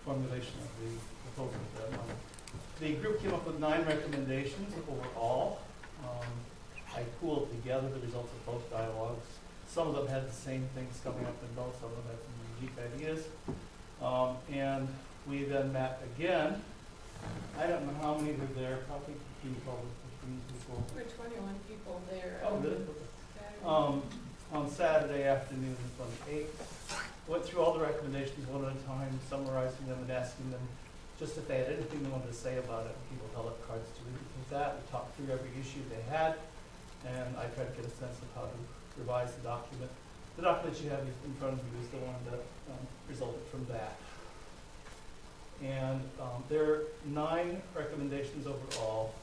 formulation of the proposal for that money. The group came up with 9 recommendations overall. I pooled together the results of both dialogues. Some of them had the same things coming up in both. Some of them had some unique ideas. And we then met again. I don't know how many were there, probably 15 people. There were 21 people there. Oh, really? On Saturday afternoon, the 28th. Went through all the recommendations one at a time, summarizing them and asking them just if they had anything they wanted to say about it. People held up cards to read that. We talked through every issue they had, and I tried to get a sense of how to revise the document. The document you have in front of you is the one that resulted from that. And there are 9 recommendations overall.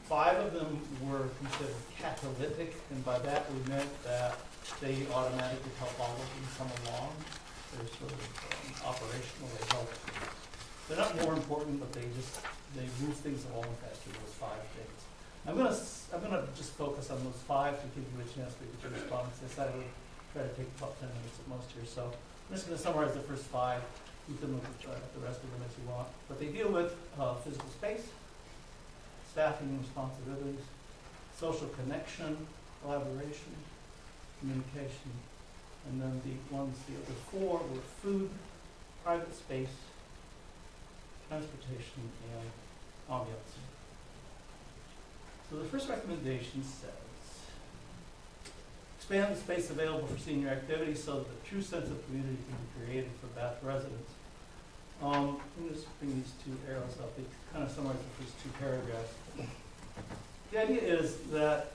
5 of them were considered catalytic, and by that we meant that they automatically help all of them come along. They're sort of operational, they help. They're not more important, but they move things along faster, those 5 things. I'm gonna just focus on those 5 to give you a chance to get your response. I said I would try to take about 10 minutes at most here, so I'm just gonna summarize the first 5. You can look at the rest of them as you want. But they deal with physical space, staffing and responsibilities, social connection, collaboration, communication, and then the other 4 were food, private space, transportation, and ambiance. So the first recommendation says, expand the space available for senior activities so that a true sense of community can be created for Bath residents. Let me just bring these 2 arrows up. They kind of summarize the first 2 paragraphs. The idea is that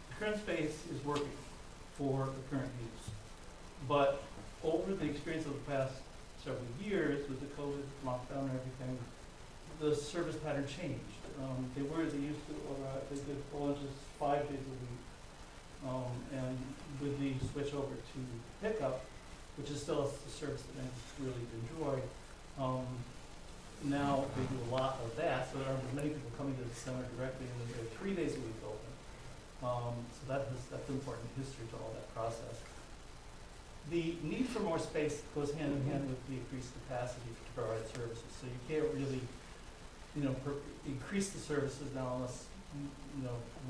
the current space is working for the current use. But over the experience of the past several years with the COVID lockdown and everything, the service pattern changed. They used to, they did lunches 5 days a week. And with the switch over to pickup, which is still a service that I really enjoy, now they do a lot of that, so there are many people coming to the center directly, and they're 3 days a week open. So that's important history to all that process. The need for more space goes hand in hand with the increased capacity to provide services. So you can't really, increase the services now unless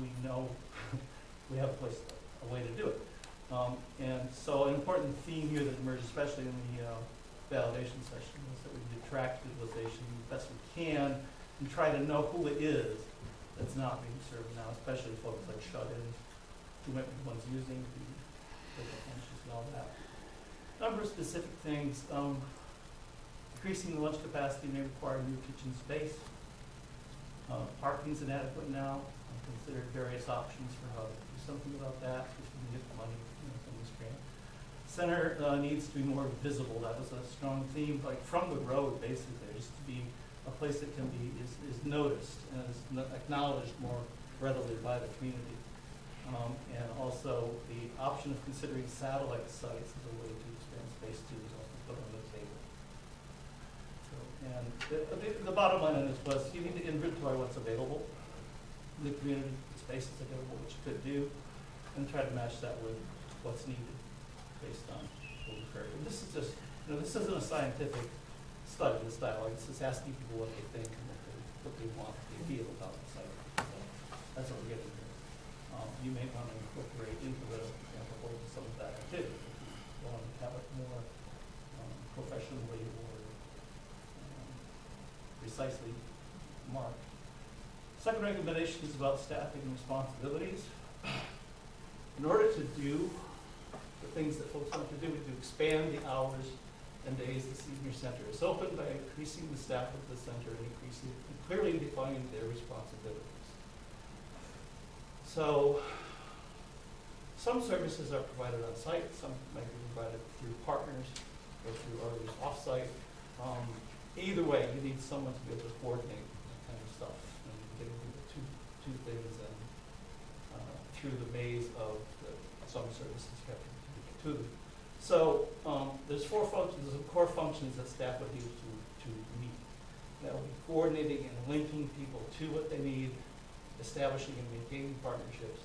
we know we have a way to do it. And so an important theme here that emerged, especially in the validation session, was that we need to track utilization as best we can and try to know who it is that's not being served now, especially folks like shut-ins, who might be the ones using the pensions and all that. A number of specific things. Increasing the lunch capacity may require new kitchen space. Parking's inadequate now. I've considered various options for how to do something about that, if we can get the money from this grant. Center needs to be more visible. That was a strong theme, like from the road, basically, just to be a place that can be is noticed and is acknowledged more readily by the community. And also, the option of considering satellite sites as a way to expand space too is also put on the table. So, and the bottom line on this was you need to inventory what's available in the community, spaces available, which you could do, and try to match that with what's needed based on what we've heard. And this is just, this isn't a scientific study, this dialogue. It's just asking people what they think and what they want, what they feel about the site. So that's what we're getting here. You may want to incorporate into the proposal some of that activity. If you want to have it more professionally or precisely marked. Second recommendation is about staffing and responsibilities. In order to do the things that folks want to do, we do expand the hours and days the senior center is open by increasing the staff of the center and increasing and clearly defining their responsibilities. So some services are provided on site, some might be provided through partners or through others off-site. Either way, you need someone to be able to coordinate that kind of stuff and getting two things and through the maze of some services you have to them. So there's four functions, there's core functions that staff would need to meet. That would be coordinating and linking people to what they need, establishing and maintaining partnerships,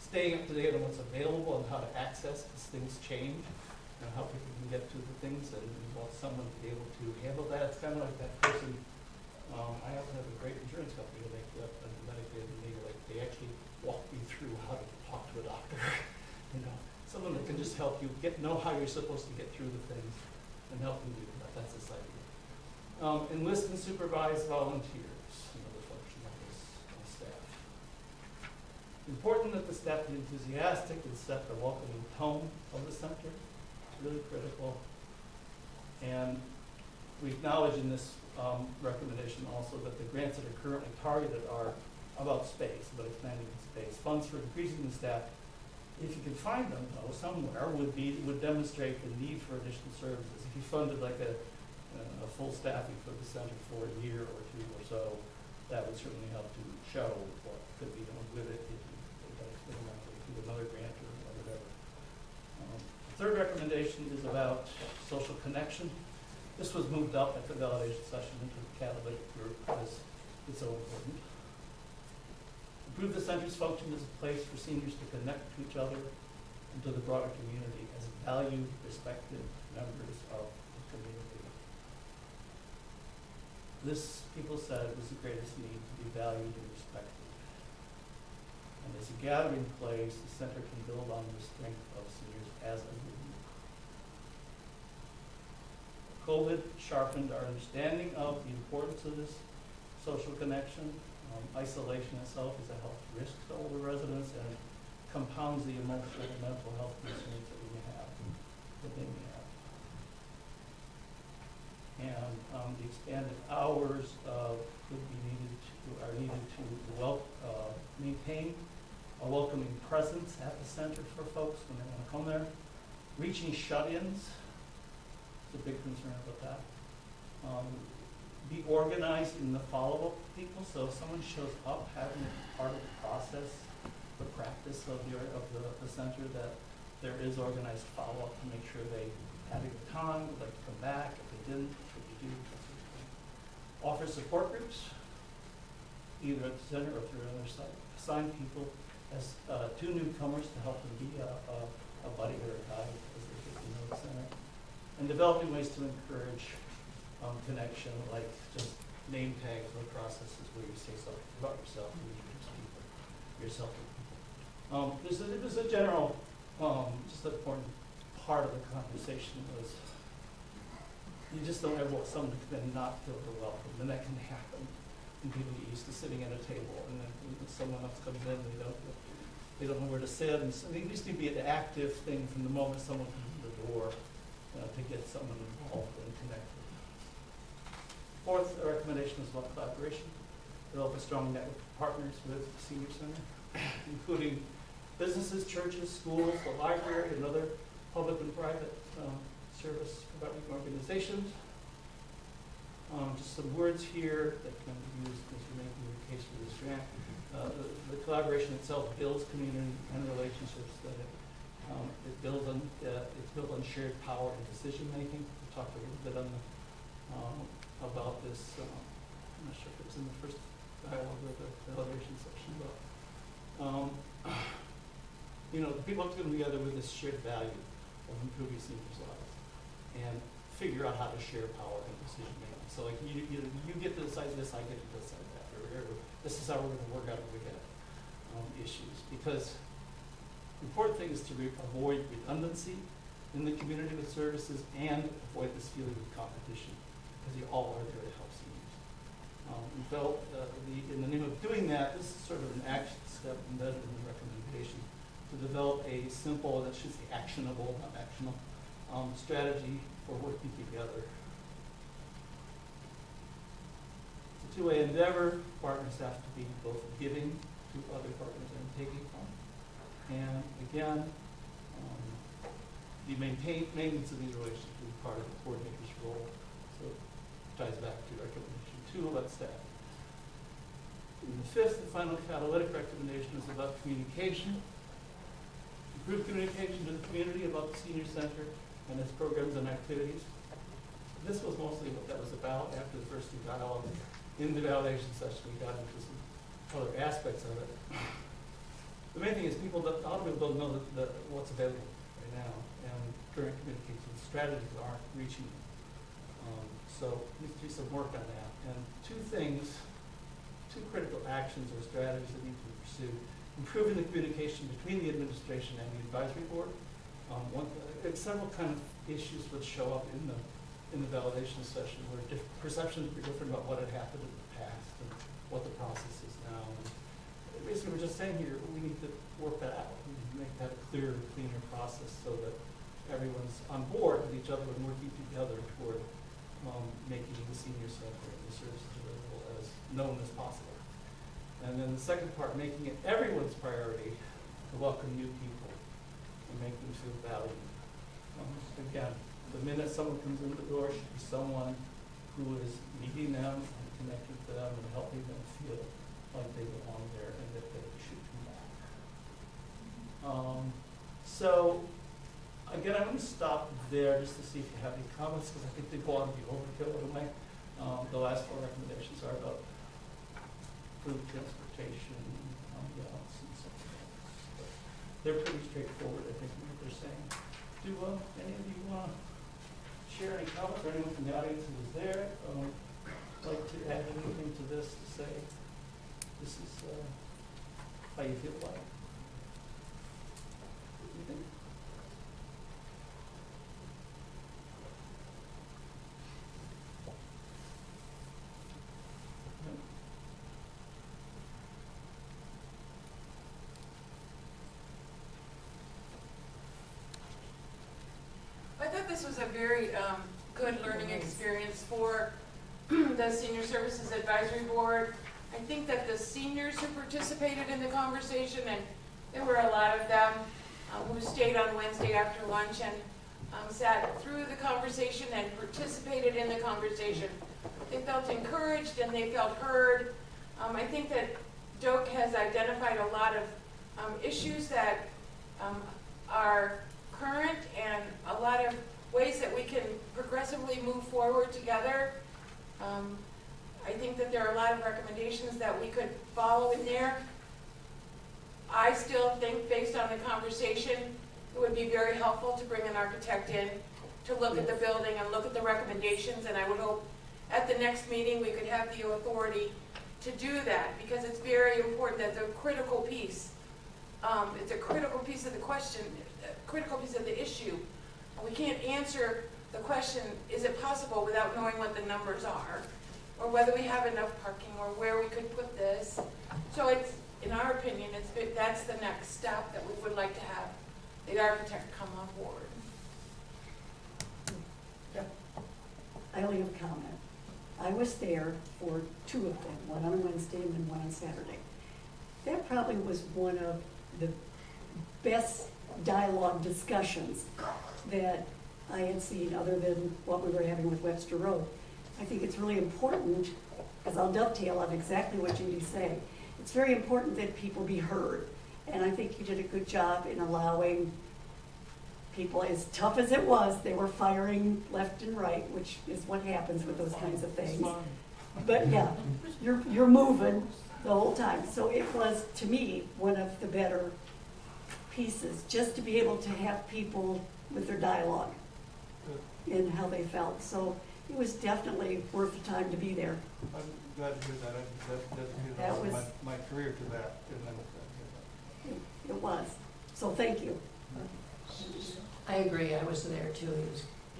staying up to date on what's available and how to access as things change, and how people can get to the things, and you want someone to be able to handle that. It's kind of like that person. I happen to have a great insurance company to make up and Medicaid and legal. Like they actually walk you through how to talk to a doctor. Someone that can just help you know how you're supposed to get through the things and help you do that. That's this idea. Enlist and supervise volunteers. Another function of this staff. Important that the staff be enthusiastic and set the welcoming tone of the center. It's really critical. And we acknowledge in this recommendation also that the grants that are currently targeted are about space, about expanding space. Funds for increasing the staff, if you can find them though somewhere, would demonstrate the need for additional services. If you funded like a full staffing for the center for a year or two or so, that would certainly help to show what could be done with it if you got experimental through another grant or whatever. The third recommendation is about social connection. This was moved up at the validation session into the catalytic group because it's so important. Improve the center's function as a place for seniors to connect to each other and to the broader community as valued, respected members of the community. This, people said, was the greatest need, to be valued and respected. And as a gathering place, the center can build on the strength of seniors as a movement. COVID sharpened our understanding of the importance of this social connection. Isolation itself is a health risk to older residents and compounds the emotional and mental health concerns that we may have, that they may have. And the expanded hours are needed to maintain a welcoming presence at the center for folks when they want to come there. Reaching shut-ins is a big concern about that. Be organized in the follow-up people, so if someone shows up, having it part of the process, the practice of the center, that there is organized follow-up to make sure they had a good time, would like to come back. If they didn't, what you do, that sort of thing. Offer support groups, either at the center or through another site. Assign people as two newcomers to help them be a buddy or a guide as they get to know the center. And developing ways to encourage connection, like just name tags or processes where you say something about yourself and introduce people, yourself to people. There's a general, just an important part of the conversation was you just don't ever want someone to come in and not feel welcome, and that can happen. And people get used to sitting at a table, and then someone else comes in, they don't know where to sit, and so there needs to be an active thing from the moment someone comes in the door to get someone involved and connected. Fourth recommendation is about collaboration. Develop a strong network of partners with the senior center, including businesses, churches, schools, the library, and other public and private service providing organizations. Just some words here that can be used as you're making your case for this grant. The collaboration itself builds community and relationships. That it's built on shared power and decision making. We talked a little bit about this. I'm not sure if it was in the first dialogue or the validation section, but people have to come together with this shared value of improving seniors' lives and figure out how to share power and decision making. So like you get to decide this, I get to decide that, or this is how we're going to work out if we have issues. Because the important thing is to avoid redundancy in the community with services and avoid this feeling of competition, because you all are there to help seniors. We felt in the name of doing that, this is sort of an action step embedded in the recommendation to develop a simple, that should say actionable, not actionable, strategy for working together. It's a two-way endeavor. Partners have to be both giving to other partners and taking from. And again, the maintenance of these relationships will be part of the coordinator's role. So it ties back to recommendation 2 about staff. And the fifth and final catalytic recommendation is about communication. Improve communication to the community about the senior center and its programs and activities. This was mostly what that was about. After the first 2 dialogues, in the validation session, we got into some other aspects of it. The main thing is a lot of people don't know what's available right now, and current communication strategies aren't reaching them. So we need to do some work on that. And 2 critical actions or strategies that need to be pursued. Improving the communication between the administration and the advisory board. Several kind of issues would show up in the validation session where perceptions were different about what had happened in the past and what the process is now. And basically, we're just saying here we need to work that out. We need to make that a clearer, cleaner process so that everyone's on board with each other and working together toward making the senior center and the services available as known as possible. And then the second part, making it everyone's priority to welcome new people and make them feel valued. Again, the minute someone comes in the door should be someone who is meeting them and connecting to them and helping them feel like they belong there and that they should come back. So, again, I'm going to stop there just to see if you have any comments, because I think they go on to be overkill in a way. The last 4 recommendations are about food, transportation, balance, and something else. But they're pretty straightforward, I think, in what they're saying. Do any of you want to share any comments, or anyone from the audience who was there like to add anything to this to say this is how you feel about it? What do you think? I thought this was a very good learning experience for the Senior Services Advisory Board. I think that the seniors who participated in the conversation, and there were a lot of them who stayed on Wednesday after lunch and sat through the conversation and participated in the conversation. They felt encouraged and they felt heard. I think that Doak has identified a lot of issues that are current and a lot of ways that we can progressively move forward together. I think that there are a lot of recommendations that we could follow in there. I still think, based on the conversation, it would be very helpful to bring an architect in to look at the building and look at the recommendations, and I would hope at the next meeting we could have the authority to do that, because it's very important. That's a critical piece. It's a critical piece of the question, a critical piece of the issue. We can't answer the question, is it possible, without knowing what the numbers are, or whether we have enough parking, or where we could put this. So it's, in our opinion, that's the next step that we would like to have the architect come on board. I only have a comment. I was there for 2 of them, one on Wednesday and then one on Saturday. That probably was one of the best dialogue discussions that I had seen, other than what we were having with Webster Road. I think it's really important, because I'll dovetail on exactly what Judy's saying. it's very important that people be heard. And I think you did a good job in allowing people, as tough as it was, they were firing left and right, which is what happens with those kinds of things. But yeah, you're moving the whole time. So it was, to me, one of the better pieces, just to be able to have people with their dialogue in how they felt. So it was definitely worth the time to be there. I'm glad to hear that. I That dedicated was- my career to that. And then, It was. So thank you. I agree, I was there too,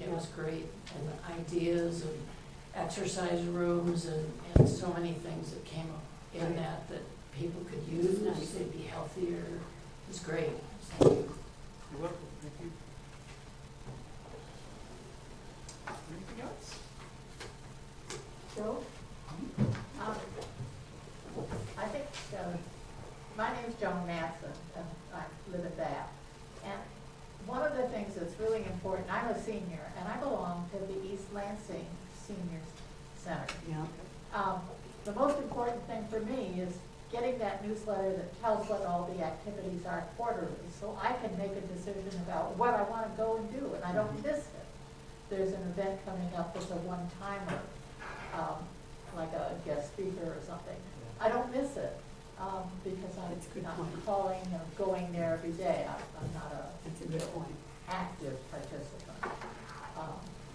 it was great, and the ideas and exercise rooms and so many things that came up in that people could use, they'd be healthier, it was great, thank you. you're welcome. Thank you. Anything else? Joe? I think, my name's Joan Matson, and I live in Bath. And one of the things that's really important, I'm a senior, and I belong to the East Lansing Senior Center. Yeah. The most important thing for me is getting that newsletter that tells what all the activities are quarterly, so I can make a decision about what I want to go and do, and I don't miss it. There's an event coming up that's a one-timer, like a guest speaker or something. I don't miss it, because I'm not calling or going there every day. I'm not a active participant.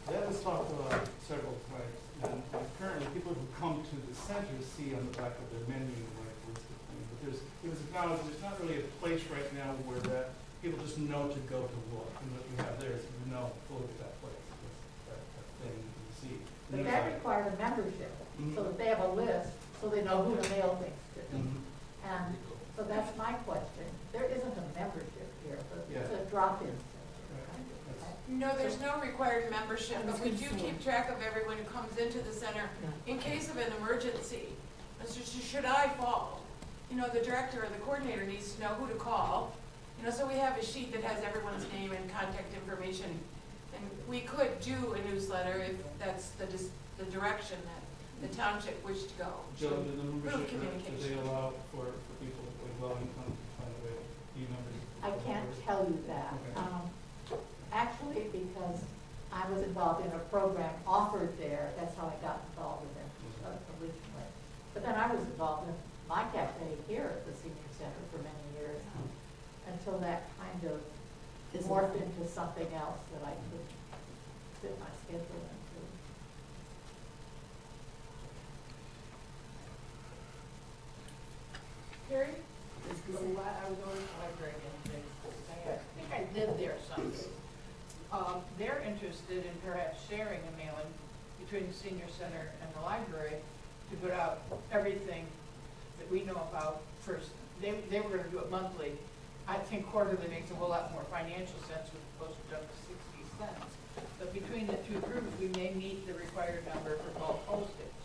That was talked about several times, and currently people who come to the center see on the back of their menu, like, what's the thing, but it was acknowledged, there's not really a place right now where that, people just know to go to look, and what we have there is, you know, go look at that place, that thing you see. But that required a membership, so that they have a list, so they know who to mail things to. And so that's my question. There isn't a membership here, but it's a drop-in. No, there's no required membership, but we do keep track of everyone who comes into the center in case of an emergency. Should I fall? You know, the director or the coordinator needs to know who to call. You know, so we have a sheet that has everyone's name and contact information. And we could do a newsletter if that's the direction that the township wished to go. Joe, the membership, do communication. they allow for people with low income to find a way? Do you remember? I can't tell you that. Okay. Actually, because I was involved in a program offered there, that's how I got involved with it originally. But then I was involved in my cafe here at the Senior Center for many years, until that kind of morphed into something else that I could fit my schedule into. Carrie? I was over at the library and I think I lived there someday. They're interested in perhaps sharing a mailing between the senior center and the library to put out everything that we know about first. They were gonna do it monthly. I think quarterly makes a whole lot more financial sense with postage up to 60 cents. But between the two groups, we may meet the required number for bulk postage.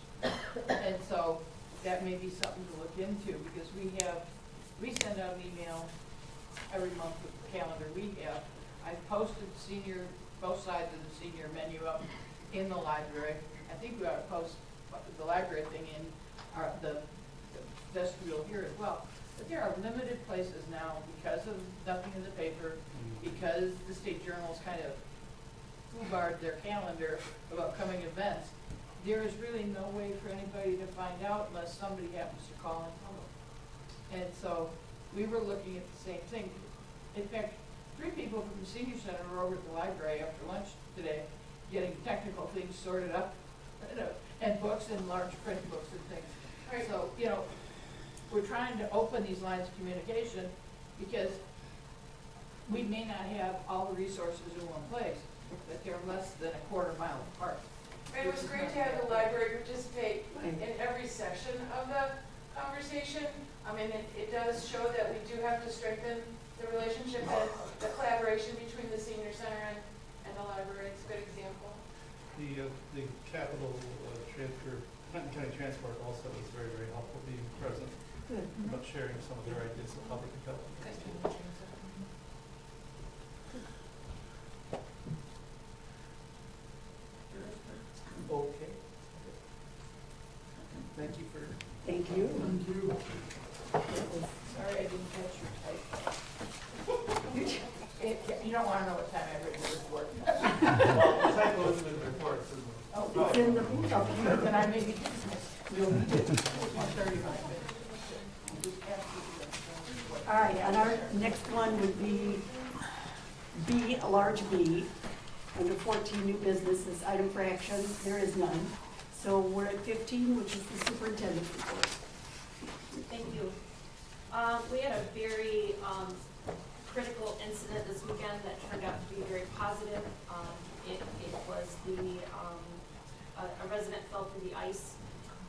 And so that may be something to look into, because we send out an email every month with the calendar we have. I posted both sides of the senior menu up in the library. I think we ought to post the library thing in the vestibule here as well. But there are limited places now because of nothing in the paper, because the state journals kind of foobarred their calendar of upcoming events. There is really no way for anybody to find out unless somebody happens to call and tell them. And so we were looking at the same thing. In fact, 3 people from the senior center were over at the library after lunch today, getting technical things sorted up, and books and large print books and things. Right. So, you know, we're trying to open these lines of communication because we may not have all the resources in one place, but they're less than a quarter mile apart. Right, it was great to have the library participate in every section of the conversation. I mean, it does show that we do have to strengthen the relationship and the collaboration between the senior center and the library. It's a good example. The capital transfer, Clinton County Transport also was very, very helpful being present about sharing some of their ideas of how they could help. Okay. Thank you for. Thank you. Thank you. didn't catch your typo. You don't wanna know what time I read the report. Well, the typo is in the report, so. Oh, it's in the, okay, then I maybe you'll need it. 1:35. All right, and our next one would be B, a large B, under 14 new businesses, item for action, there is none. So we're at 15, which is the superintendent's report. Thank you. We had a very critical incident this weekend that turned out to be very positive. It was a resident fell through the ice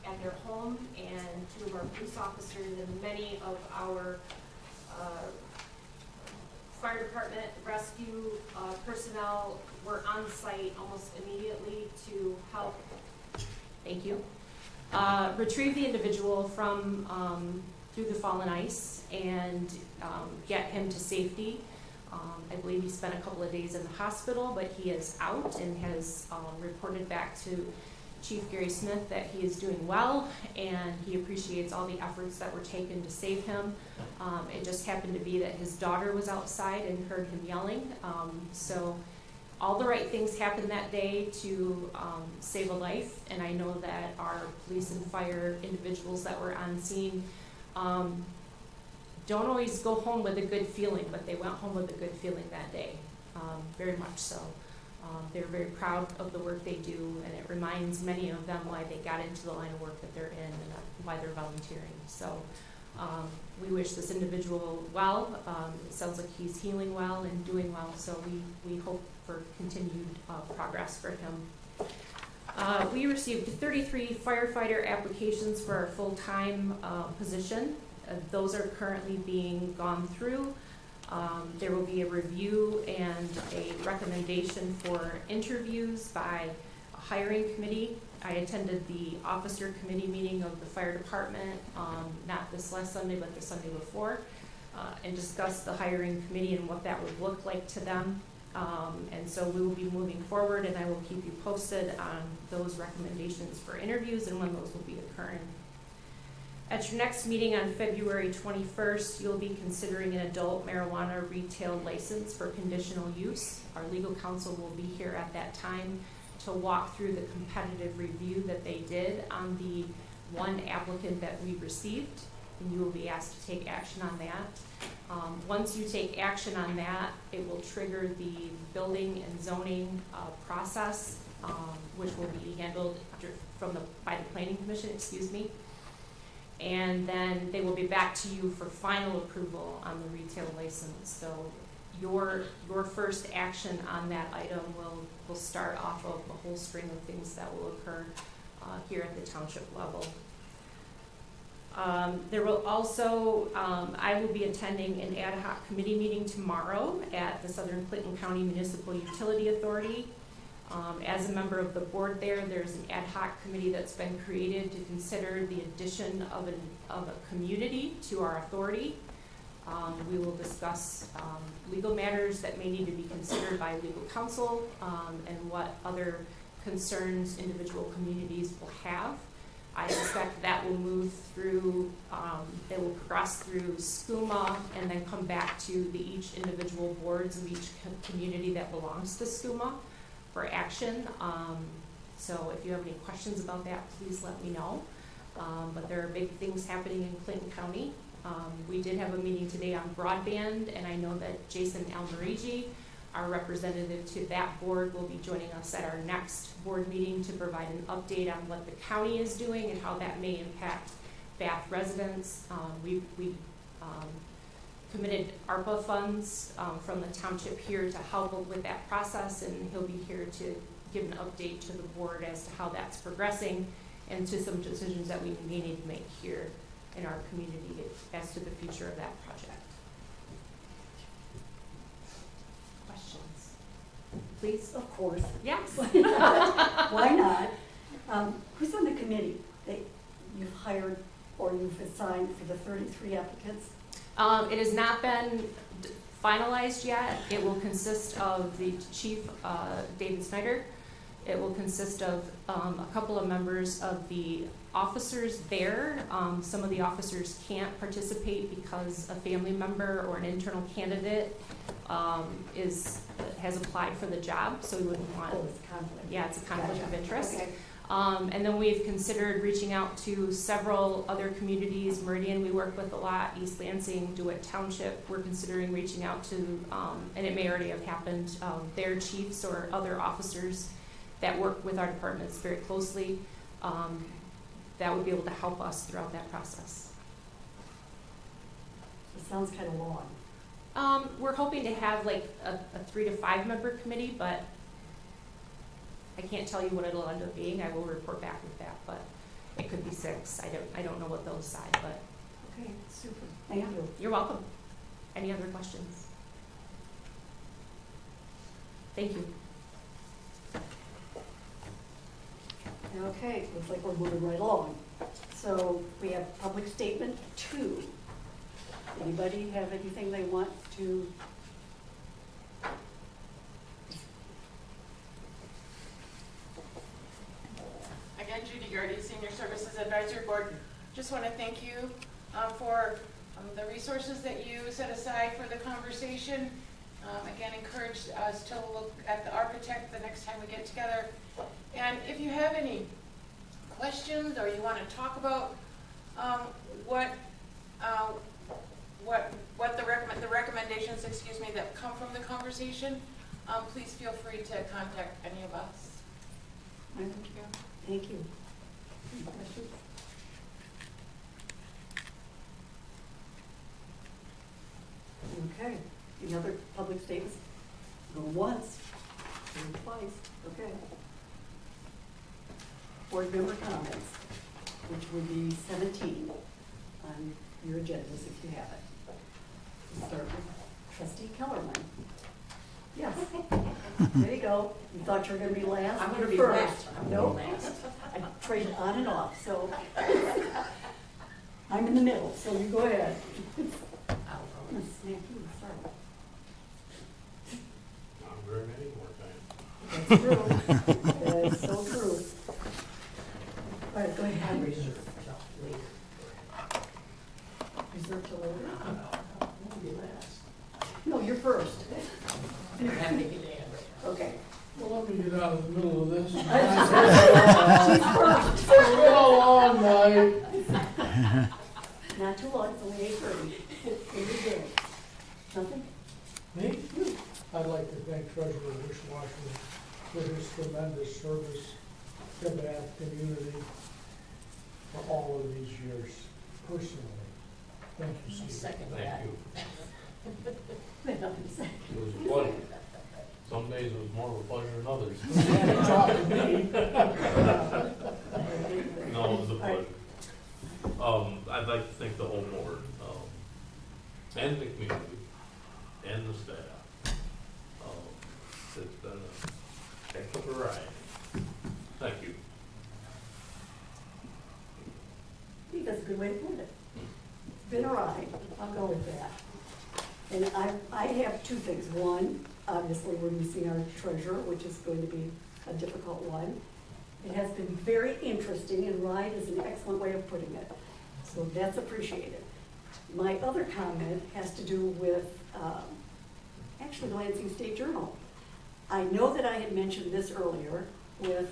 at their home, and 2 of our police officers and many of our fire department rescue personnel were on site almost immediately to help, thank you, retrieve the individual from through the fallen ice and get him to safety. I believe he spent a couple of days in the hospital, but he is out and has reported back to Chief Gary Smith that he is doing well, and he appreciates all the efforts that were taken to save him. It just happened to be that his daughter was outside and heard him yelling. So all the right things happened that day to save a life, and I know that our police and fire individuals that were on scene don't always go home with a good feeling, but they went home with a good feeling that day, very much so. They're very proud of the work they do, and it reminds many of them why they got into the line of work that they're in and why they're volunteering. So we wish this individual well. It sounds like he's healing well and doing well, so we hope for continued progress for him. We received 33 firefighter applications for our full-time position. Those are currently being gone through. There will be a review and a recommendation for interviews by a hiring committee. I attended the officer committee meeting of the fire department, not this last Sunday, but the Sunday before, and discussed the hiring committee and what that would look like to them. And so we will be moving forward, and I will keep you posted on those recommendations for interviews and when those will be occurring. At your next meeting on February 21st, you'll be considering an adult marijuana retail license for conditional use. Our legal counsel will be here at that time to walk through the competitive review that they did on the one applicant that we received, and you will be asked to take action on that. Once you take action on that, it will trigger the building and zoning process, which will be handled by the planning commission, and then they will be back to you for final approval on the retail license. So your first action on that item will start off of a whole string of things that will occur here at the township level. There will also, I will be attending an ad hoc committee meeting tomorrow at the Southern Clinton County Municipal Utility Authority. As a member of the board there's an ad hoc committee that's been created to consider the addition of a community to our authority. We will discuss legal matters that may need to be considered by legal counsel and what other concerns individual communities will have. I suspect that will move through, it will progress through SCUMA and then come back to each individual boards of each community that belongs to SCUMA for action. So if you have any questions about that, please let me know. But there are big things happening in Clinton County. We did have a meeting today on broadband, and I know that Jason Almarigi, our representative to that board, will be joining us at our next board meeting to provide an update on what the county is doing and how that may impact Bath residents. We committed ARPA funds from the township here to help with that process, and he'll be here to give an update to the board as to how that's progressing and to some decisions that we may need to make here in our community as to the future of that project. Questions? Please? Of course. Yes. Why not? Who's on the committee that you've hired or you've assigned for the 33 applicants? It has not been finalized yet. It will consist of the chief, David Snyder. It will consist of a couple of members of the officers there. Some of the officers can't participate because a family member or an internal candidate has applied for the job, so we wouldn't want. Oh, it's a conflict. Yeah, it's a conflict of Gotcha. interest. Okay. And then we've considered reaching out to several other communities. Meridian, we work with a lot. East Lansing, DeWitt Township. We're considering reaching out to, and it may already have happened, their chiefs or other officers that work with our departments very closely. That would be able to help us throughout that process. It sounds kind of long. We're hoping to have like a 3 to 5 member committee, but I can't tell you what it'll end up being. I will report back with that, but it could be 6. I don't know what they'll decide, but. Okay, super. Thank you. You're welcome. Any other questions? Thank you. Okay, looks like we're moving right along. So we have public statement 2. Anybody have anything they want to? Again, Judy Gardy, Senior Services Advisory Board. Just want to thank you for the resources that you set aside for the conversation. Again, encourage us to look at the architect the next time we get together. And if you have any questions or you want to talk about the recommendations, excuse me, that come from the conversation, please feel free to contact any of us. Thank you. Thank you. Any questions? Okay. Any other public statements? Going once, going twice. Okay. Board member comments, which would be 17 on your agendas if you have it. We'll start with Trustee Kellerman. Yes. There you go. You thought you were going to be last? I'm You're gonna be first. last. I'm Nope. gonna be last. I trade on and off, so I'm in the middle, so you go ahead. I'm gonna snap you, sorry. Not very many more times. That's true. That is so true. All right, go ahead. Reserve till later. Reserve till later? I'll be last. No, you're first. I'm having to get in. Okay. Well, let me get out of the middle of this. She's first. It's been a long night. Not too long, it's only 8:30. Every day. Nothing? Me? I'd like to thank Treasurer Wishwasher for his tremendous service to the Bath community for all of these years, personally. Thank you, Steve. Second Thank that. you. Nothing to say. It was a pleasure. Some days it was more of a pleasure than others. Talk to me. No, it was a pleasure. I'd like to thank the whole board, and the community, and the staff. It's been a heck of a ride. Thank you. I think that's a good way to put it. It's been a ride. I'll go with that. And I have 2 things. One, obviously, we're missing our treasurer, which is going to be a difficult one. It has been very interesting, and ride is an excellent way of putting it. So that's appreciated. My other comment has to do with, actually, the Lansing State Journal. I know that I had mentioned this earlier with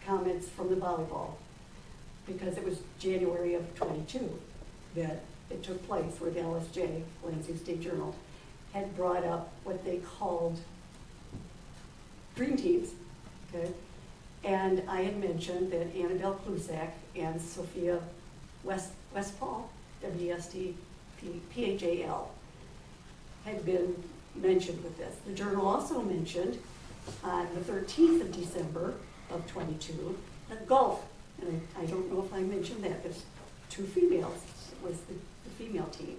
comments from the volleyball, because it was January of '22 that it took place where the LSJ, Lansing State Journal, had brought up what they called dream teams, okay? And I had mentioned that Annabelle Klusak and Sophia Westphal, WSTPHAL, had been mentioned with this. The Journal also mentioned on the 13th of December of '22, that golf, and I don't know if I mentioned that, there's 2 females, was the female team,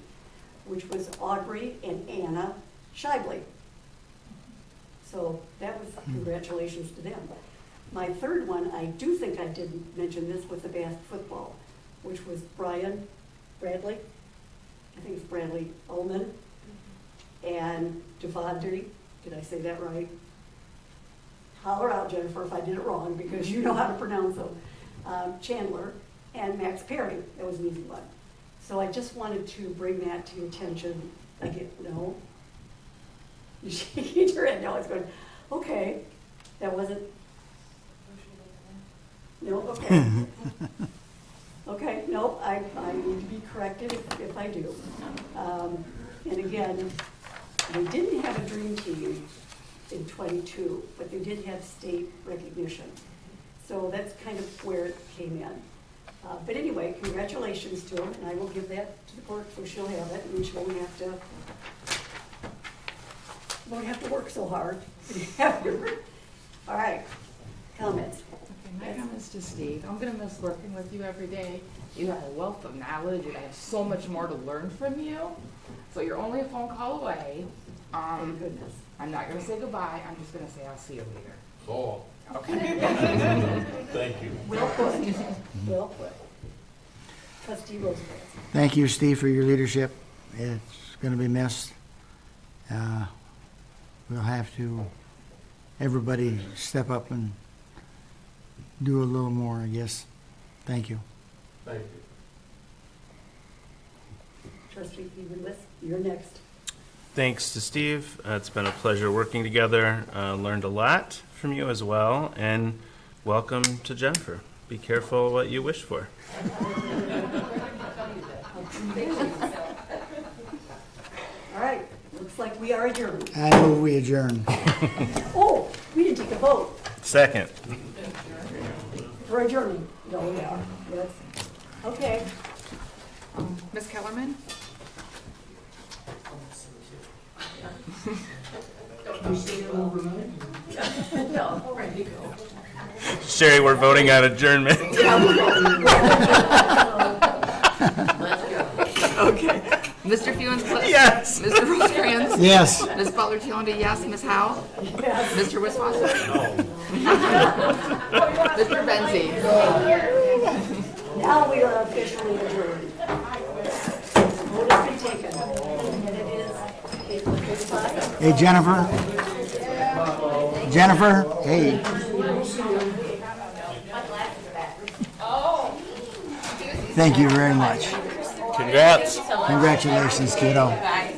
which was Audrey and Anna Shibley. So that was congratulations to them. My third one, I do think I didn't mention this, was the Bath football, which was Brian Bradley, I think it's Bradley Ullman, and Devondre, did I say that right? Holler out, Jennifer, if I did it wrong, because you know how to pronounce them. Chandler, and Max Perry, that was an easy one. So I just wanted to bring that to your attention. Again, no? You're shaking your head, no, it's going, okay, that wasn't, no, okay. Okay, no, I need to be corrected if I do. And again, they didn't have a dream team in '22, but they did have state recognition. So that's kind of where it came in. But anyway, congratulations to them, and I will give that to the clerk so she'll have it, and she won't have to work so hard. All right, comments? Okay, my comments to Steve. I'm gonna miss working with you every day. You have a wealth of knowledge, and I have so much more to learn from you. So you're only a phone call away. Thank goodness. I'm not gonna say goodbye, I'm just gonna say I'll see you later. Oh. Okay. Thank you. Well put, well put. Trustee Roosevelt. Thank you, Steve, for your leadership. It's going to be missed. We'll have to, everybody step up and do a little more, I guess. Thank you. Thank you. Trustee Feebler, you're next. Thanks to Steve. It's been a pleasure working together. Learned a lot from you as well. And welcome to Jennifer. Be careful what you wish for. All right, looks like we are adjourned. I move we adjourn. Oh, we didn't take a vote Second. for adjourning. No, we are. Yes. Okay. Ms. Kellerman? No, ready to go. Sherry, we're voting on adjournment. Okay. Mr. Fewens? Yes. Mr. Rosecrans? Yes. Ms. Butler Challenger, yes. Ms. Howe? Yes. Mr. Wiswassen? No. Mr. Benzie? Now we are officially adjourned. Vote has been taken. And it is 8:55. Hey, Jennifer. Jennifer, hey. Thank you very much. Congrats. Congratulations, kiddo. Bye.